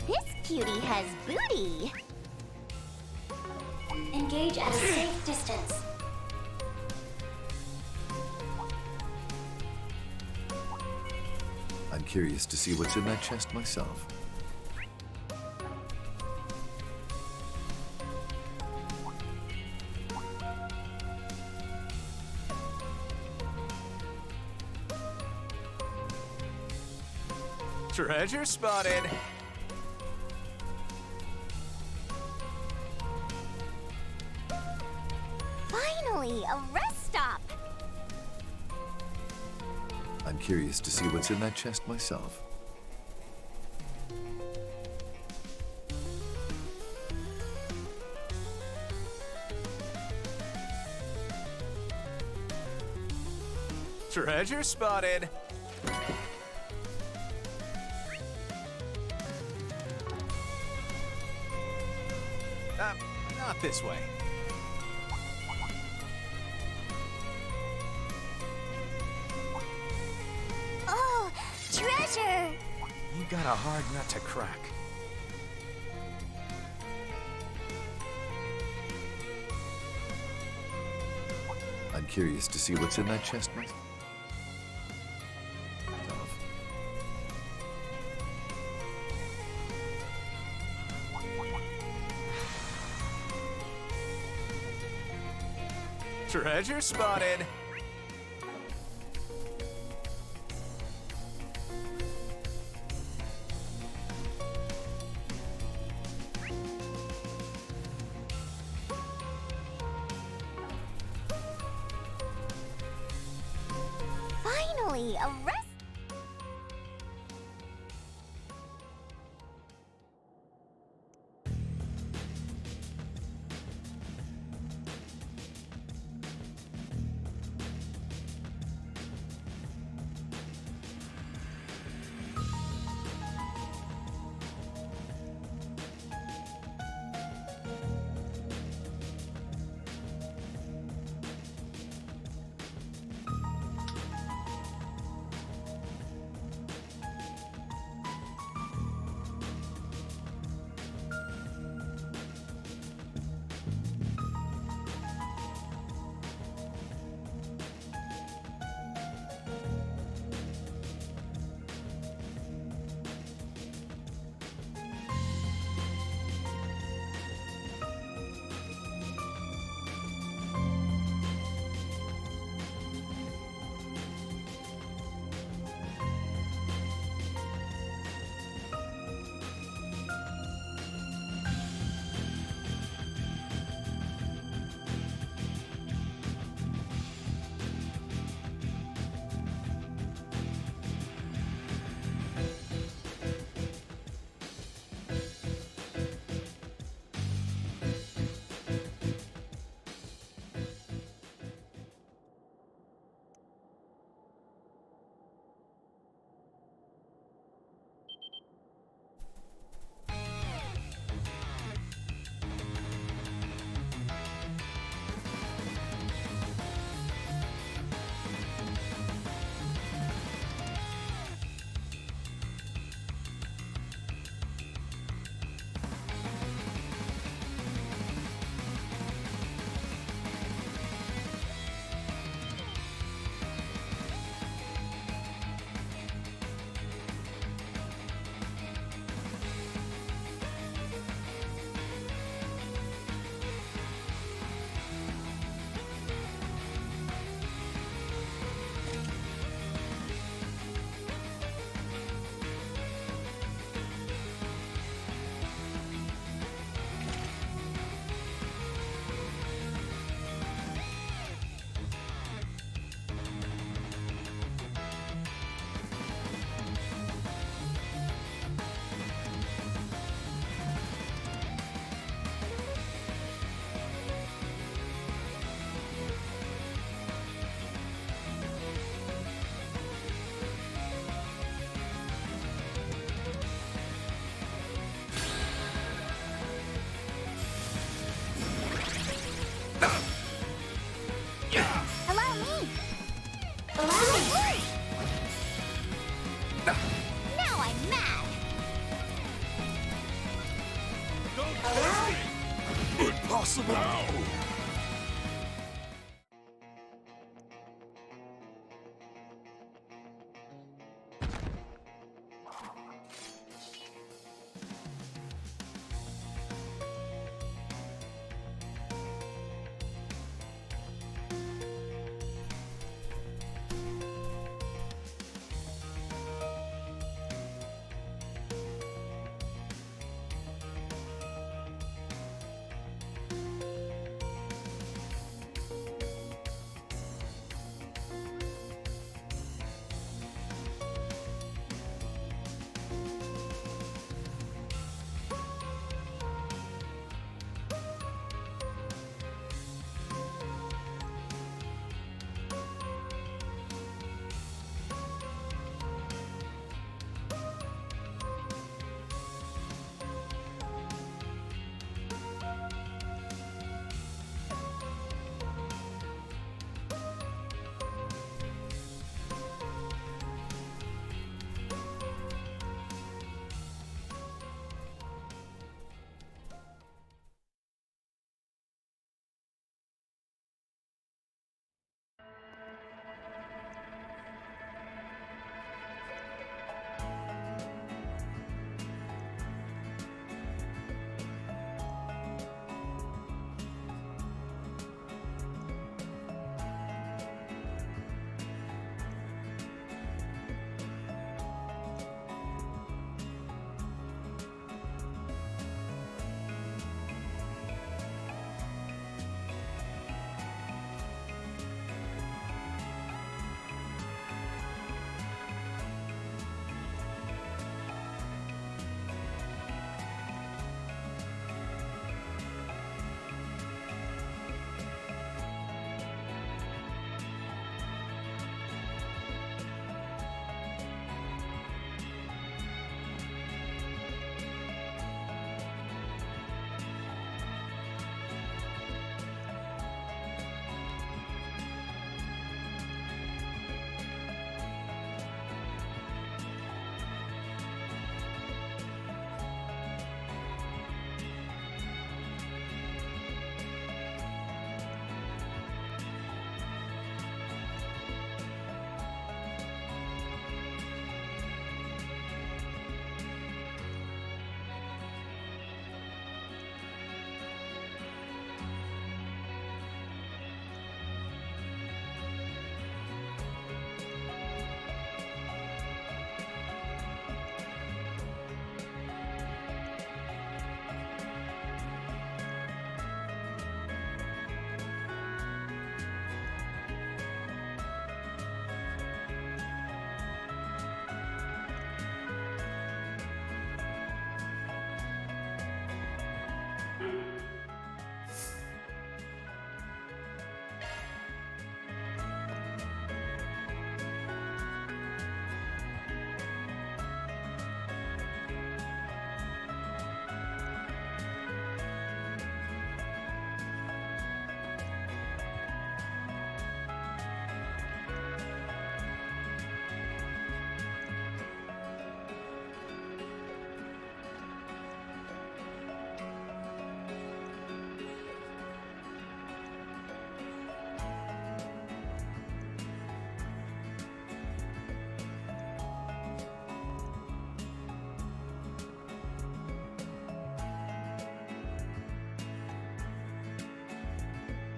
Speaker 19: This cutie has booty.
Speaker 11: Engage at a safe distance.
Speaker 20: I'm curious to see what's in that chest myself.
Speaker 1: Treasure spotted.
Speaker 19: Finally, a rest stop.
Speaker 20: I'm curious to see what's in that chest myself.
Speaker 1: Treasure spotted. Not this way.
Speaker 19: Oh, treasure!
Speaker 1: You got a hard nut to crack.
Speaker 20: I'm curious to see what's in that chest myself.
Speaker 1: Treasure spotted.
Speaker 19: Finally, a rest. Now I'm mad.
Speaker 16: Impossible!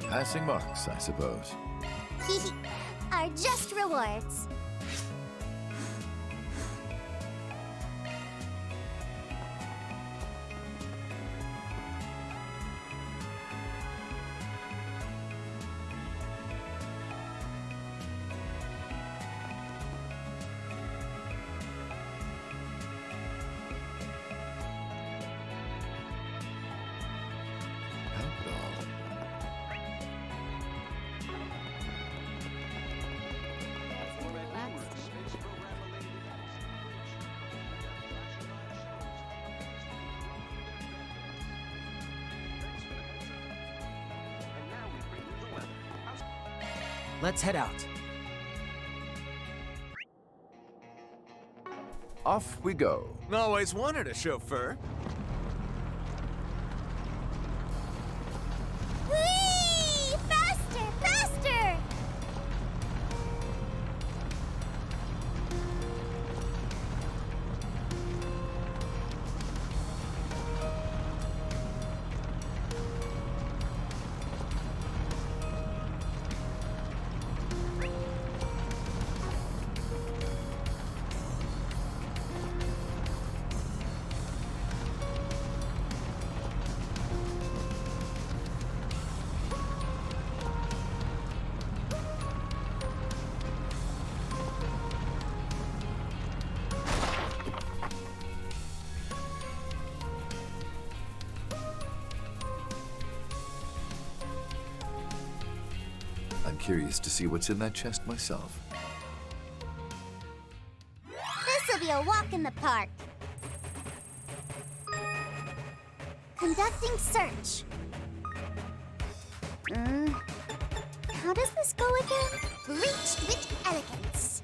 Speaker 20: Passing marks, I suppose.
Speaker 19: Are just rewards.
Speaker 5: Let's head out.
Speaker 20: Off we go.
Speaker 1: Always wanted a chauffeur.
Speaker 19: Whee! Faster! Faster!
Speaker 20: I'm curious to see what's in that chest myself.
Speaker 19: This'll be a walk in the park. Conducting search. How does this go again? Reached with elegance.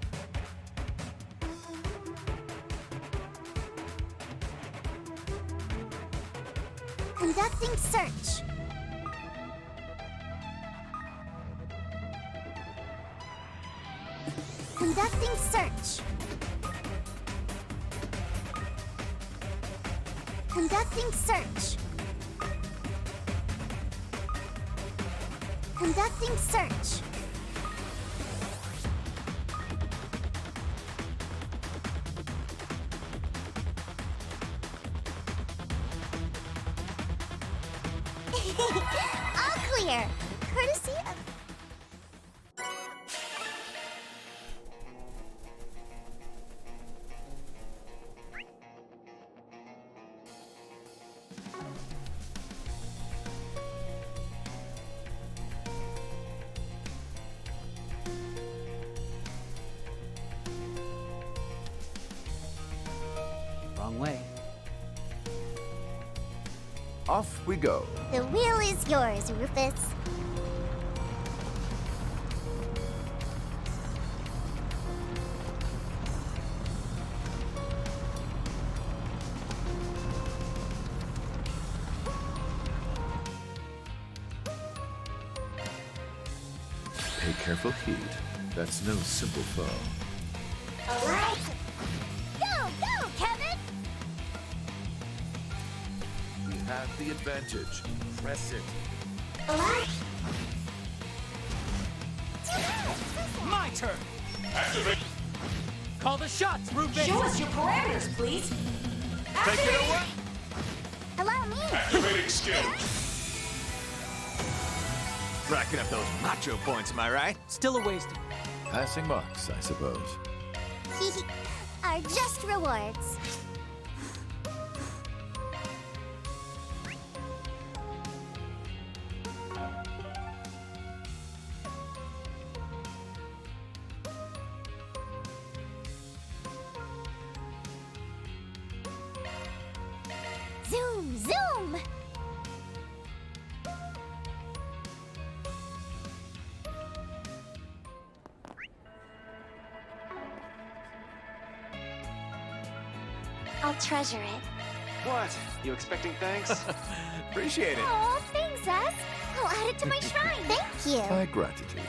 Speaker 19: Conducting search. Conducting search. Conducting search. Conducting search. All clear. Courtesy of...
Speaker 21: Wrong way.
Speaker 20: Off we go.
Speaker 19: The wheel is yours, Rufus.
Speaker 20: Pay careful heed. That's no simple foe.
Speaker 19: All right. Go, go, Kevin!
Speaker 20: We have the advantage. Press it.
Speaker 12: My turn!
Speaker 16: Activate.
Speaker 12: Call the shots, Rufus!
Speaker 9: Show us your parameters, please.
Speaker 1: Take it away!
Speaker 19: Allow me.
Speaker 16: Activating skill.
Speaker 1: Racking up those macho points, am I right?
Speaker 12: Still a waste.
Speaker 20: Passing marks, I suppose.
Speaker 19: Are just rewards. Zoom, zoom!
Speaker 11: I'll treasure it.
Speaker 5: What? You expecting thanks?
Speaker 1: Appreciate it.
Speaker 19: Oh, thanks, us. I'll add it to my shrine. Thank you.
Speaker 20: My gratitude.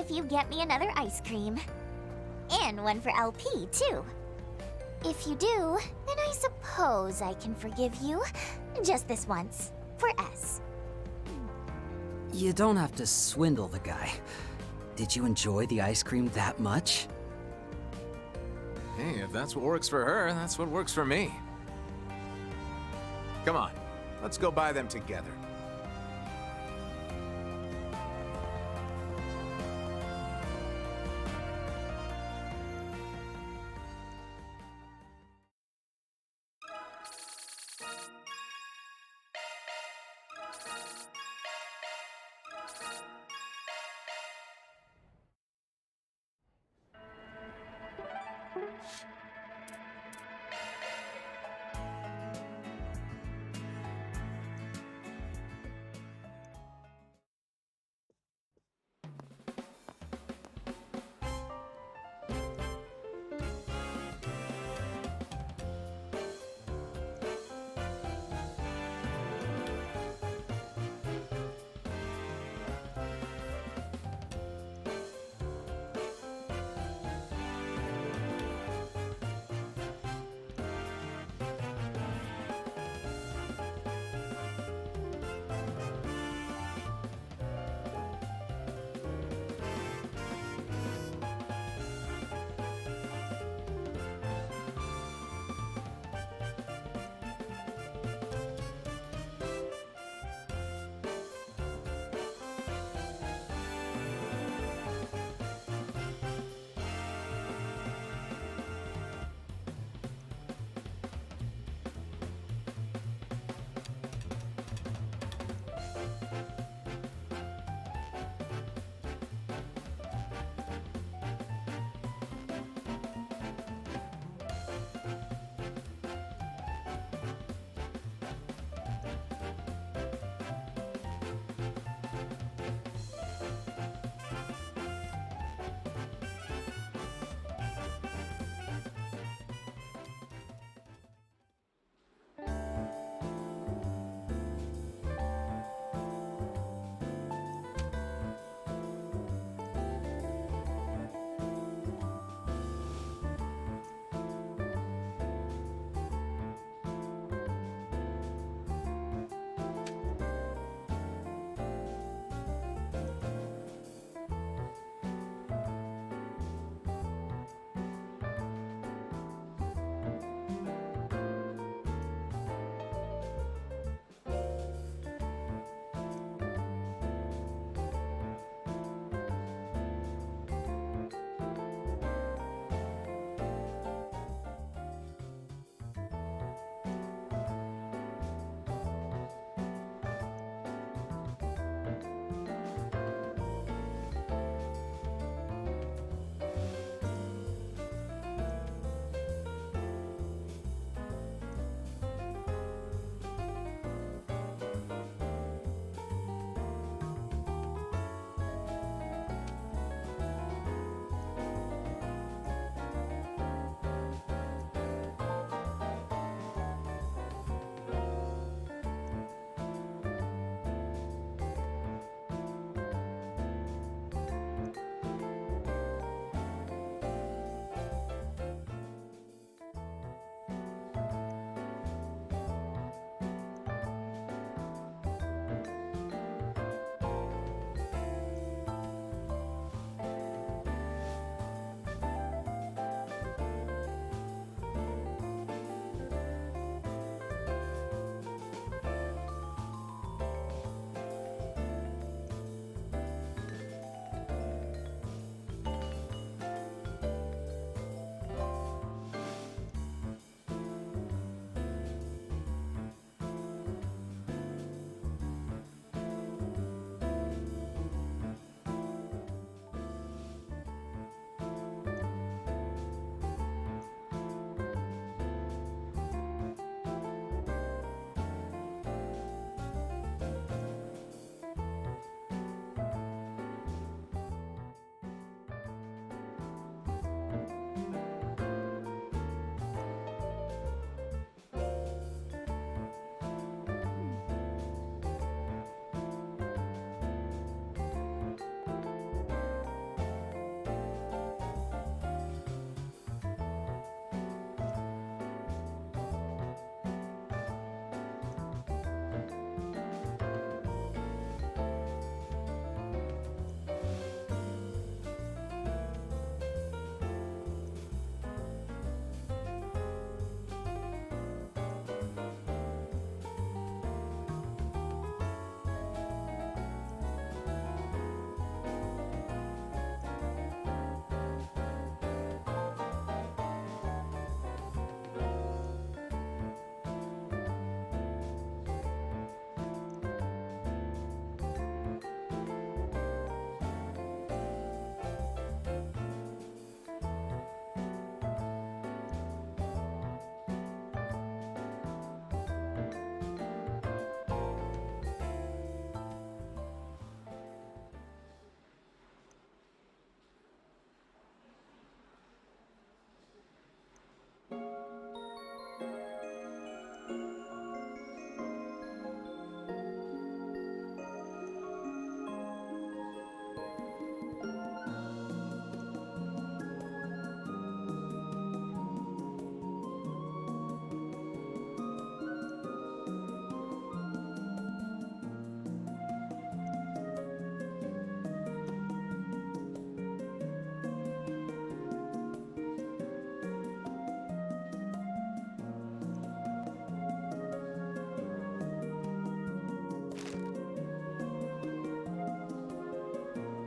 Speaker 19: if you get me another ice cream. And one for LP, too. If you do, then I suppose I can forgive you. Just this once. For S.
Speaker 21: You don't have to swindle the guy. Did you enjoy the ice cream that much?
Speaker 1: Hey, if that's what works for her, that's what works for me. Come on, let's go buy them together.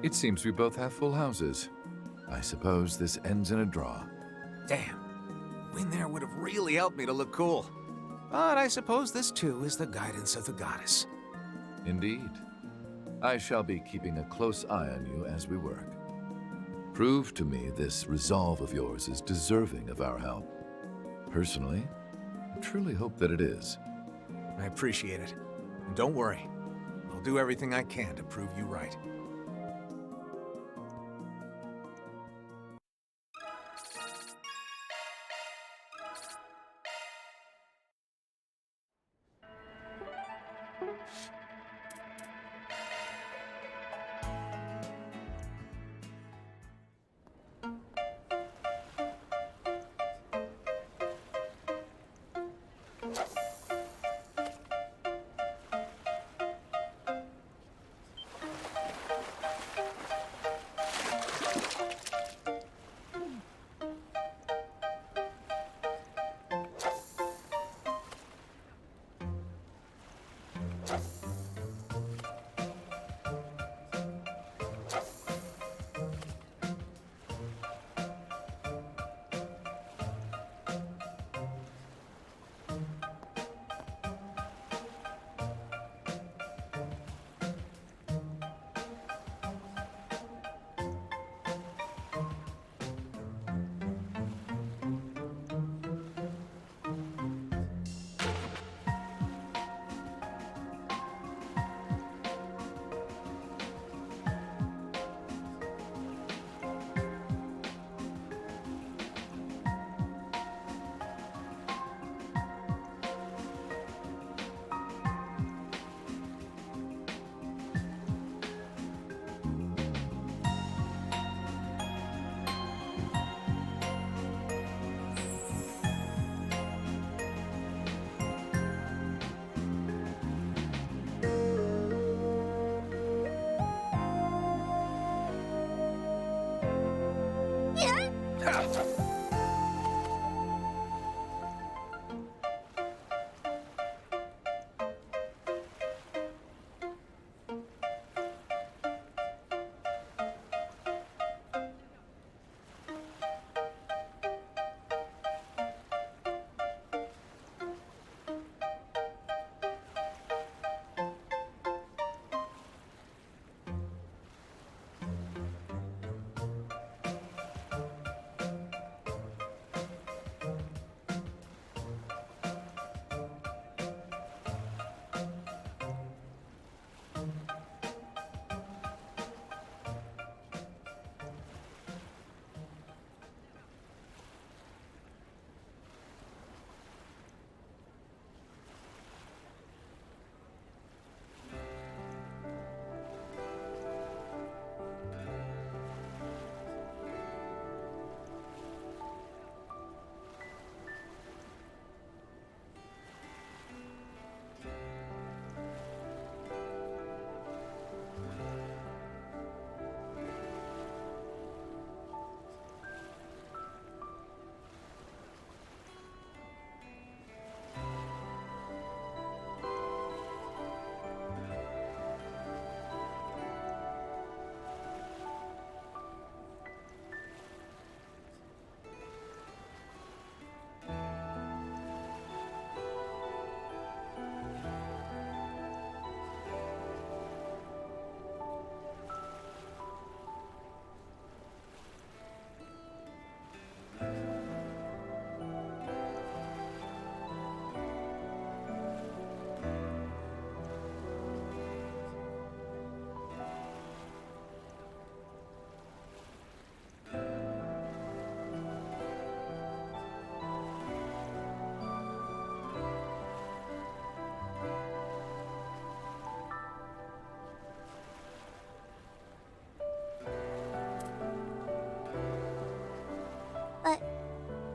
Speaker 20: It seems we both have full houses. I suppose this ends in a draw.
Speaker 1: Damn. Win there would have really helped me to look cool. But I suppose this too is the guidance of the goddess.
Speaker 20: Indeed. I shall be keeping a close eye on you as we work. Prove to me this resolve of yours is deserving of our help. Personally, I truly hope that it is.
Speaker 1: I appreciate it. And don't worry, I'll do everything I can to prove you right.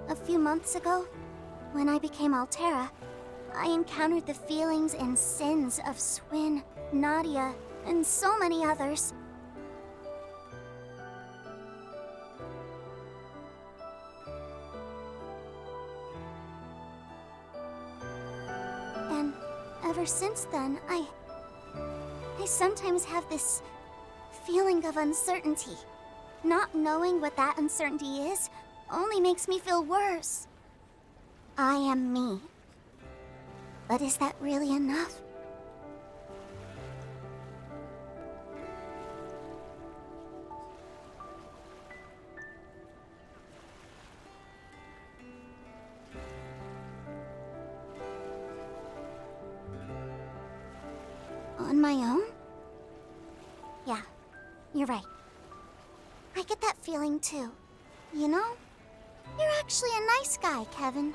Speaker 19: A few months ago, when I became Altera, I encountered the feelings and sins of Swin, Nadia, and so many others. And ever since then, I sometimes have this feeling of uncertainty. Not knowing what that uncertainty is only makes me feel worse. I am me. But is that really enough? On my own? Yeah, you're right. I get that feeling too. You know, you're actually a nice guy, Kevin.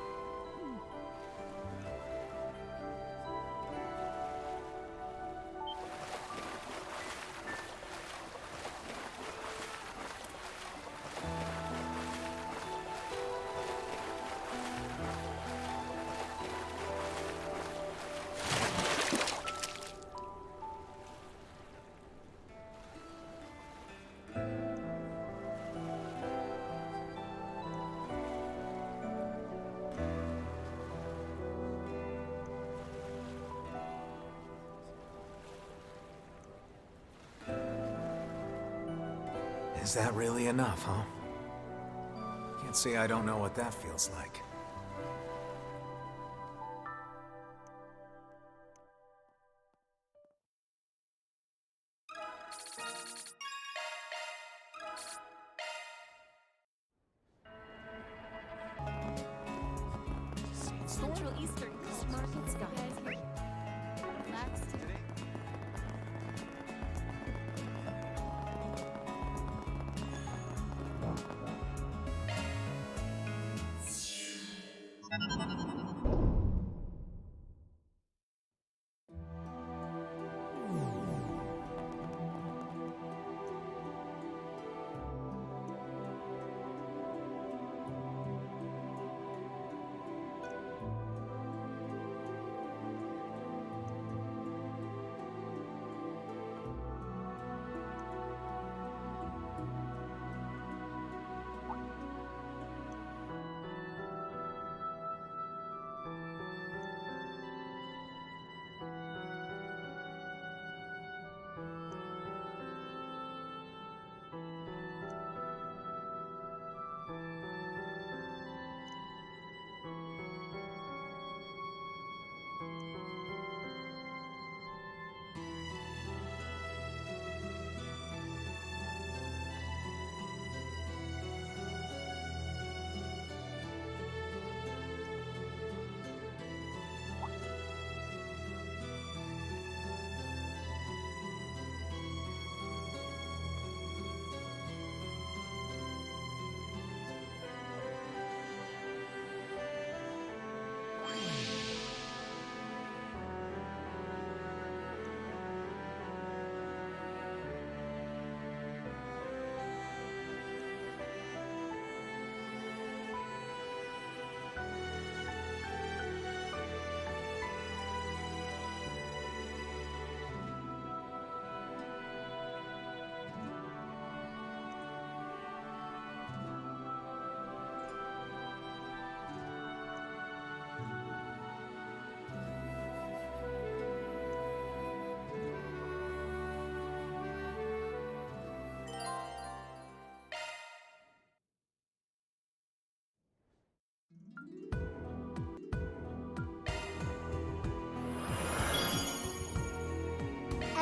Speaker 1: Is that really enough, huh? Can't say I don't know what that feels like.
Speaker 6: Central Eastern Coast Market's got it. Relax today.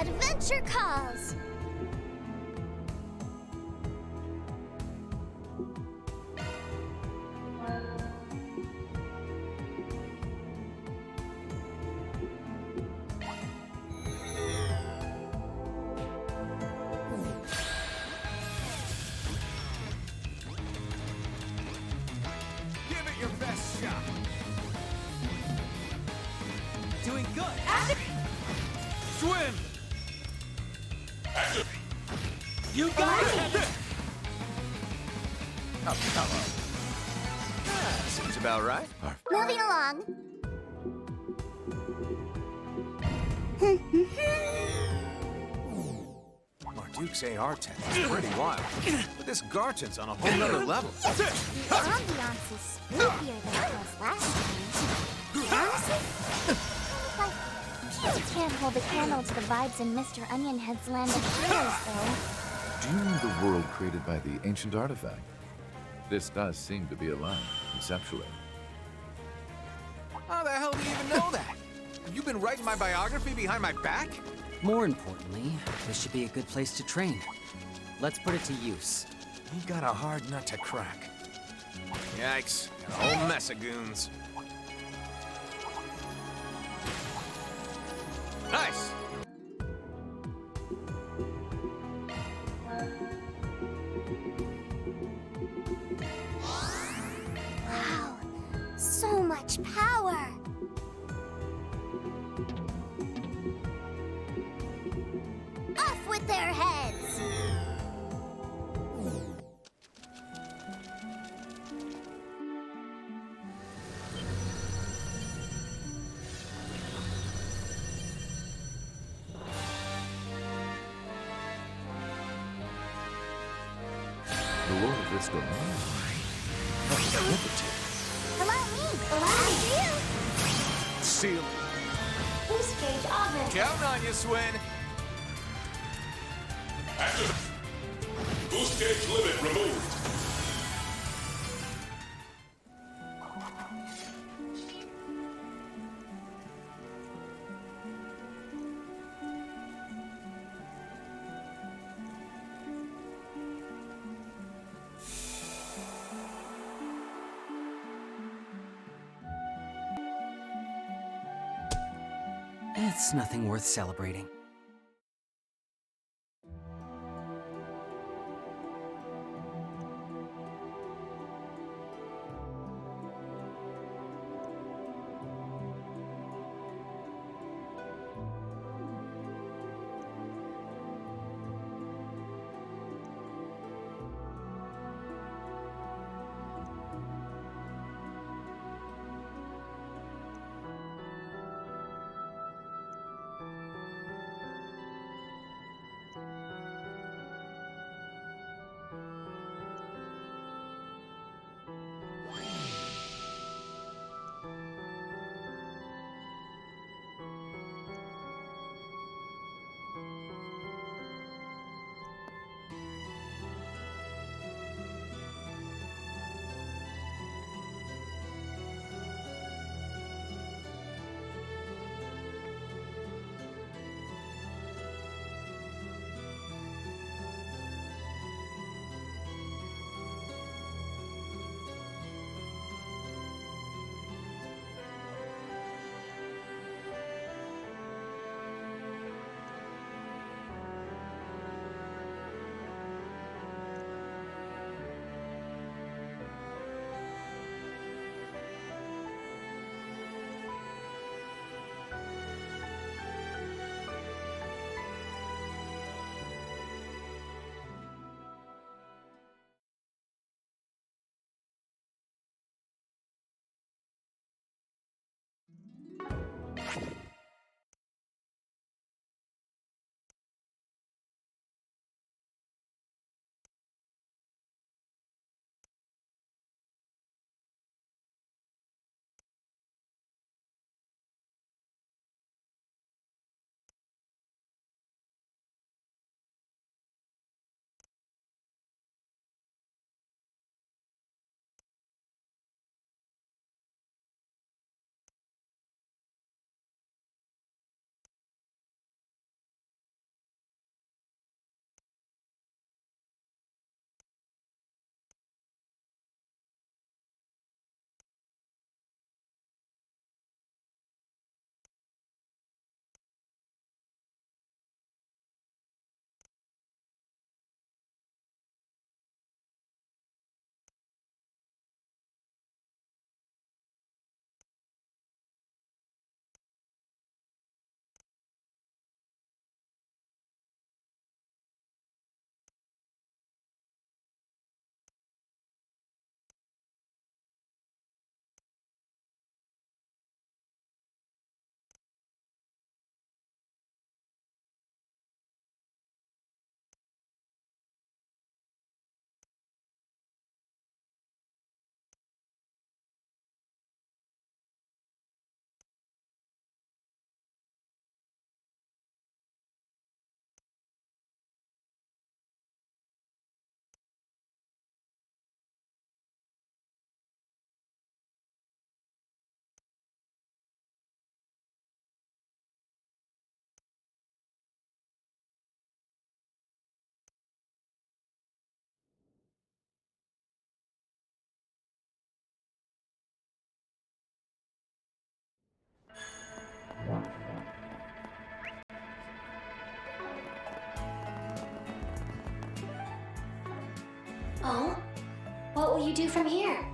Speaker 19: Adventure calls!
Speaker 1: Give it your best shot.
Speaker 12: Doing good.
Speaker 1: Swim!
Speaker 12: You got it!
Speaker 1: Oh, come on. Seems about right.
Speaker 19: Moving along.
Speaker 1: Marduke's AR-10 is pretty wild, but this Garton's on a whole nother level.
Speaker 19: The ambiance is spookier than it was last time. Honestly, like, you can't hold a candle to the vibes in Mr. Onionhead's land of heroes, though.
Speaker 20: Viewing the world created by the ancient artifact, this does seem to be aligned conceptually.
Speaker 1: How the hell do you even know that? Have you been writing my biography behind my back?
Speaker 21: More importantly, this should be a good place to train. Let's put it to use.
Speaker 1: You got a hard nut to crack. Yikes, got a whole mess of goons. Nice!
Speaker 19: Wow, so much power! Off with their heads!
Speaker 20: The lord of this domain. Omnipotent.
Speaker 19: Allow me! Allow you!
Speaker 1: Seal.
Speaker 11: Boost gauge augmented.
Speaker 1: Counting on you, Swin.
Speaker 16: Active. Boost gauge limit removed.
Speaker 21: It's nothing worth celebrating.
Speaker 11: Oh? What will you do from here?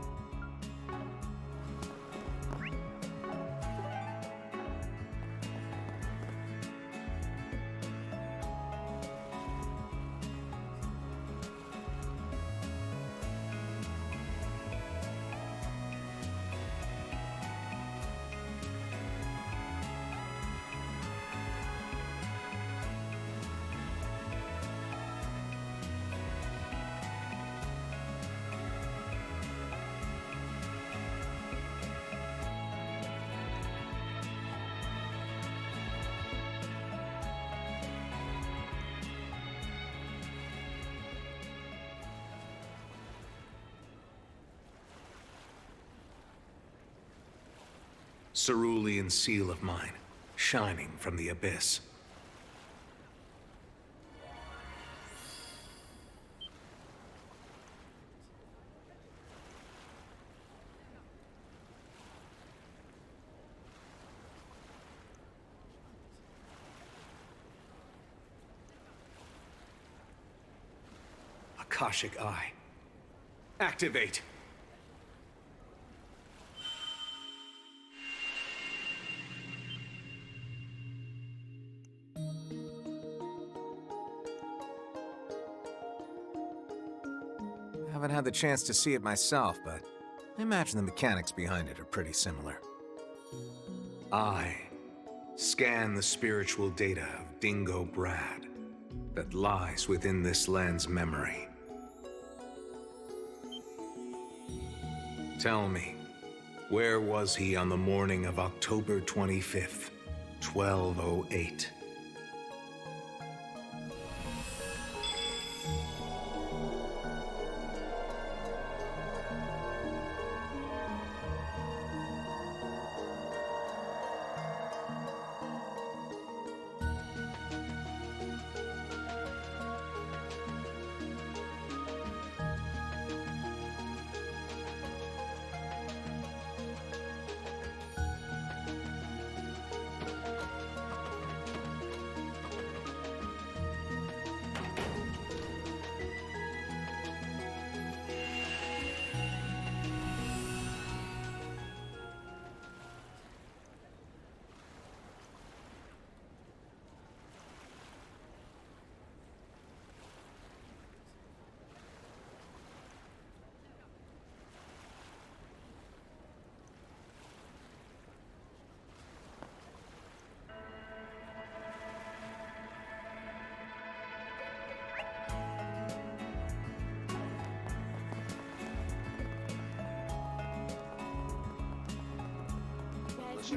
Speaker 1: Cerulean seal of mine, shining from the abyss. Akashic Eye. Activate! I haven't had the chance to see it myself, but I imagine the mechanics behind it are pretty similar. I scan the spiritual data of Dingo Brad that lies within this land's memory. Tell me, where was he on the morning of October 25th, 1208?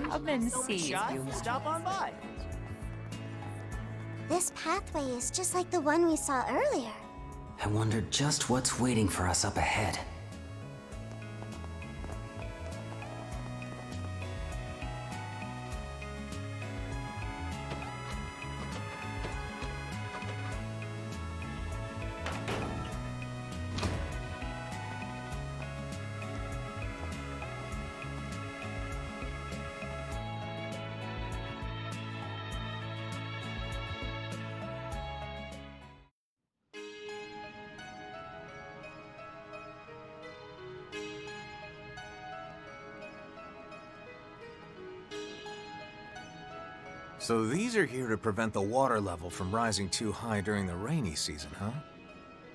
Speaker 9: Come and see you.
Speaker 5: Stop on by.
Speaker 19: This pathway is just like the one we saw earlier.
Speaker 21: I wonder just what's waiting for us up ahead.
Speaker 1: So these are here to prevent the water level from rising too high during the rainy season, huh?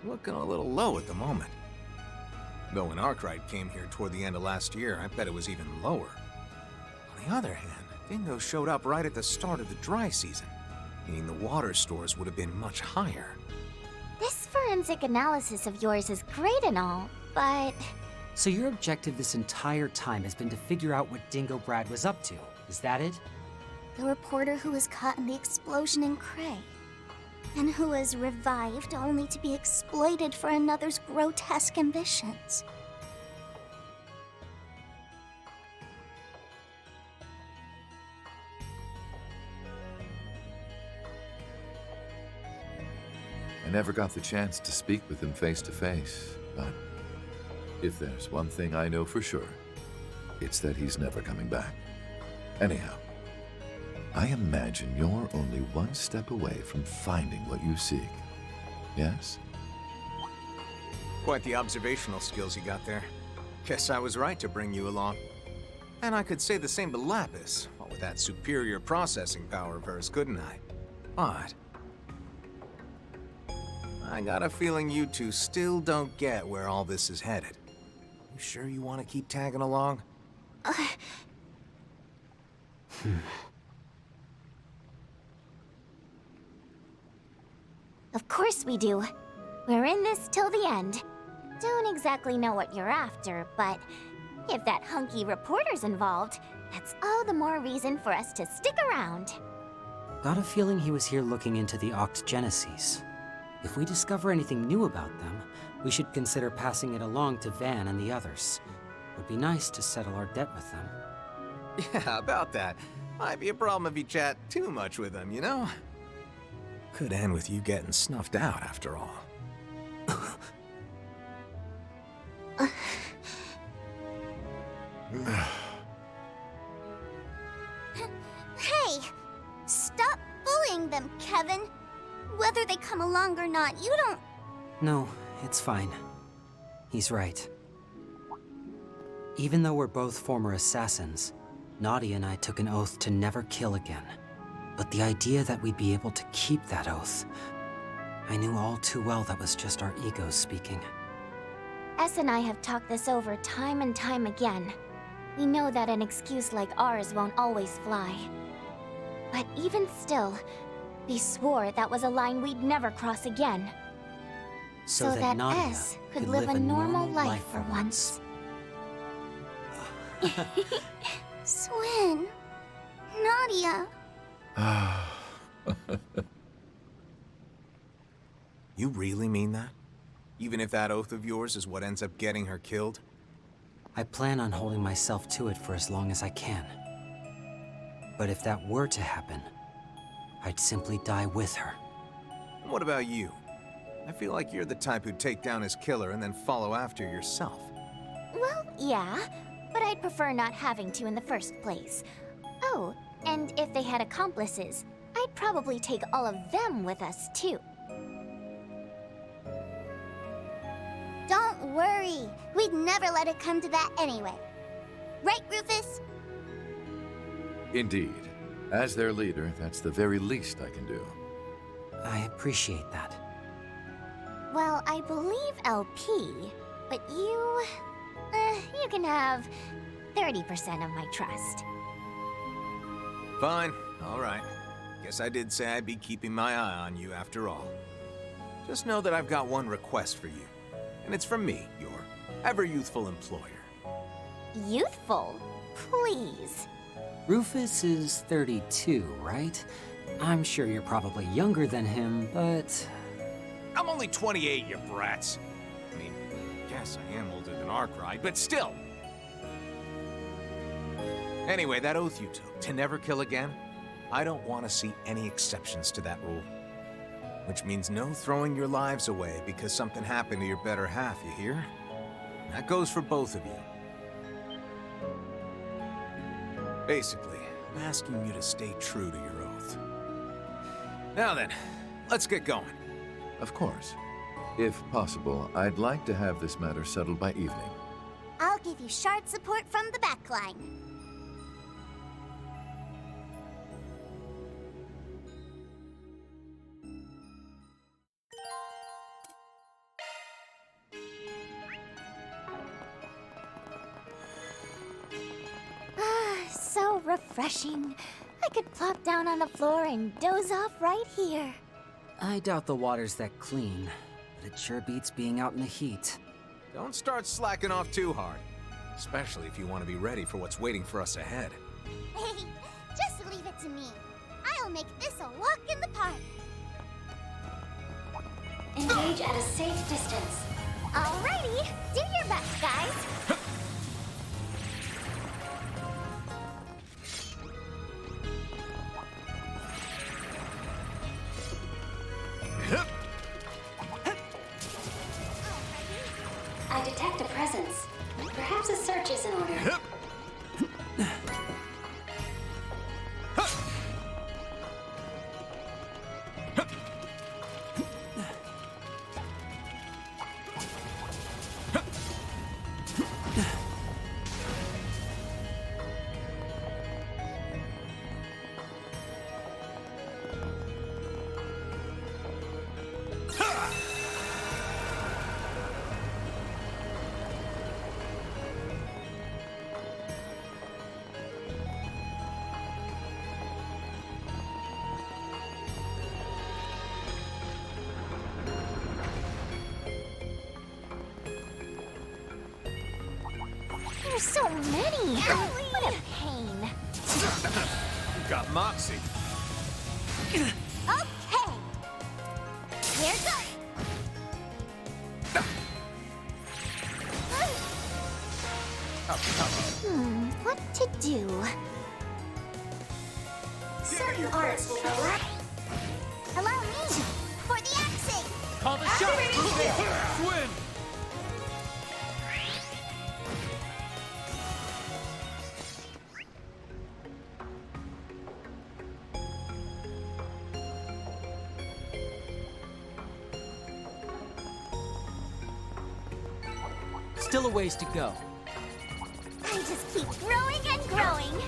Speaker 1: Looking a little low at the moment. Though when Arkwright came here toward the end of last year, I bet it was even lower. On the other hand, Dingo showed up right at the start of the dry season, meaning the water stores would have been much higher.
Speaker 19: This forensic analysis of yours is great and all, but...
Speaker 21: So your objective this entire time has been to figure out what Dingo Brad was up to, is that it?
Speaker 19: The reporter who was caught in the explosion in Cray, and who was revived only to be exploited for another's grotesque ambitions.
Speaker 20: I never got the chance to speak with him face to face, but if there's one thing I know for sure, it's that he's never coming back. Anyhow, I imagine you're only one step away from finding what you seek. Yes?
Speaker 1: Quite the observational skills you got there. Guess I was right to bring you along. And I could say the same to Lapis, what with that superior processing power of hers, couldn't I? But I got a feeling you two still don't get where all this is headed. You sure you want to keep tagging along?
Speaker 19: Of course we do. We're in this till the end. Don't exactly know what you're after, but if that hunky reporter's involved, that's all the more reason for us to stick around.
Speaker 21: Got a feeling he was here looking into the Octogeneses. If we discover anything new about them, we should consider passing it along to Van and the others. Would be nice to settle our debt with them.
Speaker 1: Yeah, about that. Might be a problem if you chat too much with them, you know? Could end with you getting snuffed out, after all.
Speaker 19: Hey! Stop bullying them, Kevin! Whether they come along or not, you don't...
Speaker 21: No, it's fine. He's right. Even though we're both former assassins, Nadia and I took an oath to never kill again. But the idea that we'd be able to keep that oath, I knew all too well that was just our egos speaking.
Speaker 19: S and I have talked this over time and time again. We know that an excuse like ours won't always fly. But even still, we swore that was a line we'd never cross again.
Speaker 21: So that Nadia
Speaker 19: S could live a normal life for once. Swin. Nadia.
Speaker 1: You really mean that? Even if that oath of yours is what ends up getting her killed?
Speaker 21: I plan on holding myself to it for as long as I can. But if that were to happen, I'd simply die with her.
Speaker 1: What about you? I feel like you're the type who'd take down his killer and then follow after yourself.
Speaker 19: Well, yeah, but I'd prefer not having to in the first place. Oh, and if they had accomplices, I'd probably take all of them with us, too. Don't worry. We'd never let it come to that anyway. Right, Rufus?
Speaker 20: Indeed. As their leader, that's the very least I can do.
Speaker 21: I appreciate that.
Speaker 19: Well, I believe LP, but you can have 30% of my trust.
Speaker 1: Fine. All right. Guess I did say I'd be keeping my eye on you after all. Just know that I've got one request for you. And it's from me, your ever-youthful employer.
Speaker 19: Youthful? Please.
Speaker 21: Rufus is 32, right? I'm sure you're probably younger than him, but...
Speaker 1: I'm only 28, you brats. I mean, yes, I am older than Arkwright, but still. Anyway, that oath you took, to never kill again, I don't want to see any exceptions to that rule. Which means no throwing your lives away because something happened to your better half, you hear? That goes for both of you. Basically, I'm asking you to stay true to your oath. Now then, let's get going.
Speaker 20: Of course. If possible, I'd like to have this matter settled by evening.
Speaker 19: I'll give you shard support from the back line. So refreshing. I could plop down on the floor and doze off right here.
Speaker 21: I doubt the water's that clean, but it sure beats being out in the heat.
Speaker 1: Don't start slacking off too hard, especially if you want to be ready for what's waiting for us ahead.
Speaker 19: Hey, just leave it to me. I'll make this a walk in the park.
Speaker 11: Engage at a safe distance.
Speaker 19: Alrighty, do your best, guys.
Speaker 11: I detect a presence. Perhaps a search is in order.
Speaker 19: There's so many! What a pain.
Speaker 1: You got Moxie.
Speaker 19: Okay! Here goes! What to do?
Speaker 11: Certain arts will relax.
Speaker 19: Allow me! For the axing!
Speaker 13: Call the shot! Swim!
Speaker 12: Still a ways to go.
Speaker 19: I just keep growing and growing!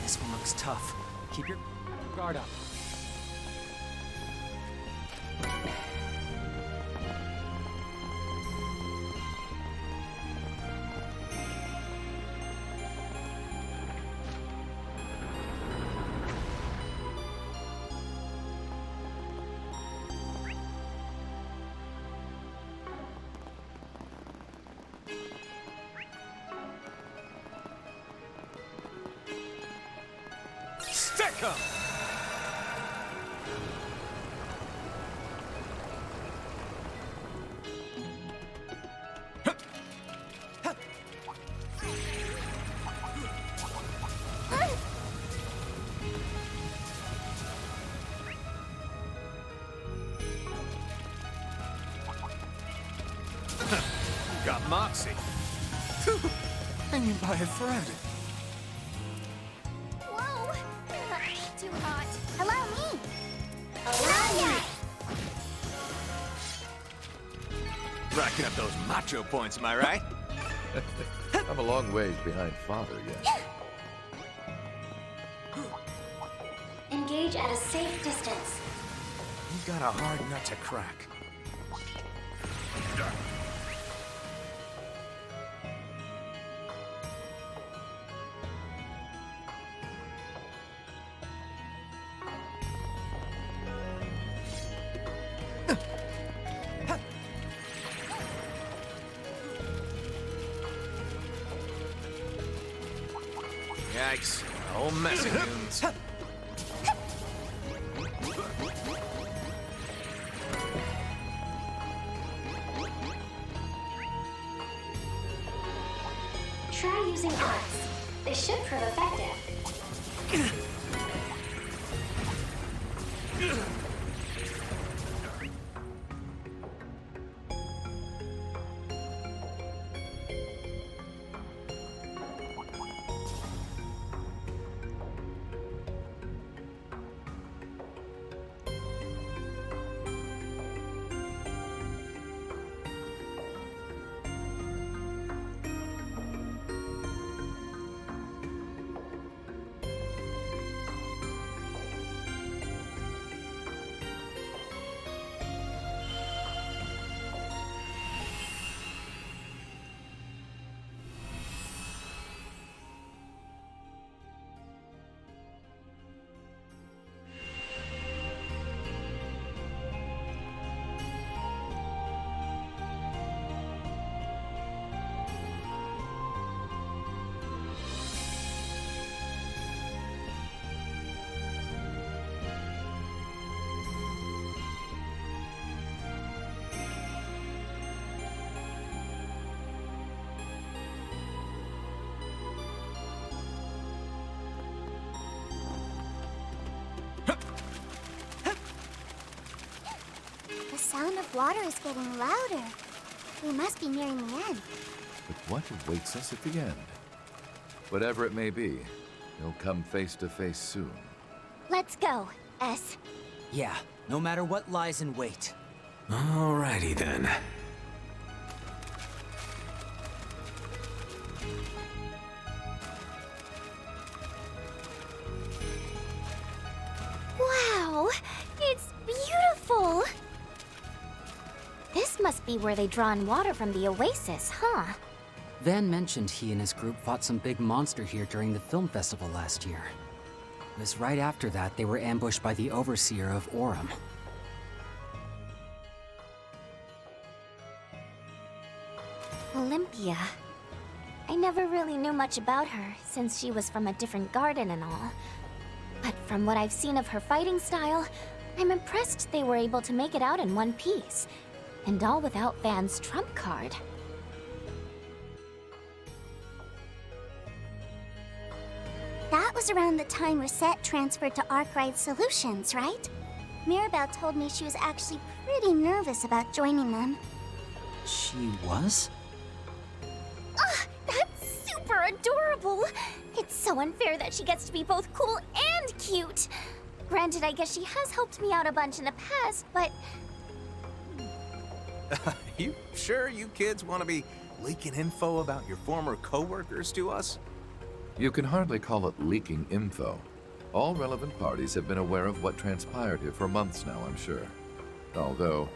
Speaker 12: This one looks tough. Keep your guard up.
Speaker 1: Stick 'em! Got Moxie. Hanging by a thread.
Speaker 19: Whoa! Too hot. Allow me! Allow me!
Speaker 1: Racking up those macho points, am I right?
Speaker 20: I'm a long ways behind father yet.
Speaker 11: Engage at a safe distance.
Speaker 1: You got a hard nut to crack. Yikes. A whole mess of goons.
Speaker 11: Try using arts. They should prove effective.
Speaker 19: The sound of water is getting louder. We must be nearing the end.
Speaker 20: But what awaits us at the end? Whatever it may be, you'll come face to face soon.
Speaker 19: Let's go, S.
Speaker 12: Yeah, no matter what lies in wait.
Speaker 1: Alrighty then.
Speaker 19: Wow, it's beautiful! This must be where they draw in water from the oasis, huh?
Speaker 21: Van mentioned he and his group fought some big monster here during the film festival last year. It was right after that they were ambushed by the overseer of Aurum.
Speaker 19: Olympia. I never really knew much about her, since she was from a different garden and all. But from what I've seen of her fighting style, I'm impressed they were able to make it out in one piece. And all without Van's trump card. That was around the time Reset transferred to Arkwright Solutions, right? Mirabelle told me she was actually pretty nervous about joining them.
Speaker 21: She was?
Speaker 19: Ugh, that's super adorable! It's so unfair that she gets to be both cool and cute! Granted, I guess she has helped me out a bunch in the past, but...
Speaker 1: You sure you kids want to be leaking info about your former co-workers to us?
Speaker 20: You can hardly call it leaking info. All relevant parties have been aware of what transpired here for months now, I'm sure. Although,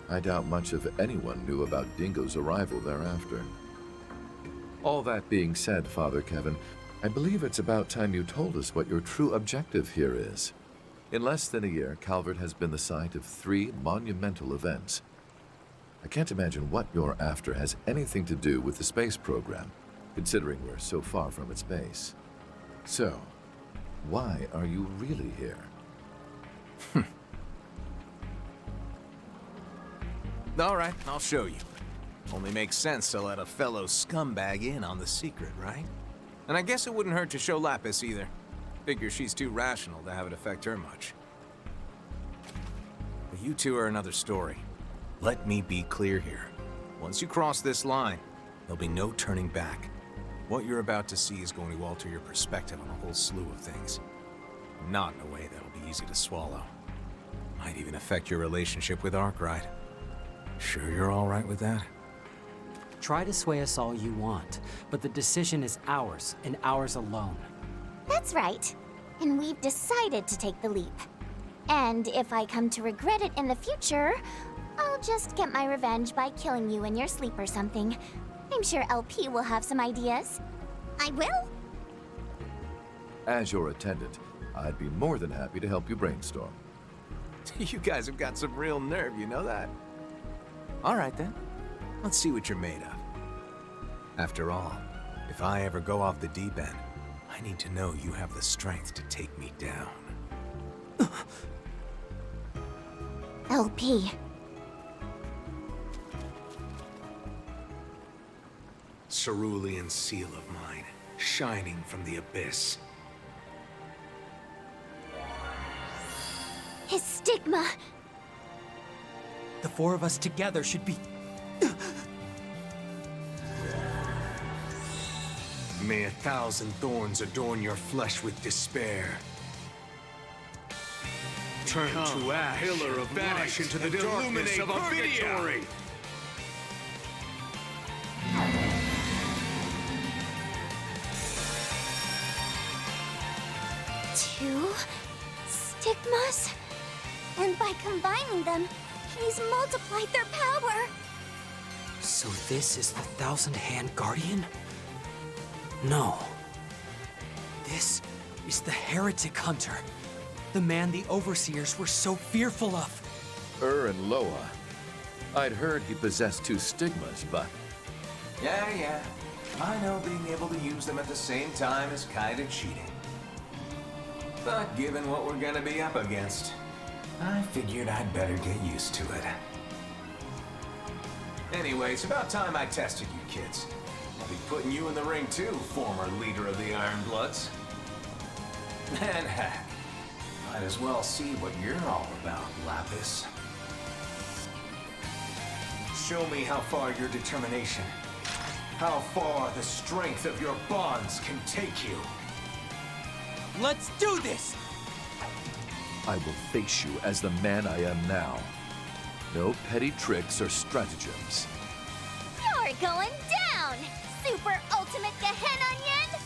Speaker 20: I doubt much of anyone knew about Dingo's arrival thereafter. All that being said, Father Kevin, I believe it's about time you told us what your true objective here is. In less than a year, Calvert has been the site of 3 monumental events. I can't imagine what you're after has anything to do with the space program, considering we're so far from its base. So, why are you really here?
Speaker 1: All right, I'll show you. Only makes sense to let a fellow scumbag in on the secret, right? And I guess it wouldn't hurt to show Lapis either. Figure she's too rational to have it affect her much. But you two are another story. Let me be clear here. Once you cross this line, there'll be no turning back. What you're about to see is going to alter your perspective on a whole slew of things. Not in a way that'll be easy to swallow. Might even affect your relationship with Arkwright. Sure you're all right with that?
Speaker 21: Try to sway us all you want, but the decision is ours, and ours alone.
Speaker 19: That's right. And we've decided to take the leap. And if I come to regret it in the future, I'll just get my revenge by killing you in your sleep or something. I'm sure LP will have some ideas. I will?
Speaker 20: As your attendant, I'd be more than happy to help you brainstorm.
Speaker 1: You guys have got some real nerve, you know that? All right then, let's see what you're made of. After all, if I ever go off the deep end, I need to know you have the strength to take me down.
Speaker 19: LP.
Speaker 1: Cerulean seal of mine, shining from the abyss.
Speaker 19: His stigma.
Speaker 21: The 4 of us together should be...
Speaker 1: May 1,000 thorns adorn your flesh with despair. Turn to ash,
Speaker 7: pillar of
Speaker 1: vanish
Speaker 7: light,
Speaker 1: into the
Speaker 7: and
Speaker 1: darkness of
Speaker 7: purgatory.
Speaker 19: Two stigmas? And by combining them, he's multiplied their power.
Speaker 21: So this is the 1,000-Hand Guardian? No. This is the Heretic Hunter. The man the Overseers were so fearful of.
Speaker 20: And Loa. I'd heard he possessed 2 stigmas, but...
Speaker 1: Yeah. I know being able to use them at the same time is kinda cheating. But given what we're gonna be up against, I figured I'd better get used to it. Anyway, it's about time I tested you kids. I'll be putting you in the ring too, former leader of the Iron Bloods. And heck, might as well see what you're all about, Lapis. Show me how far your determination, how far the strength of your bonds can take you.
Speaker 21: Let's do this!
Speaker 20: I will face you as the man I am now. No petty tricks or stratagems.
Speaker 19: You're going down, super ultimate Gehenna Onion!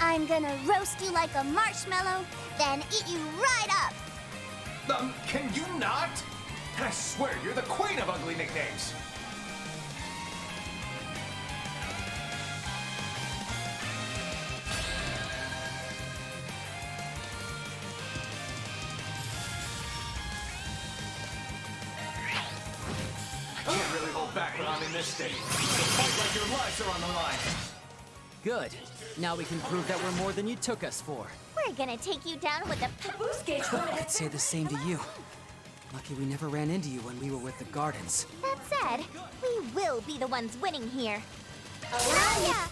Speaker 19: I'm gonna roast you like a marshmallow, then eat you right up!
Speaker 1: Can you not? I swear, you're the queen of ugly nicknames. I can't really hold back when I'm in this state. Fight like your lives are on the line.
Speaker 12: Good. Now we can prove that we're more than you took us for.
Speaker 19: We're gonna take you down with a boost gauge.
Speaker 21: I'd say the same to you. Lucky we never ran into you when we were with the Gardens.
Speaker 19: That said, we will be the ones winning here. Gotcha!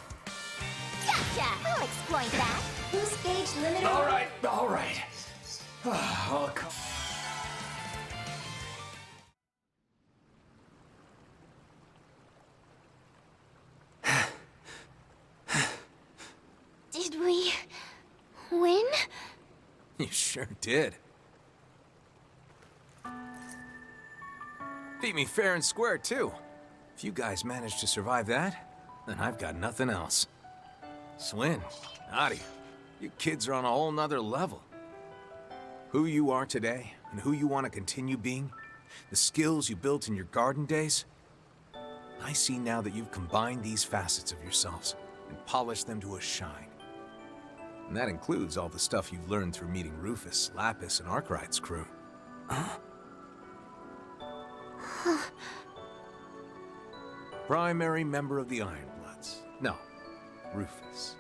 Speaker 19: I'll exploit that.
Speaker 11: Boost gauge limited.
Speaker 1: All right. I'll come.
Speaker 19: Did we win?
Speaker 1: You sure did. Beat me fair and square, too. If you guys managed to survive that, then I've got nothing else. Swin, Nadia, you kids are on a whole nother level. Who you are today, and who you want to continue being, the skills you built in your garden days, I see now that you've combined these facets of yourselves and polished them to a shine. And that includes all the stuff you've learned through meeting Rufus, Lapis, and Arkwright's crew. Huh? Primary member of the Ironbloods. No, Rufus.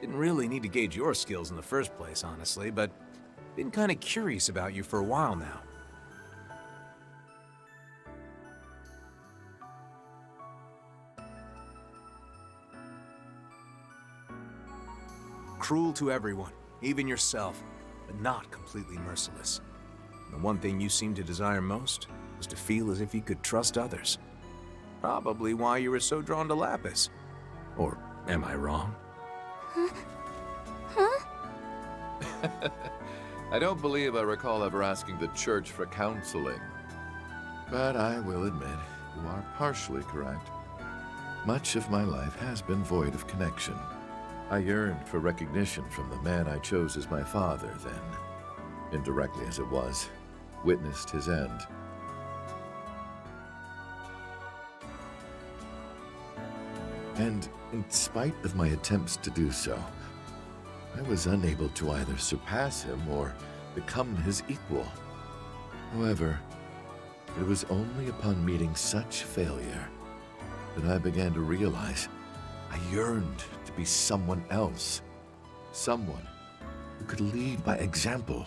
Speaker 1: Didn't really need to gauge your skills in the first place, honestly, but been kind of curious about you for a while now. Cruel to everyone, even yourself, but not completely merciless. And the one thing you seemed to desire most was to feel as if you could trust others. Probably why you were so drawn to Lapis. Or am I wrong?
Speaker 19: Huh?
Speaker 20: I don't believe I recall ever asking the church for counseling. But I will admit, you are partially correct. Much of my life has been void of connection. I yearned for recognition from the man I chose as my father then, indirectly as it was, witnessed his end. And in spite of my attempts to do so, I was unable to either surpass him or become his equal. However, it was only upon meeting such failure that I began to realize I yearned to be someone else. Someone who could lead by example.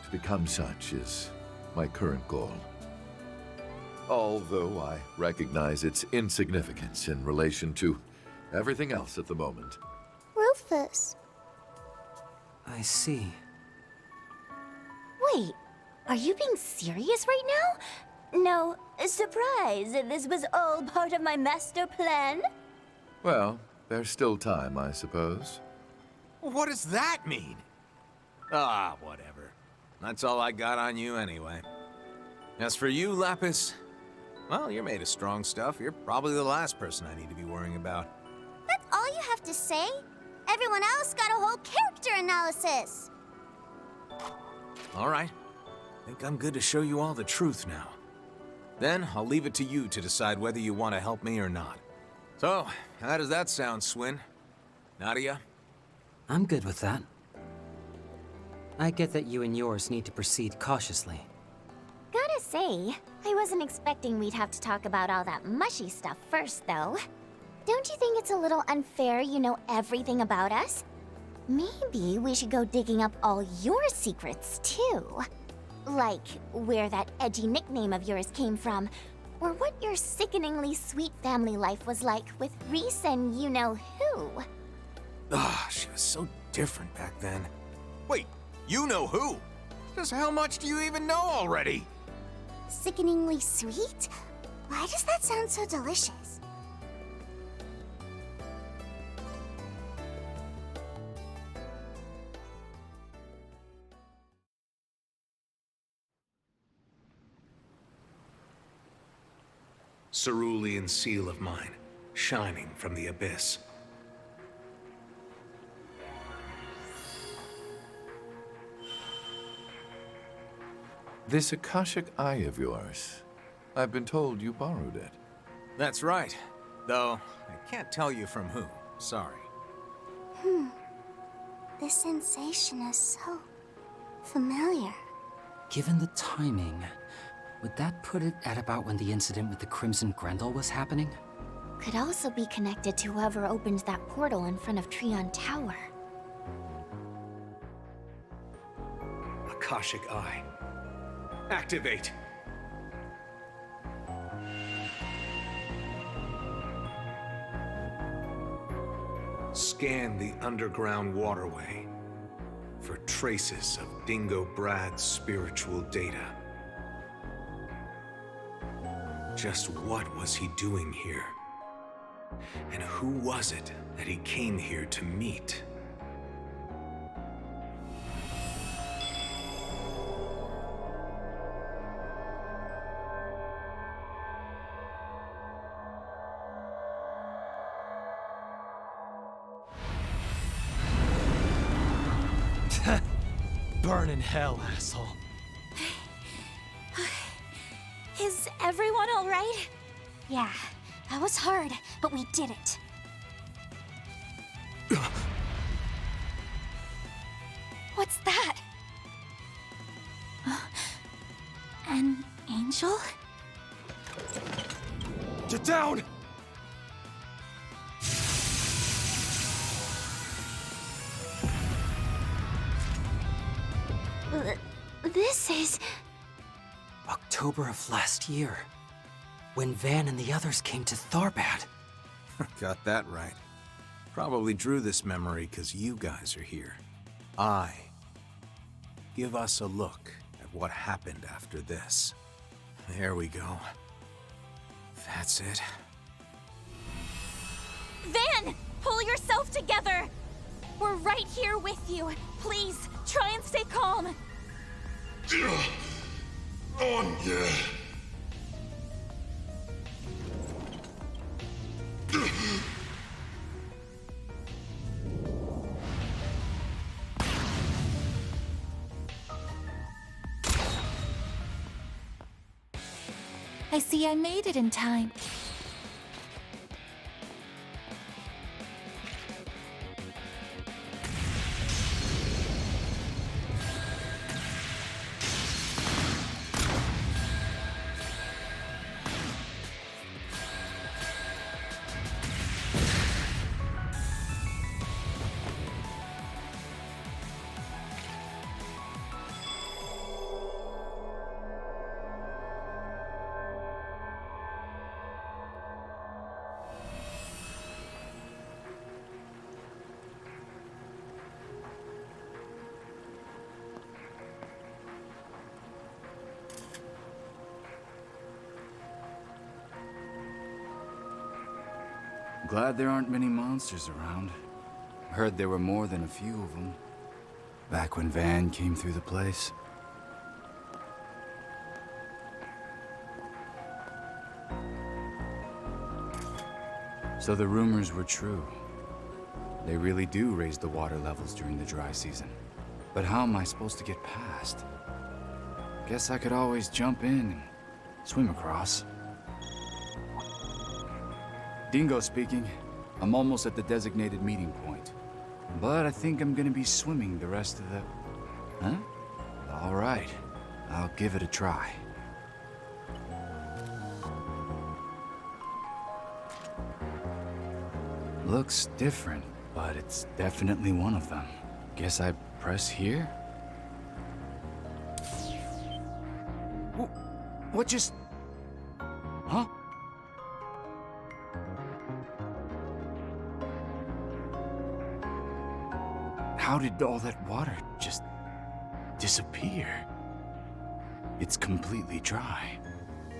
Speaker 20: To become such is my current goal. Although I recognize its insignificance in relation to everything else at the moment.
Speaker 19: Rufus.
Speaker 21: I see.
Speaker 19: Wait, are you being serious right now? No, surprise, this was all part of my master plan?
Speaker 20: Well, there's still time, I suppose.
Speaker 1: What does that mean? Ah, whatever. That's all I got on you anyway. As for you, Lapis, well, you're made of strong stuff. You're probably the last person I need to be worrying about.
Speaker 19: That's all you have to say? Everyone else got a whole character analysis.
Speaker 1: All right. Think I'm good to show you all the truth now. Then I'll leave it to you to decide whether you want to help me or not. So, how does that sound, Swin? Nadia?
Speaker 21: I'm good with that. I get that you and yours need to proceed cautiously.
Speaker 19: Gotta say, I wasn't expecting we'd have to talk about all that mushy stuff first, though. Don't you think it's a little unfair you know everything about us? Maybe we should go digging up all your secrets, too. Like, where that edgy nickname of yours came from, or what your sickeningly sweet family life was like with Reese and you-know-who.
Speaker 1: Ah, she was so different back then. Wait, you know who? Just how much do you even know already?
Speaker 19: Sickeningly sweet? Why does that sound so delicious?
Speaker 1: cerulean seal of mine, shining from the abyss.
Speaker 20: This Akashic Eye of yours, I've been told you borrowed it.
Speaker 1: That's right. Though, I can't tell you from whom. Sorry.
Speaker 19: This sensation is so familiar.
Speaker 21: Given the timing, would that put it at about when the incident with the Crimson Grendel was happening?
Speaker 19: Could also be connected to whoever opened that portal in front of Trion Tower.
Speaker 1: Akashic Eye. Activate! Scan the underground waterway for traces of Dingo Brad's spiritual data. Just what was he doing here? And who was it that he came here to meet?
Speaker 13: Burn in hell, asshole.
Speaker 19: Is everyone all right? Yeah, that was hard, but we did it. What's that? An angel?
Speaker 13: Get down!
Speaker 19: This is...
Speaker 21: October of last year, when Van and the others came to Tharbad.
Speaker 1: Got that right. Probably drew this memory because you guys are here. Give us a look at what happened after this. There we go. That's it.
Speaker 9: Van! Pull yourself together! We're right here with you. Please, try and stay calm.
Speaker 16: Anya.
Speaker 9: I see I made it in time.
Speaker 3: Glad there aren't many monsters around. Heard there were more than a few of them. Back when Van came through the place. So the rumors were true. They really do raise the water levels during the dry season. But how am I supposed to get past? Guess I could always jump in and swim across. Dingo speaking. I'm almost at the designated meeting point. But I think I'm gonna be swimming the rest of the... Huh? All right. I'll give it a try. Looks different, but it's definitely one of them. Guess I press here? What just... Huh? How did all that water just disappear? It's completely dry.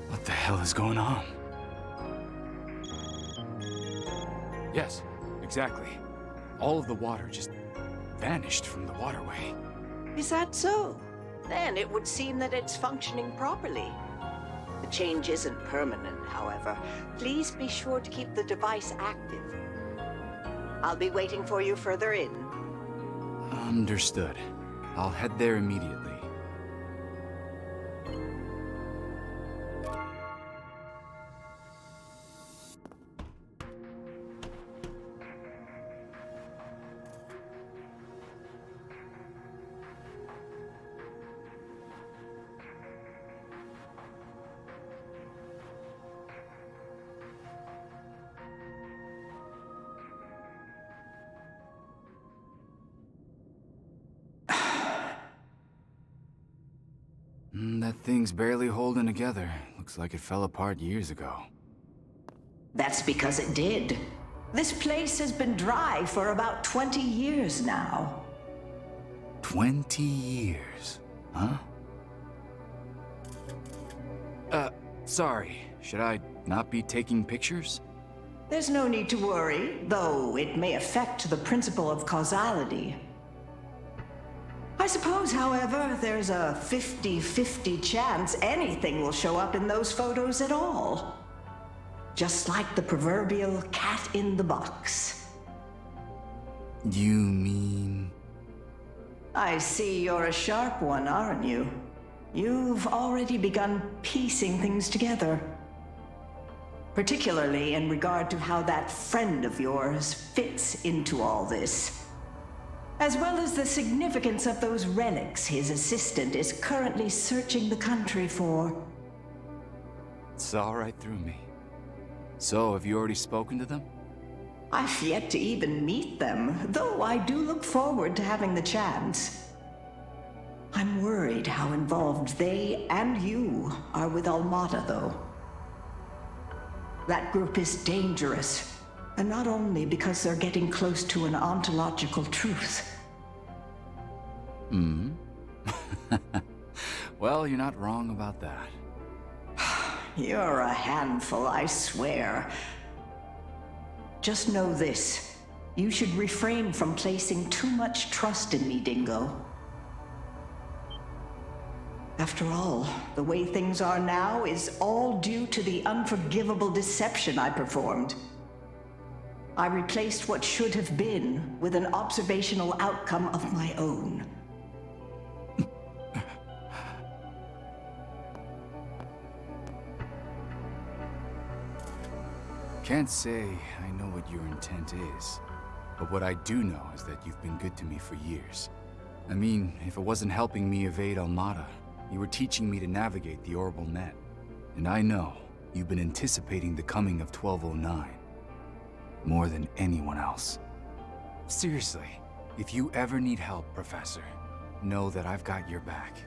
Speaker 3: What the hell is going on? Yes, exactly. All of the water just vanished from the waterway.
Speaker 10: Is that so? Then it would seem that it's functioning properly. The change isn't permanent, however, please be sure to keep the device active. I'll be waiting for you further in.
Speaker 3: Understood. I'll head there immediately. That thing's barely holding together. Looks like it fell apart years ago.
Speaker 10: That's because it did. This place has been dry for about 20 years now.
Speaker 3: 20 years, huh? Sorry. Should I not be taking pictures?
Speaker 10: There's no need to worry, though it may affect the principle of causality. I suppose, however, there's a 50-50 chance anything will show up in those photos at all. Just like the proverbial cat in the box.
Speaker 3: You mean...
Speaker 10: I see you're a sharp one, aren't you? You've already begun piecing things together. Particularly in regard to how that friend of yours fits into all this. As well as the significance of those relics his assistant is currently searching the country for.
Speaker 3: Saw right through me. So, have you already spoken to them?
Speaker 10: I've yet to even meet them, though I do look forward to having the chance. I'm worried how involved they and you are with Almata, though. That group is dangerous. And not only because they're getting close to an ontological truth.
Speaker 3: Well, you're not wrong about that.
Speaker 10: You're a handful, I swear. Just know this. You should refrain from placing too much trust in me, Dingo. After all, the way things are now is all due to the unforgivable deception I performed. I replaced what should have been with an observational outcome of my own.
Speaker 3: Can't say I know what your intent is, but what I do know is that you've been good to me for years. I mean, if it wasn't helping me evade Almata, you were teaching me to navigate the orbital net. And I know you've been anticipating the coming of 1209. More than anyone else. Seriously, if you ever need help, Professor, know that I've got your back.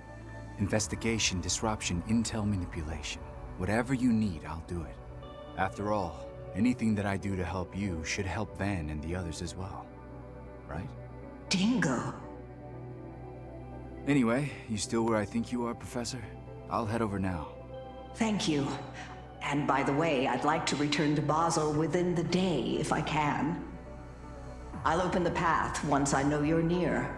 Speaker 3: Investigation, disruption, intel manipulation. Whatever you need, I'll do it. After all, anything that I do to help you should help Van and the others as well. Right?
Speaker 10: Dingo.
Speaker 3: Anyway, you still where I think you are, Professor? I'll head over now.
Speaker 10: Thank you. And by the way, I'd like to return to Basel within the day, if I can. I'll open the path once I know you're near.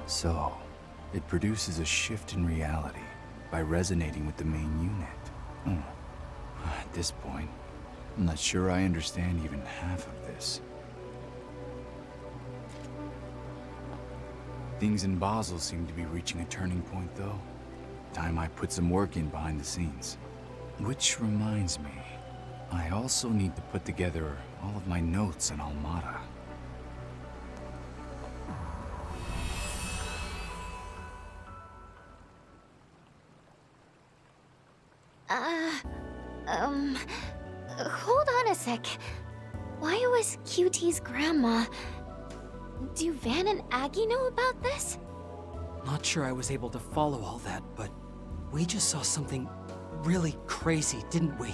Speaker 3: So, it produces a shift in reality by resonating with the main unit. At this point, I'm not sure I understand even half of this. Things in Basel seem to be reaching a turning point, though. Time I put some work in behind the scenes. Which reminds me, I also need to put together all of my notes on Almata.
Speaker 2: Hold on a sec. Why was QT's grandma... Do Van and Aggie know about this?
Speaker 21: Not sure I was able to follow all that, but we just saw something really crazy, didn't we?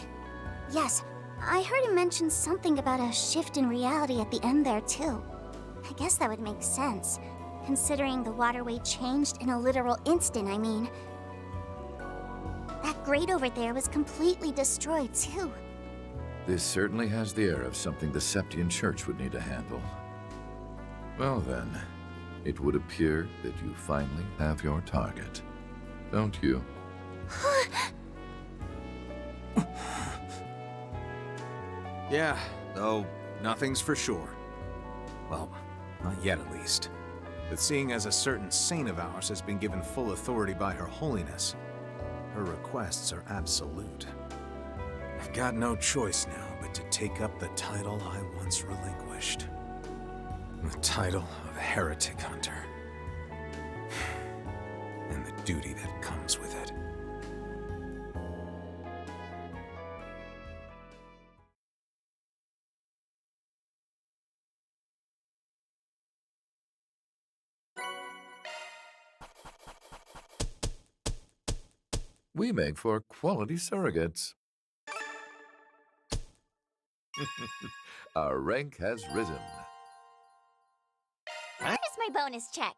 Speaker 19: Yes, I heard him mention something about a shift in reality at the end there, too. I guess that would make sense, considering the waterway changed in a literal instant, I mean. grate over there was completely destroyed, too.
Speaker 20: This certainly has the air of something the Septian Church would need to handle. Well then, it would appear that you finally have your target. Don't you?
Speaker 1: Yeah, though nothing's for sure. Well, not yet at least. But seeing as a certain saint of ours has been given full authority by Her Holiness, her requests are absolute. I've got no choice now but to take up the title I once relinquished. The title of Heretic Hunter. And the duty that comes with it.
Speaker 20: We make for quality surrogates. Our rank has risen.
Speaker 19: Here's my bonus check.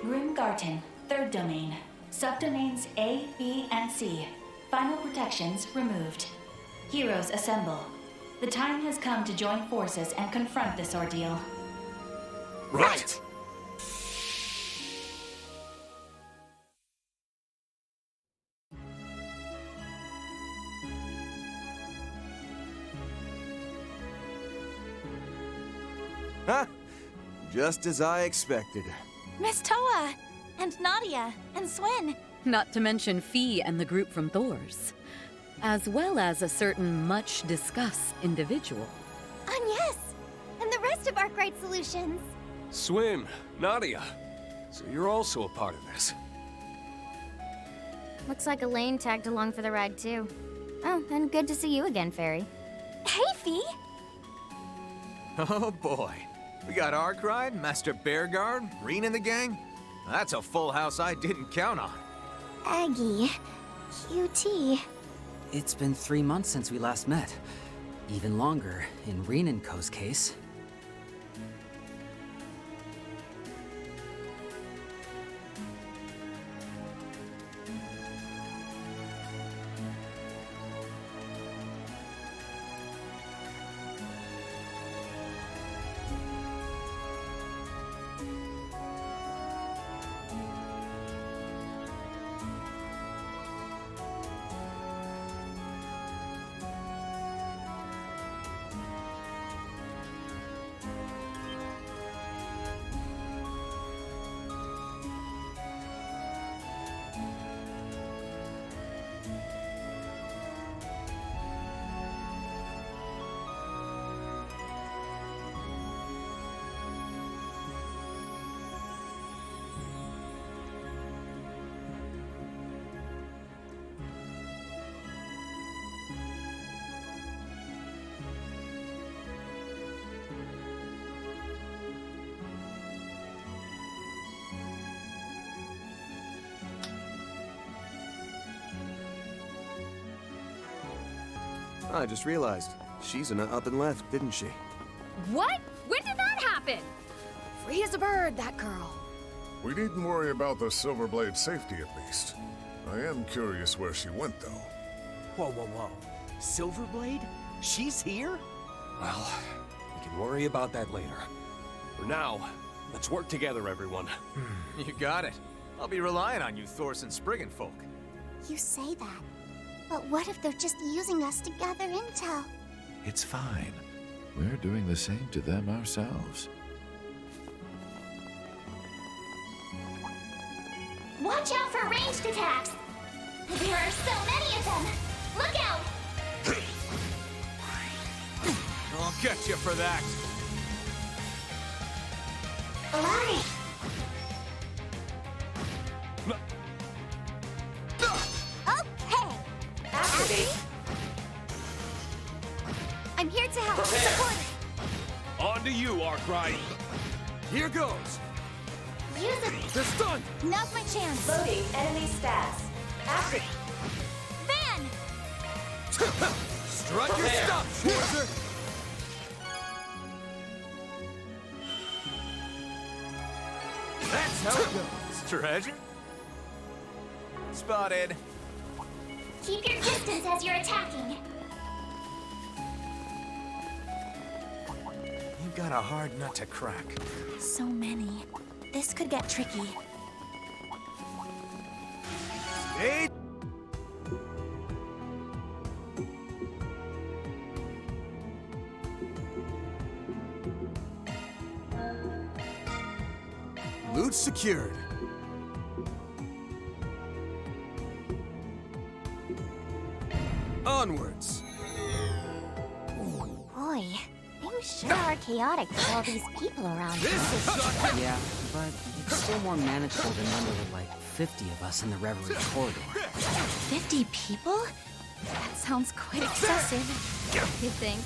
Speaker 9: Grimgarten, third domain. Subdomains A, B, and C. Final protections removed. Heroes assemble. The time has come to join forces and confront this ordeal.
Speaker 1: Right! Huh? Just as I expected.
Speaker 9: Miss Toa! And Nadia! And Swin!
Speaker 4: Not to mention Fee and the group from Thor's. As well as a certain much-discussed individual.
Speaker 19: Yes! And the rest of Arkwright Solutions.
Speaker 13: Swin, Nadia. So you're also a part of this.
Speaker 2: Looks like Elaine tagged along for the ride, too. Oh, and good to see you again, Fairy.
Speaker 9: Hey, Fee!
Speaker 1: Oh boy. We got Arkwright, Master Bearguard, Reen and the gang. That's a full house I didn't count on.
Speaker 19: Aggie. QT.
Speaker 21: It's been 3 months since we last met. Even longer in Reen and Co.'s case.
Speaker 15: I just realized. She's up and left, didn't she?
Speaker 6: What? When did that happen? Free as a bird, that girl.
Speaker 7: We needn't worry about the Silverblade's safety, at least. I am curious where she went, though.
Speaker 23: Whoa, whoa, whoa. Silverblade? She's here?
Speaker 13: Well, we can worry about that later. For now, let's work together, everyone.
Speaker 1: You got it. I'll be relying on you, Thorson Spriggan folk.
Speaker 19: You say that. But what if they're just using us to gather intel?
Speaker 20: It's fine. We're doing the same to them ourselves.
Speaker 11: Watch out for ranged attacks! There are so many of them! Look out!
Speaker 1: I'll get you for that.
Speaker 11: Alarming!
Speaker 19: Okay!
Speaker 17: Activate.
Speaker 19: I'm here to help.
Speaker 13: Prepare.
Speaker 19: Support.
Speaker 13: On to you, Arkwright. Here goes.
Speaker 11: Use it!
Speaker 13: They're stunned.
Speaker 19: Now's my chance.
Speaker 9: Loading enemy stats. Active.
Speaker 19: Van!
Speaker 13: Strut your
Speaker 1: Prepare.
Speaker 13: stuff, Schwarzer. That's how it goes.
Speaker 1: Treasure? Spotted.
Speaker 11: Keep your distance as you're attacking.
Speaker 1: You've got a hard nut to crack.
Speaker 19: So many. This could get tricky.
Speaker 1: Hey!
Speaker 13: Loot secured. Onwards.
Speaker 19: Boy, things sure are chaotic with all these people around.
Speaker 21: Yeah, but it's still more manageable than when there were like 50 of us in the Reverie corridor.
Speaker 2: 50 people? That sounds quite excessive. You think?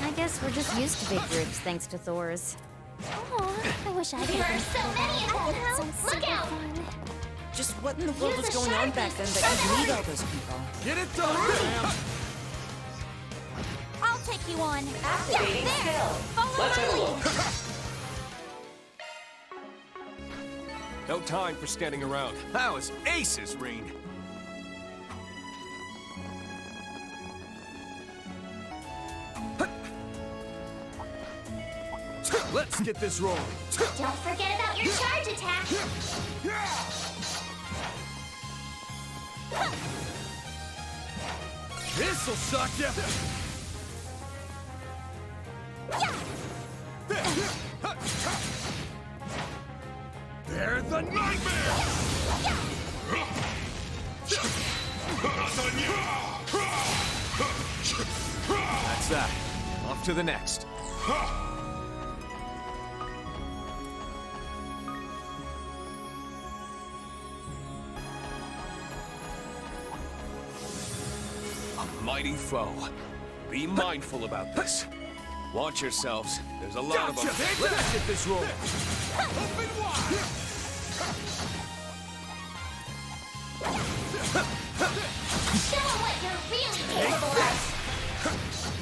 Speaker 2: I guess we're just used to big groups thanks to Thor's.
Speaker 19: Oh, I wish I could
Speaker 11: There are
Speaker 19: have
Speaker 11: so
Speaker 19: been
Speaker 11: many
Speaker 19: I
Speaker 11: of
Speaker 19: think
Speaker 11: them!
Speaker 19: it's so
Speaker 11: Look
Speaker 19: super
Speaker 11: out!
Speaker 19: fun.
Speaker 12: Just what in the world was
Speaker 11: Use the
Speaker 12: going on back then that you need all those people?
Speaker 13: Get it done, Graham.
Speaker 19: I'll take you on.
Speaker 9: Activating skill.
Speaker 19: Follow
Speaker 13: Let's
Speaker 19: my
Speaker 13: have a
Speaker 19: lead.
Speaker 13: look. No time for standing around.
Speaker 1: That was aces, Reen.
Speaker 13: Let's get this rolling.
Speaker 11: Don't forget about your charge attack!
Speaker 13: This'll suck ya. They're the nightmare.
Speaker 1: That's that. Off to the next.
Speaker 13: A mighty foe. Be mindful about this. Watch yourselves. There's a lot of them. Let's get this rolling. Open wide.
Speaker 11: Show 'em what you're really capable of!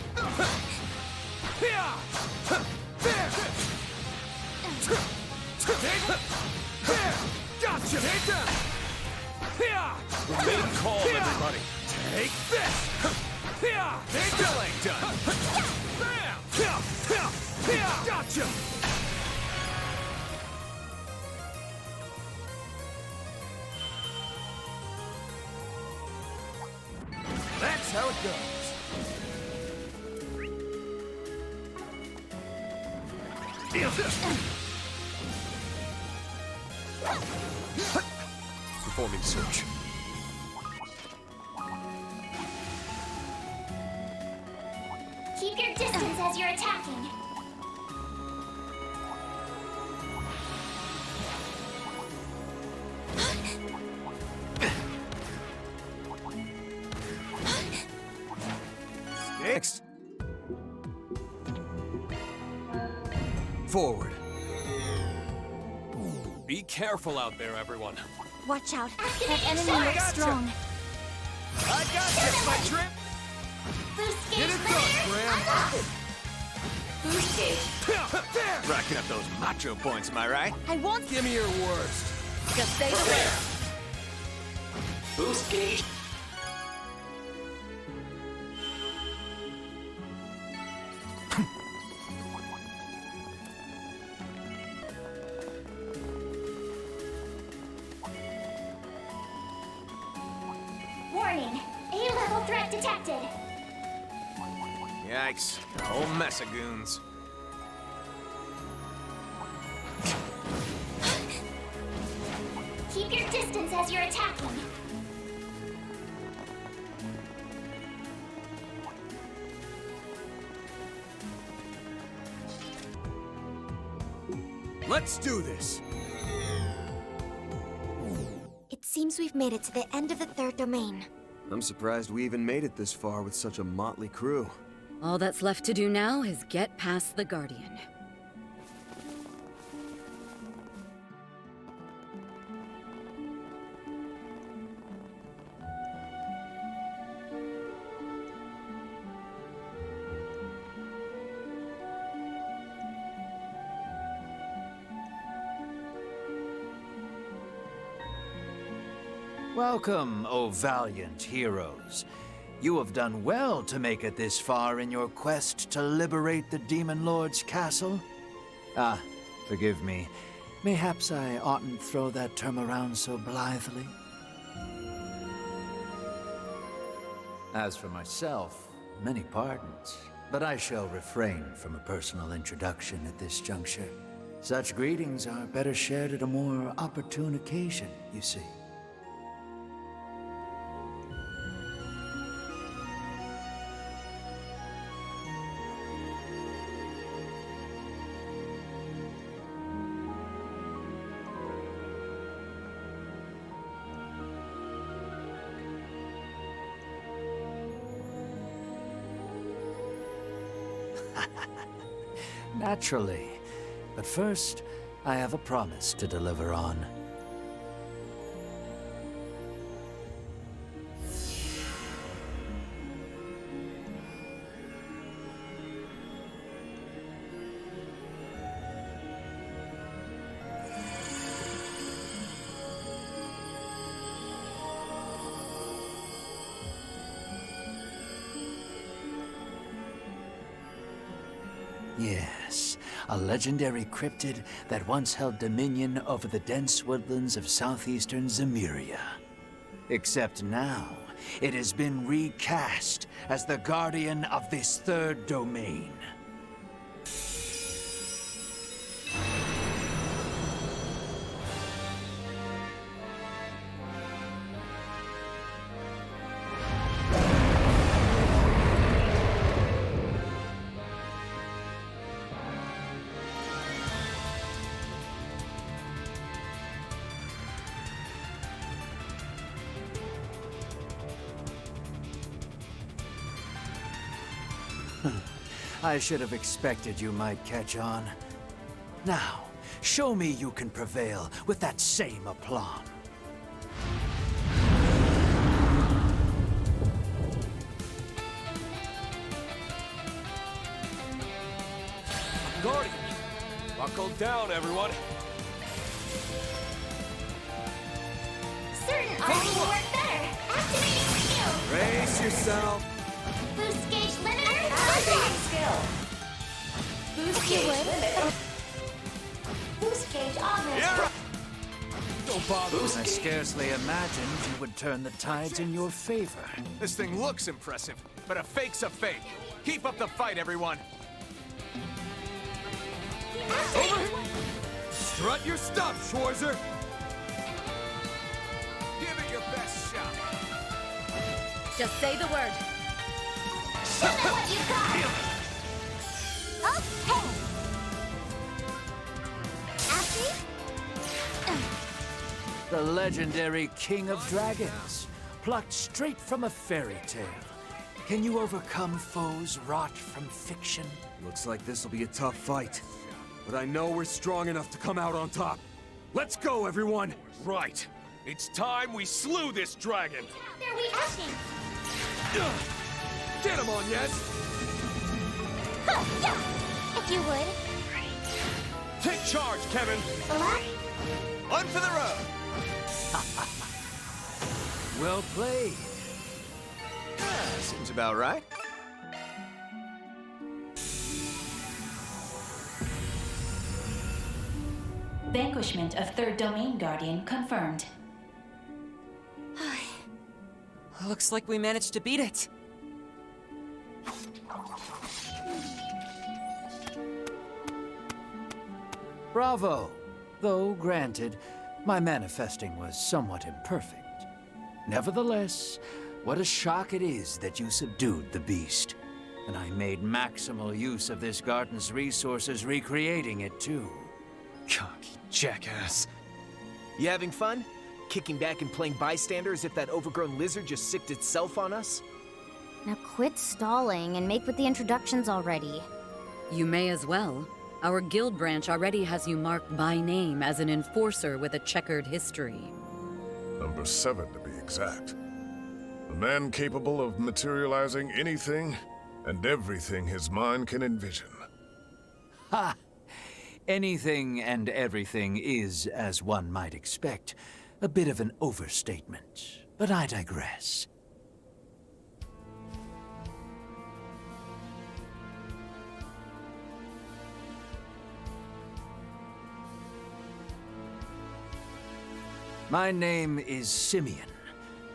Speaker 13: Gotcha! Take them! Remain calm, everybody. Take this!
Speaker 1: Still ain't done.
Speaker 13: Gotcha! That's how it goes.
Speaker 1: Performing search.
Speaker 11: Keep your distance as you're attacking.
Speaker 1: Next.
Speaker 13: Forward. Be careful out there, everyone.
Speaker 19: Watch out. That
Speaker 11: Activate
Speaker 19: enemy
Speaker 11: charge.
Speaker 19: looks strong.
Speaker 1: I got this, my trip.
Speaker 11: Boost
Speaker 13: Get
Speaker 11: gauge
Speaker 13: it done,
Speaker 11: limiter
Speaker 13: Graham.
Speaker 11: unlocked.
Speaker 9: Boost gauge.
Speaker 1: Racking up those macho points, am I right?
Speaker 19: I won't.
Speaker 13: Give me your worst.
Speaker 2: Just stay aware.
Speaker 5: Boost gauge.
Speaker 11: Warning. High-level threat detected.
Speaker 1: Yikes. A whole mess of goons.
Speaker 11: Keep your distance as you're attacking.
Speaker 14: Let's do this!
Speaker 19: It seems we've made it to the end of the third domain.
Speaker 15: I'm surprised we even made it this far with such a motley crew.
Speaker 4: All that's left to do now is get past the Guardian.
Speaker 18: Welcome, O valiant heroes. You have done well to make it this far in your quest to liberate the Demon Lord's castle. Forgive me. Mayhaps I oughtn't throw that term around so blithely. As for myself, many pardons, but I shall refrain from a personal introduction at this juncture. Such greetings are better shared at a more opportune occasion, you see. Naturally. But first, I have a promise to deliver on. Yes, a legendary cryptid that once held dominion over the dense woodlands of southeastern Zemuria. Except now, it has been recast as the guardian of this third domain. I should have expected you might catch on. Now, show me you can prevail with that same aplomb.
Speaker 13: Guardian! Buckle down, everyone!
Speaker 11: Certain armor will work better. Activating skill.
Speaker 14: Brace yourself!
Speaker 11: Boost gauge limiter. Activating skill. Boost gauge limiter. Boost gauge augment.
Speaker 18: Don't bother. I scarcely imagined you would turn the tides in your favor.
Speaker 1: This thing looks impressive, but a fake's a fake. Keep up the fight, everyone.
Speaker 14: Over! Strut your stuff, Schwarzer!
Speaker 1: Give it your best shot.
Speaker 4: Just say the word.
Speaker 11: Show them what you've got. Okay. After?
Speaker 18: The legendary King of Dragons, plucked straight from a fairy tale. Can you overcome foes wrought from fiction?
Speaker 14: Looks like this'll be a tough fight. But I know we're strong enough to come out on top. Let's go, everyone!
Speaker 13: Right. It's time we slew this dragon!
Speaker 11: They're reacting.
Speaker 14: Get him on, yes!
Speaker 11: Yeah. If you would.
Speaker 13: Take charge, Kevin!
Speaker 1: On for the road!
Speaker 18: Well played.
Speaker 1: Seems about right.
Speaker 9: Vanquishment of Third Domain Guardian confirmed.
Speaker 12: Looks like we managed to beat it.
Speaker 18: Bravo! Though, granted, my manifesting was somewhat imperfect. Nevertheless, what a shock it is that you subdued the beast. And I made maximal use of this garden's resources, recreating it too.
Speaker 8: Cocky jackass. You having fun? Kicking back and playing bystander as if that overgrown lizard just sicked itself on us?
Speaker 2: Now quit stalling and make with the introductions already.
Speaker 4: You may as well. Our guild branch already has you marked by name as an enforcer with a checkered history.
Speaker 7: Number 7, to be exact. A man capable of materializing anything and everything his mind can envision.
Speaker 18: Ha! Anything and everything is, as one might expect, a bit of an overstatement. But I digress. My name is Simeon,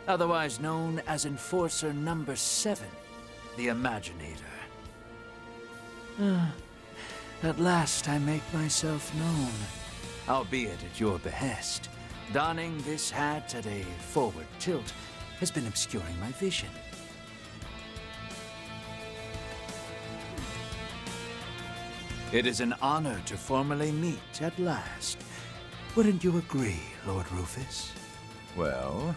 Speaker 18: otherwise known as Enforcer Number 7, the Imaginator. At last I make myself known, albeit at your behest. Donning this hat at a forward tilt has been obscuring my vision. It is an honor to formally meet at last. Wouldn't you agree, Lord Rufus?
Speaker 20: Well,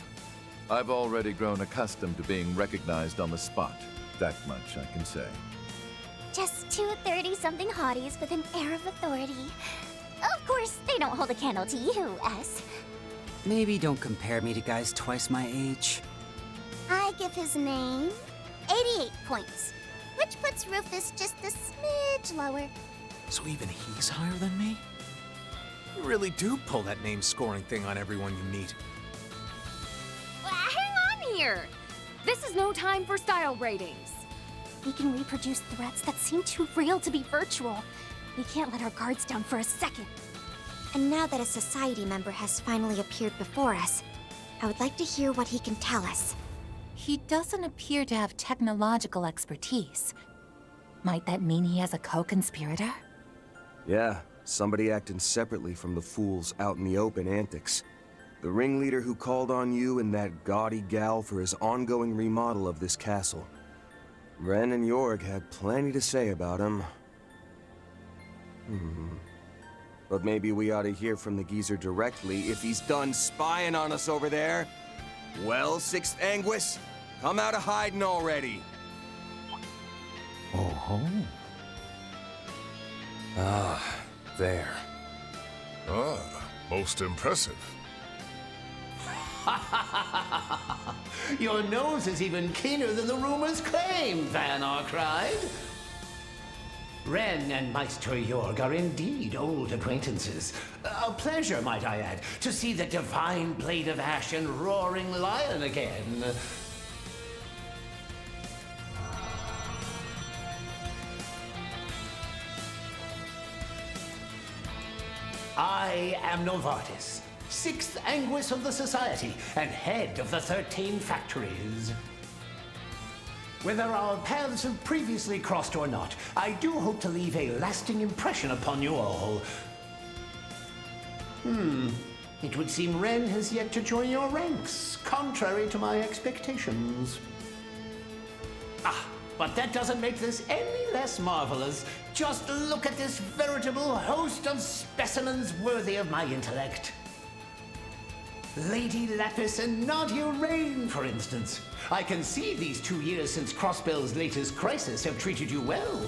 Speaker 20: I've already grown accustomed to being recognized on the spot. That much I can say.
Speaker 19: Just two 30-something hotties with an air of authority. Of course, they don't hold a candle to you, S.
Speaker 21: Maybe don't compare me to guys twice my age.
Speaker 19: I give his name 88 points, which puts Rufus just a smidge lower.
Speaker 1: So even he's higher than me? You really do pull that name scoring thing on everyone you meet.
Speaker 6: Hang on here! This is no time for style ratings.
Speaker 19: We can reproduce threats that seem too real to be virtual. We can't let our guards down for a second. And now that a society member has finally appeared before us, I would like to hear what he can tell us.
Speaker 9: He doesn't appear to have technological expertise. Might that mean he has a co-conspirator?
Speaker 15: Yeah, somebody acting separately from the fools out in the open antics. The ringleader who called on you and that gaudy gal for his ongoing remodel of this castle. Ren and Jorg had plenty to say about him. But maybe we ought to hear from the geezer directly if he's done spying on us over there. Well, Sixth Anguis, come out of hiding already.
Speaker 18: Oh-ho.
Speaker 15: Ah, there.
Speaker 7: Ah, most impressive.
Speaker 16: Your nose is even keener than the rumors claim, Van Arkride. Ren and Meister Jorg are indeed old acquaintances. A pleasure, might I add, to see the divine blade of ash and roaring lion again. I am Novartis, 6th Anguis of the Society, and head of the 13 factories. Whether our paths have previously crossed or not, I do hope to leave a lasting impression upon you all. It would seem Ren has yet to join your ranks, contrary to my expectations. But that doesn't make this any less marvelous. Just look at this veritable host of specimens worthy of my intellect. Lady Lapis and Nadia Rain, for instance. I can see these 2 years since Crossbell's latest crisis have treated you well.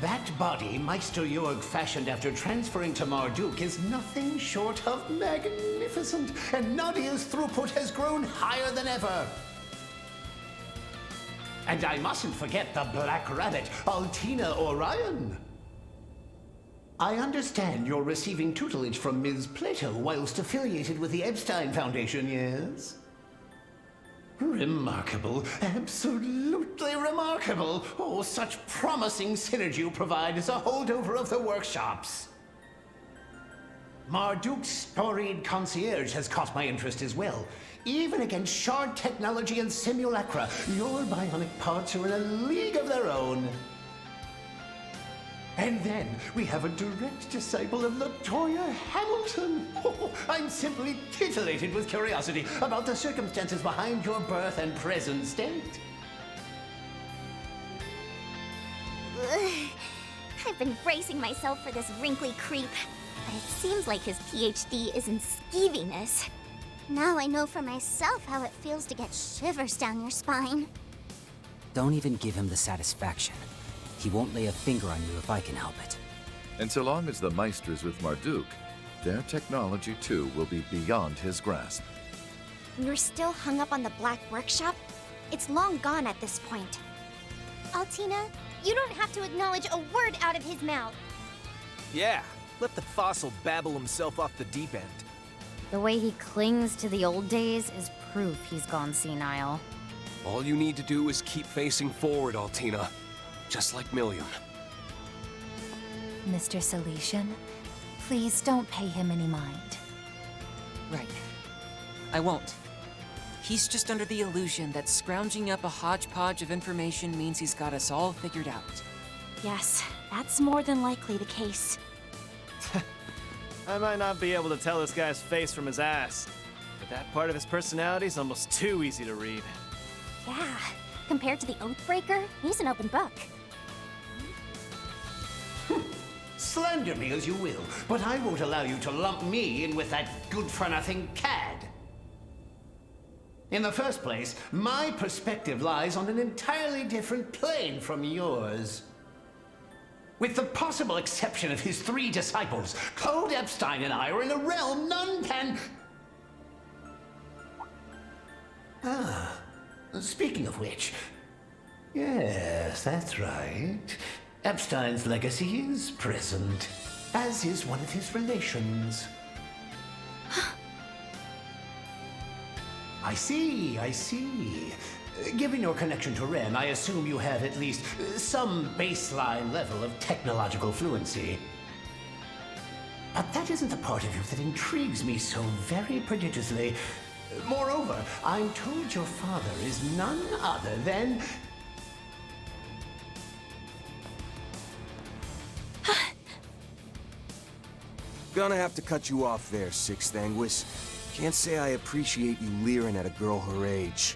Speaker 16: That body Meister Jorg fashioned after transferring to Marduk is nothing short of magnificent, and Nadia's throughput has grown higher than ever. And I mustn't forget the Black Rabbit, Altina Orion. I understand you're receiving tutelage from Ms. Plato whilst affiliated with the Epstein Foundation, yes? Remarkable. Absolutely remarkable. Oh, such promising synergy you provide as a holdover of the workshops. Marduk's storied concierge has caught my interest as well. Even against shard technology and simulacra, your bionic parts are in a league of their own. And then we have a direct disciple of LaToya Hamilton. Oh, I'm simply titillated with curiosity about the circumstances behind your birth and present state.
Speaker 19: I've been bracing myself for this wrinkly creep, but it seems like his PhD is in skeeviness. Now I know for myself how it feels to get shivers down your spine.
Speaker 21: Don't even give him the satisfaction. He won't lay a finger on you if I can help it.
Speaker 20: And so long as the Meister's with Marduk, their technology too will be beyond his grasp.
Speaker 19: You're still hung up on the Black Workshop? It's long gone at this point. Altina, you don't have to acknowledge a word out of his mouth.
Speaker 8: Yeah, let the fossil babble himself off the deep end.
Speaker 2: The way he clings to the old days is proof he's gone senile.
Speaker 13: All you need to do is keep facing forward, Altina. Just like Milliam.
Speaker 6: Mr. Salesian, please don't pay him any mind.
Speaker 12: Right. I won't. He's just under the illusion that scrounging up a hodgepodge of information means he's got us all figured out.
Speaker 6: Yes, that's more than likely the case.
Speaker 5: I might not be able to tell this guy's face from his ass, but that part of his personality is almost too easy to read.
Speaker 19: Yeah, compared to the Oathbreaker, he's an open book.
Speaker 16: Slander me as you will, but I won't allow you to lump me in with that good-for-nothing cad. In the first place, my perspective lies on an entirely different plane from yours. With the possible exception of his 3 disciples, Claude Epstein and I are in a realm none can... Ah, speaking of which... Yes, that's right. Epstein's legacy is present, as is one of his relations. I see. Given your connection to Ren, I assume you have at least some baseline level of technological fluency. But that isn't the part of you that intrigues me so very prodigiously. Moreover, I'm told your father is none other than...
Speaker 15: Gonna have to cut you off there, Sixth Anguis. Can't say I appreciate you leering at a girl her age.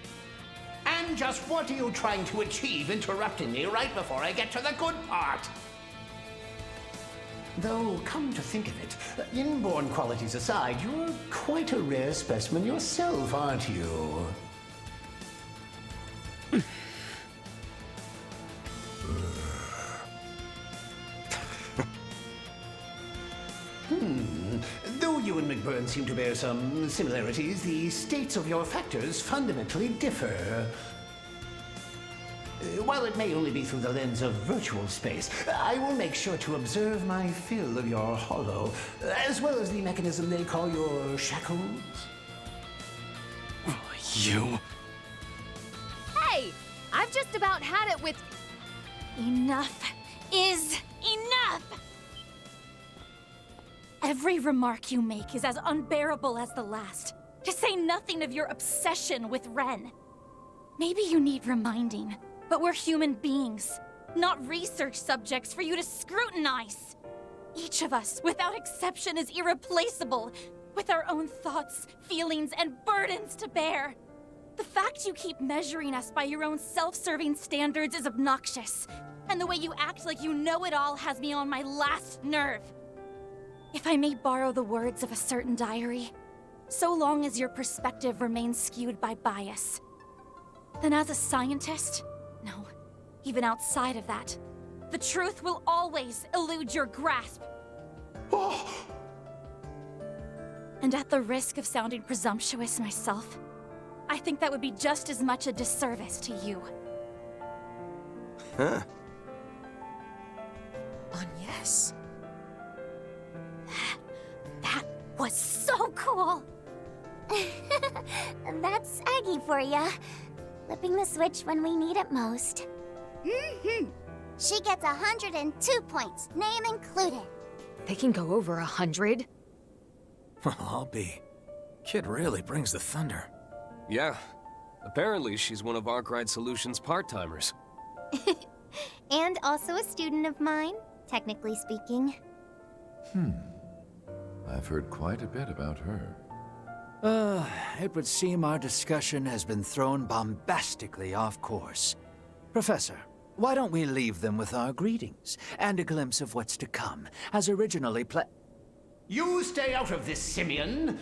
Speaker 16: And just what are you trying to achieve interrupting me right before I get to the good part? Though, come to think of it, inborn qualities aside, you're quite a rare specimen yourself, aren't you? Though you and McBurn seem to bear some similarities, the states of your factors fundamentally differ. While it may only be through the lens of virtual space, I will make sure to observe my fill of your hollow, as well as the mechanism they call your shackles.
Speaker 13: You?
Speaker 6: Hey! I've just about had it with... Enough is enough! Every remark you make is as unbearable as the last, to say nothing of your obsession with Ren. Maybe you need reminding, but we're human beings, not research subjects for you to scrutinize. Each of us, without exception, is irreplaceable, with our own thoughts, feelings, and burdens to bear. The fact you keep measuring us by your own self-serving standards is obnoxious, and the way you act like you know it all has me on my last nerve. If I may borrow the words of a certain diary, so long as your perspective remains skewed by bias, then as a scientist, no, even outside of that, the truth will always elude your grasp. And at the risk of sounding presumptuous myself, I think that would be just as much a disservice to you.
Speaker 15: Huh?
Speaker 6: Yes. That was so cool!
Speaker 19: That's Aggie for ya. Flipping the switch when we need it most. She gets 102 points, name included.
Speaker 2: They can go over 100?
Speaker 1: Well, I'll be. Kid really brings the thunder.
Speaker 13: Yeah. Apparently, she's one of Arkwright Solutions' part-timers.
Speaker 19: And also a student of mine, technically speaking.
Speaker 20: I've heard quite a bit about her.
Speaker 18: It would seem our discussion has been thrown bombastically off course. Professor, why don't we leave them with our greetings and a glimpse of what's to come, as originally
Speaker 16: You stay out of this, Simeon!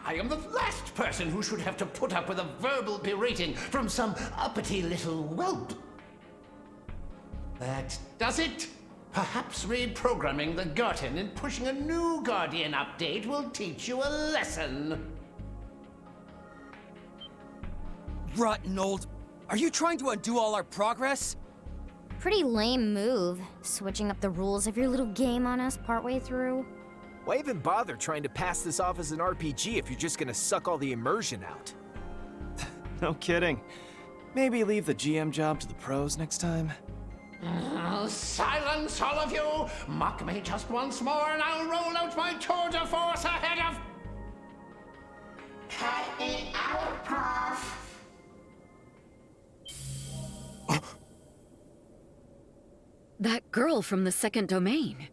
Speaker 16: I am the last person who should have to put up with a verbal berating from some uppity little whelp. That does it. Perhaps reprogramming the Garten and pushing a new Guardian update will teach you a lesson.
Speaker 3: Rotten old... Are you trying to undo all our progress?
Speaker 2: Pretty lame move, switching up the rules of your little game on us partway through.
Speaker 8: Why even bother trying to pass this off as an RPG if you're just gonna suck all the immersion out?
Speaker 5: No kidding. Maybe leave the GM job to the pros next time?
Speaker 16: Silence, all of you! Mock me just once more and I'll roll out my tour de force ahead of...
Speaker 11: Cut it out, Prof.
Speaker 4: That girl from the second domain.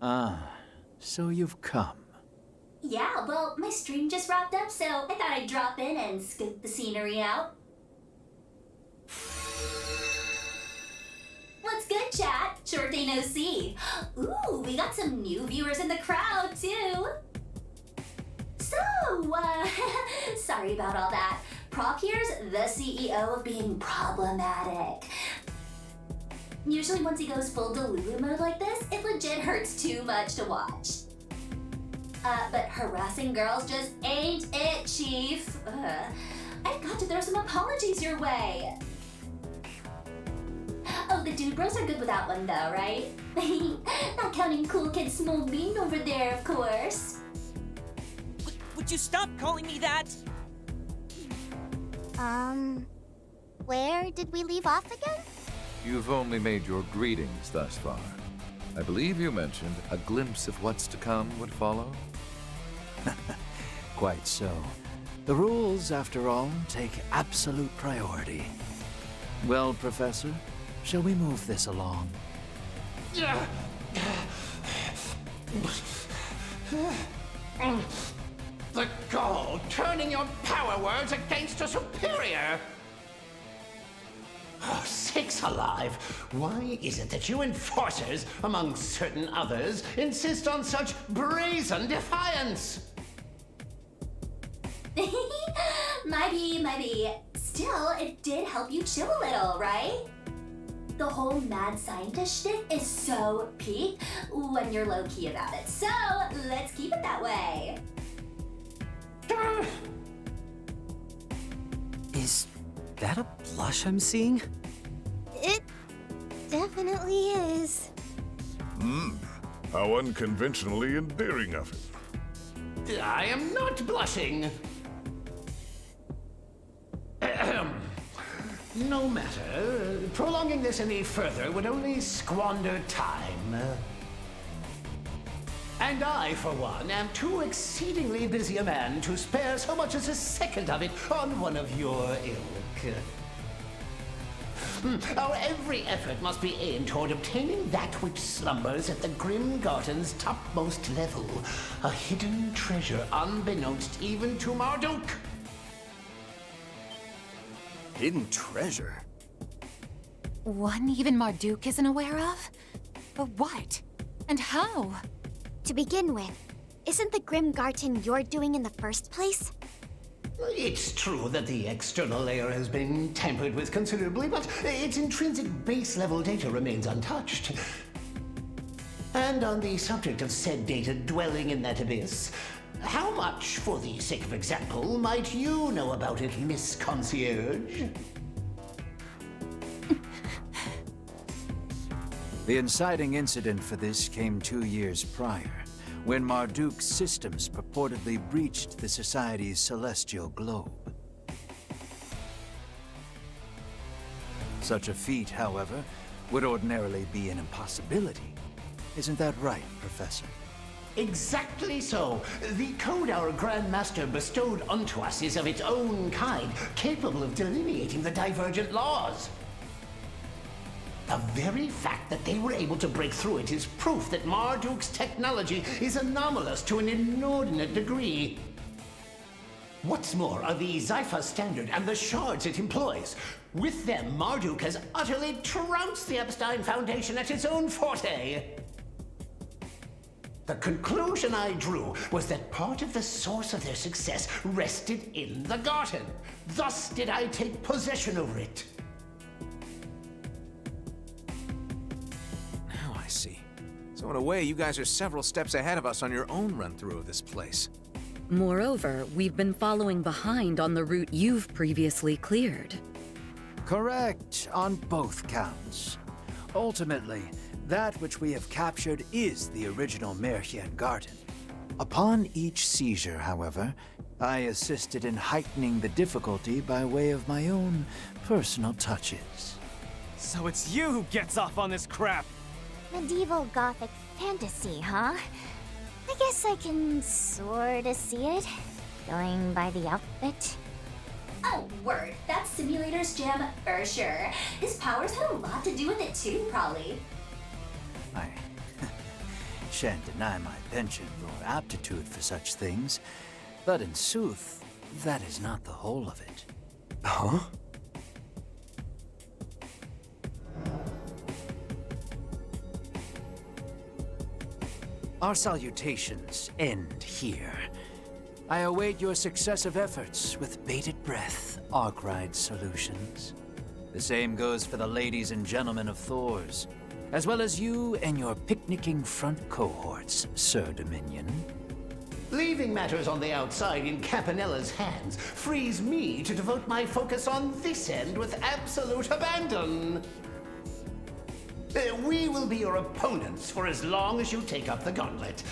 Speaker 18: Ah, so you've come.
Speaker 11: Yeah, well, my stream just wrapped up, so I thought I'd drop in and scoop the scenery out. What's good, chat? Short day no see. Ooh, we got some new viewers in the crowd, too. So, sorry about all that. Prof here's the CEO of being problematic. Usually once he goes full Delulu mode like this, it legit hurts too much to watch. But harassing girls just ain't it, Chief. I've got to throw some apologies your way. Oh, the dude bros are good without one though, right? Not counting cool kid Small Bean over there, of course.
Speaker 3: Would you stop calling me that?
Speaker 19: Where did we leave off again?
Speaker 20: You've only made your greetings thus far. I believe you mentioned a glimpse of what's to come would follow?
Speaker 18: Quite so. The rules, after all, take absolute priority. Well, Professor, shall we move this along?
Speaker 16: The gall turning your power words against a superior! Oh, sakes alive! Why is it that you enforcers, among certain others, insist on such brazen defiance?
Speaker 11: Maybe. Still, it did help you chill a little, right? The whole mad scientist shtick is so peak when you're low-key about it. So, let's keep it that way.
Speaker 21: Is that a blush I'm seeing?
Speaker 19: It definitely is.
Speaker 7: How unconventionally endearing of him.
Speaker 16: I am not blushing. No matter. Prolonging this any further would only squander time. And I, for one, am too exceedingly busy a man to spare so much as a second of it on one of your ilk. Our every effort must be aimed toward obtaining that which slumbers at the Grim Garden's topmost level. A hidden treasure unbeknownst even to Marduk.
Speaker 15: Hidden treasure?
Speaker 6: One even Marduk isn't aware of? But what? And how?
Speaker 19: To begin with, isn't the Grim Garden you're doing in the first place?
Speaker 16: It's true that the external layer has been tampered with considerably, but its intrinsic base-level data remains untouched. And on the subject of said data dwelling in that abyss, how much, for the sake of example, might you know about it, Miss Concierge?
Speaker 18: The inciting incident for this came 2 years prior, when Marduk's systems purportedly breached the Society's celestial globe. Such a feat, however, would ordinarily be an impossibility. Isn't that right, Professor?
Speaker 16: Exactly so. The code our Grand Master bestowed unto us is of its own kind, capable of delineating the divergent laws. The very fact that they were able to break through it is proof that Marduk's technology is anomalous to an inordinate degree. What's more are the Zypha standard and the shards it employs. With them, Marduk has utterly trounced the Epstein Foundation at its own forte. The conclusion I drew was that part of the source of their success rested in the garden. Thus did I take possession over it.
Speaker 1: Now I see. So in a way, you guys are several steps ahead of us on your own run-through of this place.
Speaker 4: Moreover, we've been following behind on the route you've previously cleared.
Speaker 18: Correct on both counts. Ultimately, that which we have captured is the original Merchian Garden. Upon each seizure, however, I assisted in heightening the difficulty by way of my own personal touches.
Speaker 5: So it's you who gets off on this crap!
Speaker 19: Medieval Gothic fantasy, huh? I guess I can sorta see it, going by the outfit.
Speaker 11: Oh, word. That's Simulator's jam for sure. His powers had a lot to do with it too, probably.
Speaker 18: I shan't deny my penchant or aptitude for such things, but in sooth, that is not the whole of it.
Speaker 15: Huh?
Speaker 18: Our salutations end here. I await your successive efforts with bated breath, Arkwright Solutions. The same goes for the ladies and gentlemen of Thor's, as well as you and your picnicking front cohorts, Sir Dominion.
Speaker 16: Leaving matters on the outside in Campanella's hands frees me to devote my focus on this end with absolute abandon. We will be your opponents for as long as you take up the gauntlet.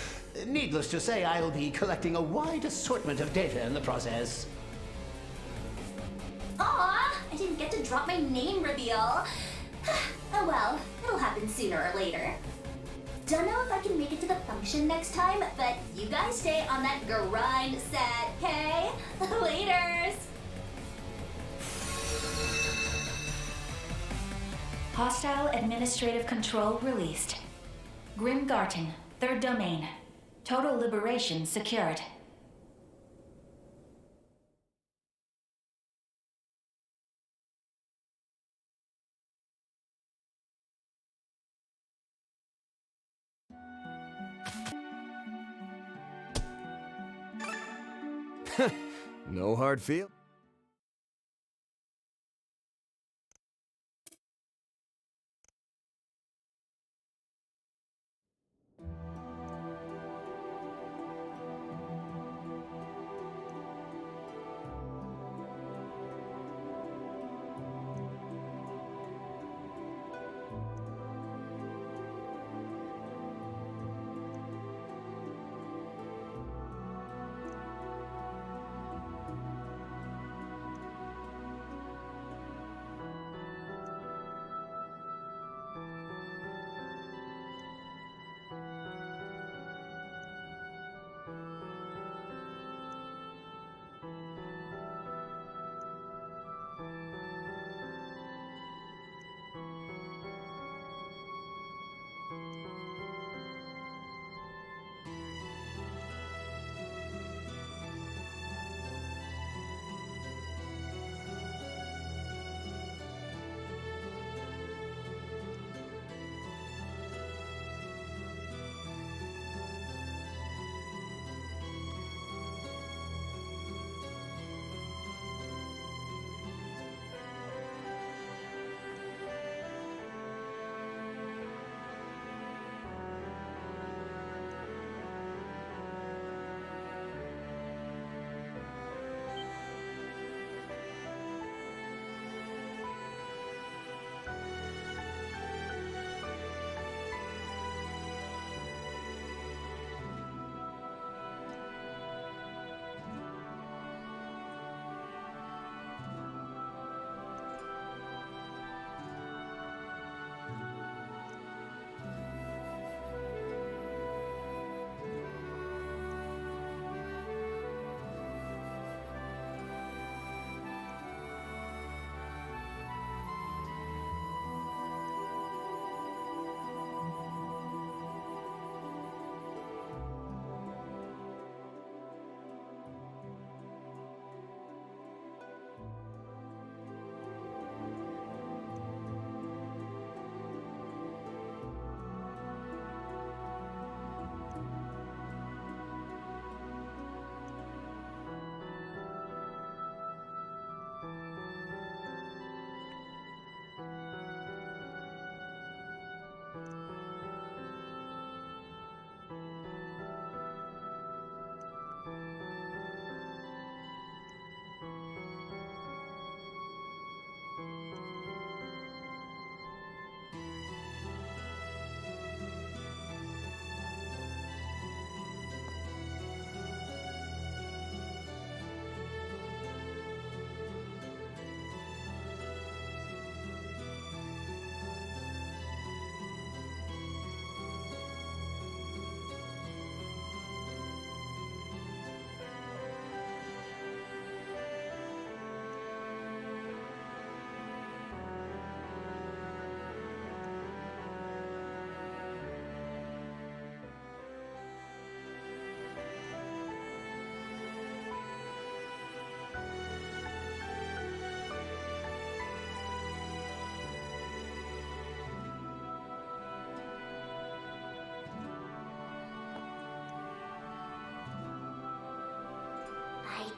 Speaker 16: Needless to say, I'll be collecting a wide assortment of data in the process.
Speaker 11: Aw, I didn't get to drop my name reveal. Oh well, it'll happen sooner or later. Don't know if I can make it to the function next time, but you guys stay on that grind set, okay? Laters!
Speaker 9: Hostile administrative control released. Grimgarten, 3rd domain. Total liberation secured.
Speaker 15: No hard feel.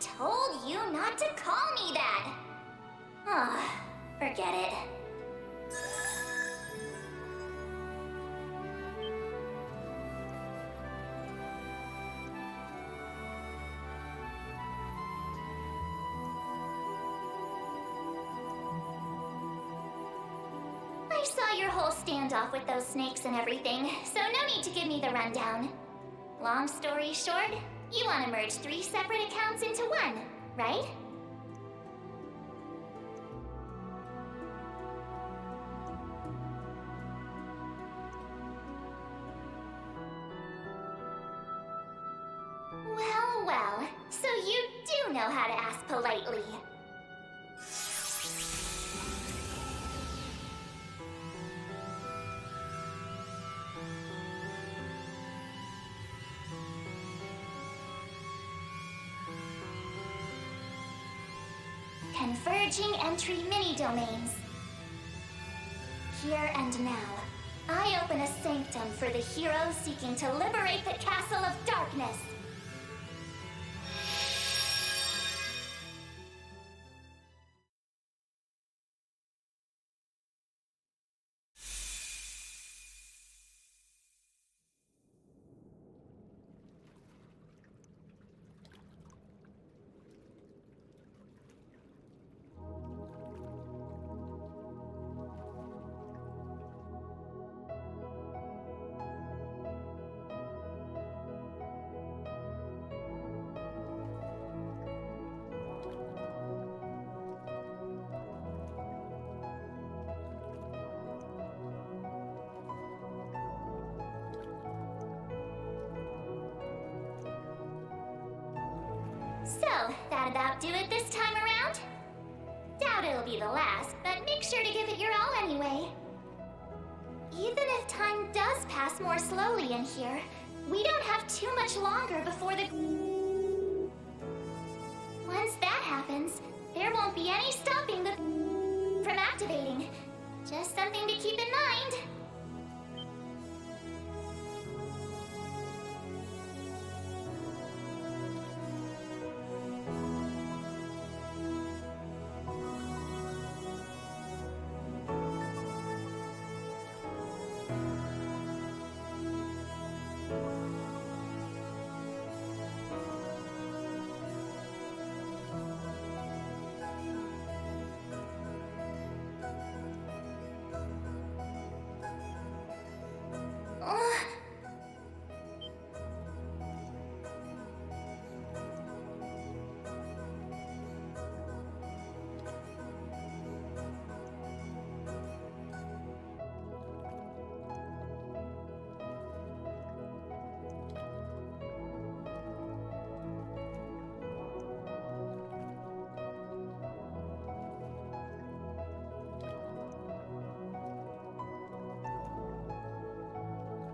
Speaker 11: told you not to call me that. Oh, forget it. I saw your whole standoff with those snakes and everything, so no need to give me the rundown. Long story short, you want to merge 3 separate accounts into one, right? Well, well, so you do know how to ask politely. Converging entry mini-domains. Here and now, I open a sanctum for the heroes seeking to liberate the Castle of Darkness. So, that about do it this time around? Doubt it'll be the last, but make sure to give it your all anyway. Even if time does pass more slowly in here, we don't have too much longer before the... Once that happens, there won't be any stopping the... from activating. Just something to keep in mind.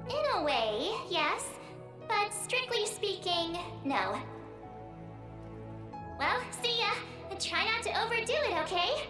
Speaker 11: In a way, yes. But strictly speaking, no. Well, see ya. Try not to overdo it, okay?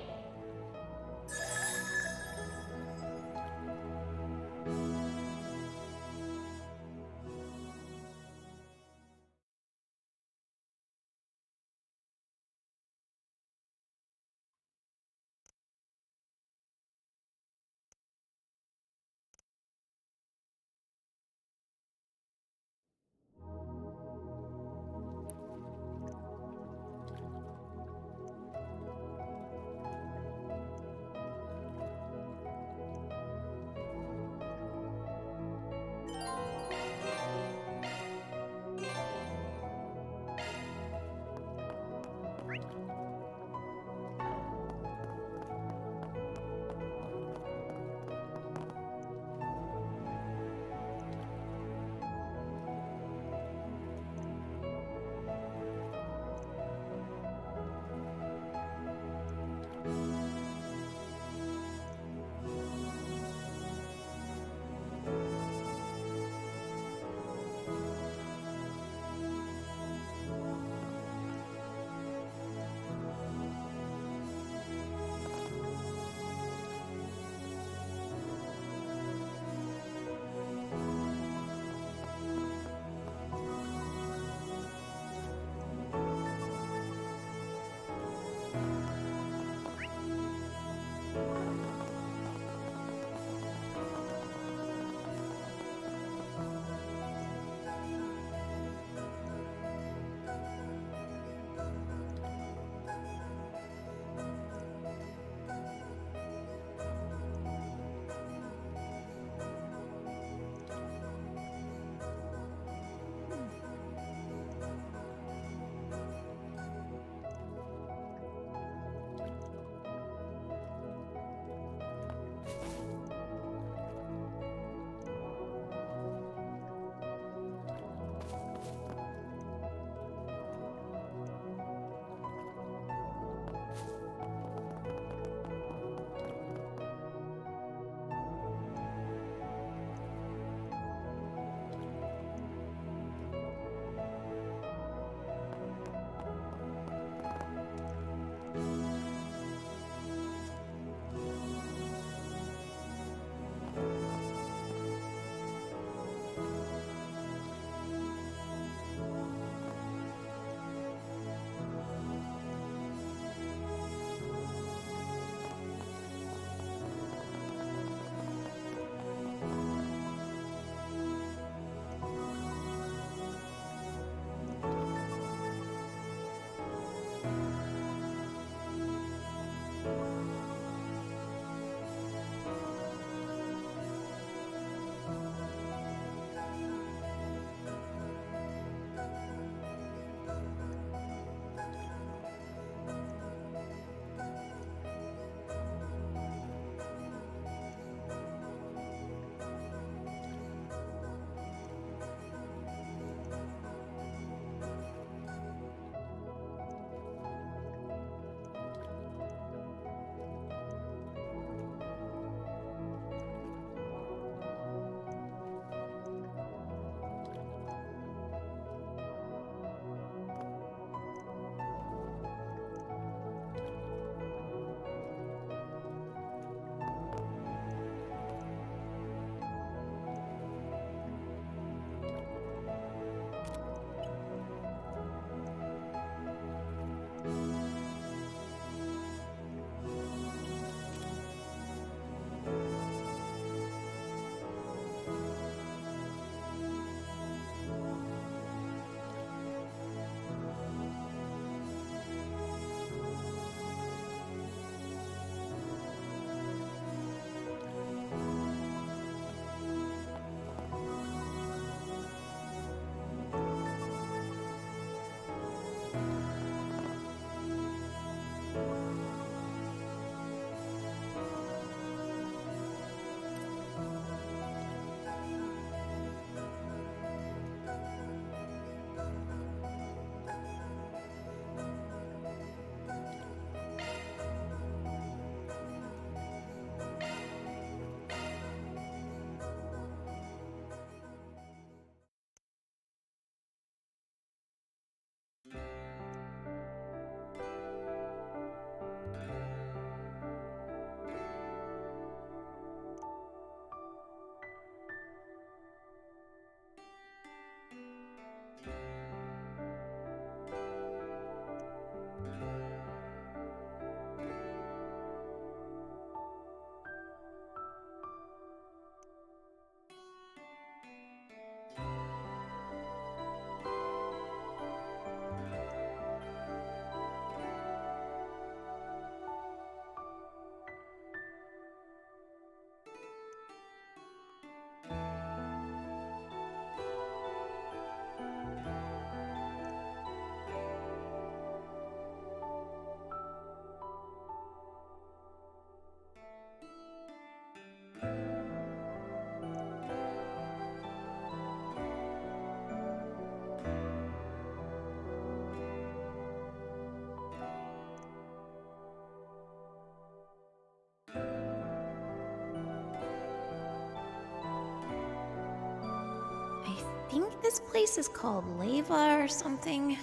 Speaker 10: this place is called Leva or something.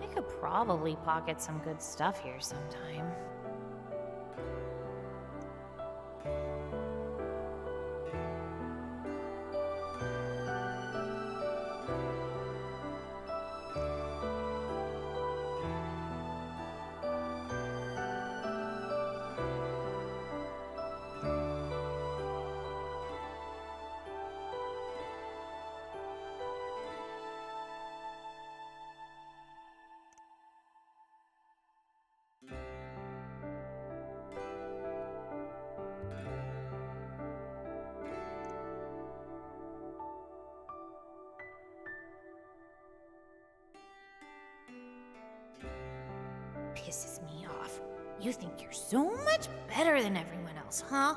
Speaker 10: I could probably pocket some good stuff here sometime. Pisses me off. You think you're so much better than everyone else, huh?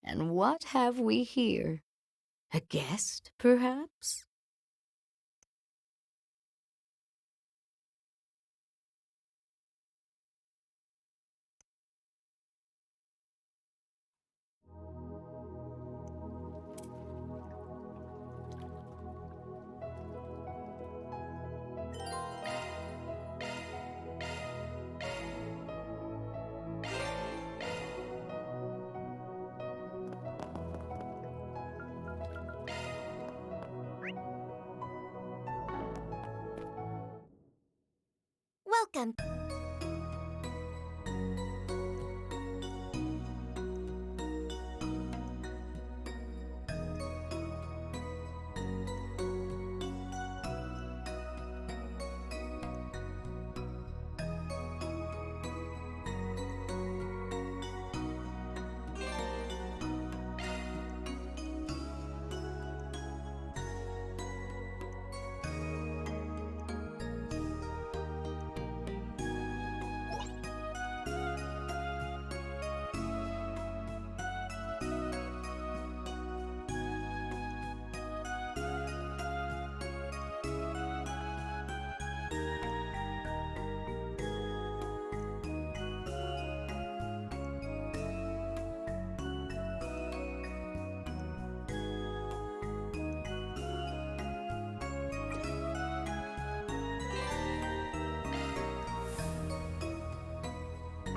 Speaker 4: And what have we here? A guest, perhaps?
Speaker 19: Welcome.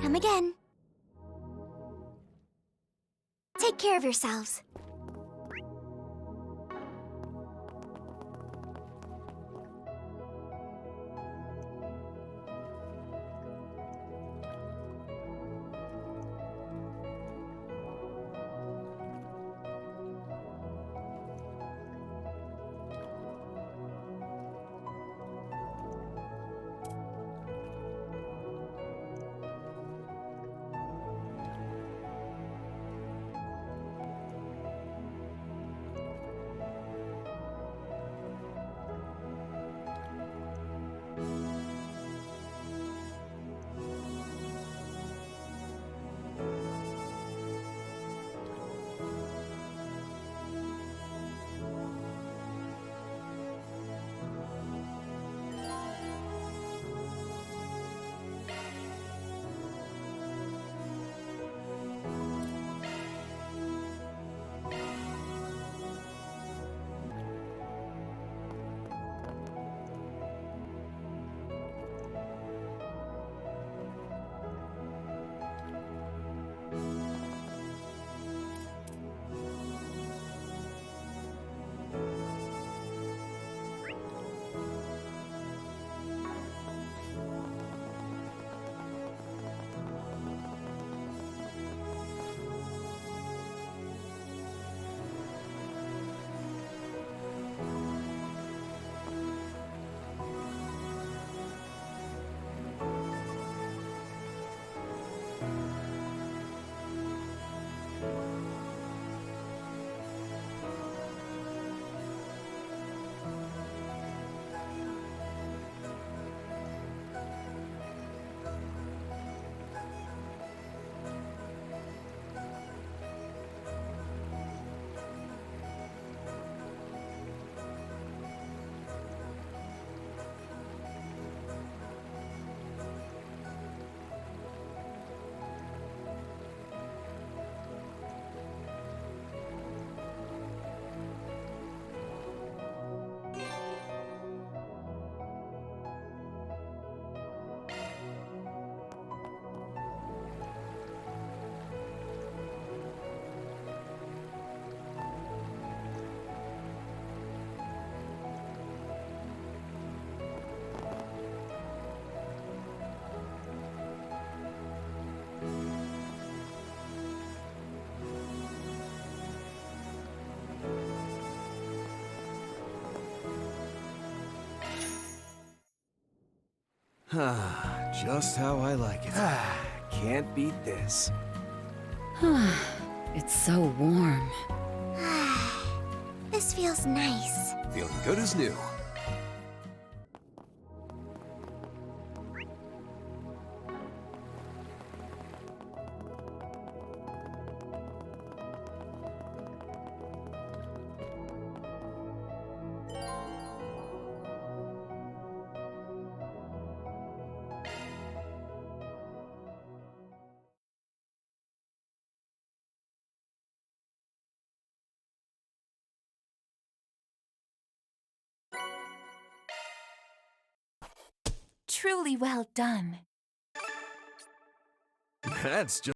Speaker 19: Come again. Take care of yourselves.
Speaker 15: Just how I like it. Can't beat this.
Speaker 4: It's so warm.
Speaker 19: This feels nice.
Speaker 14: Feeling good as new.
Speaker 6: Truly well done.
Speaker 14: That's just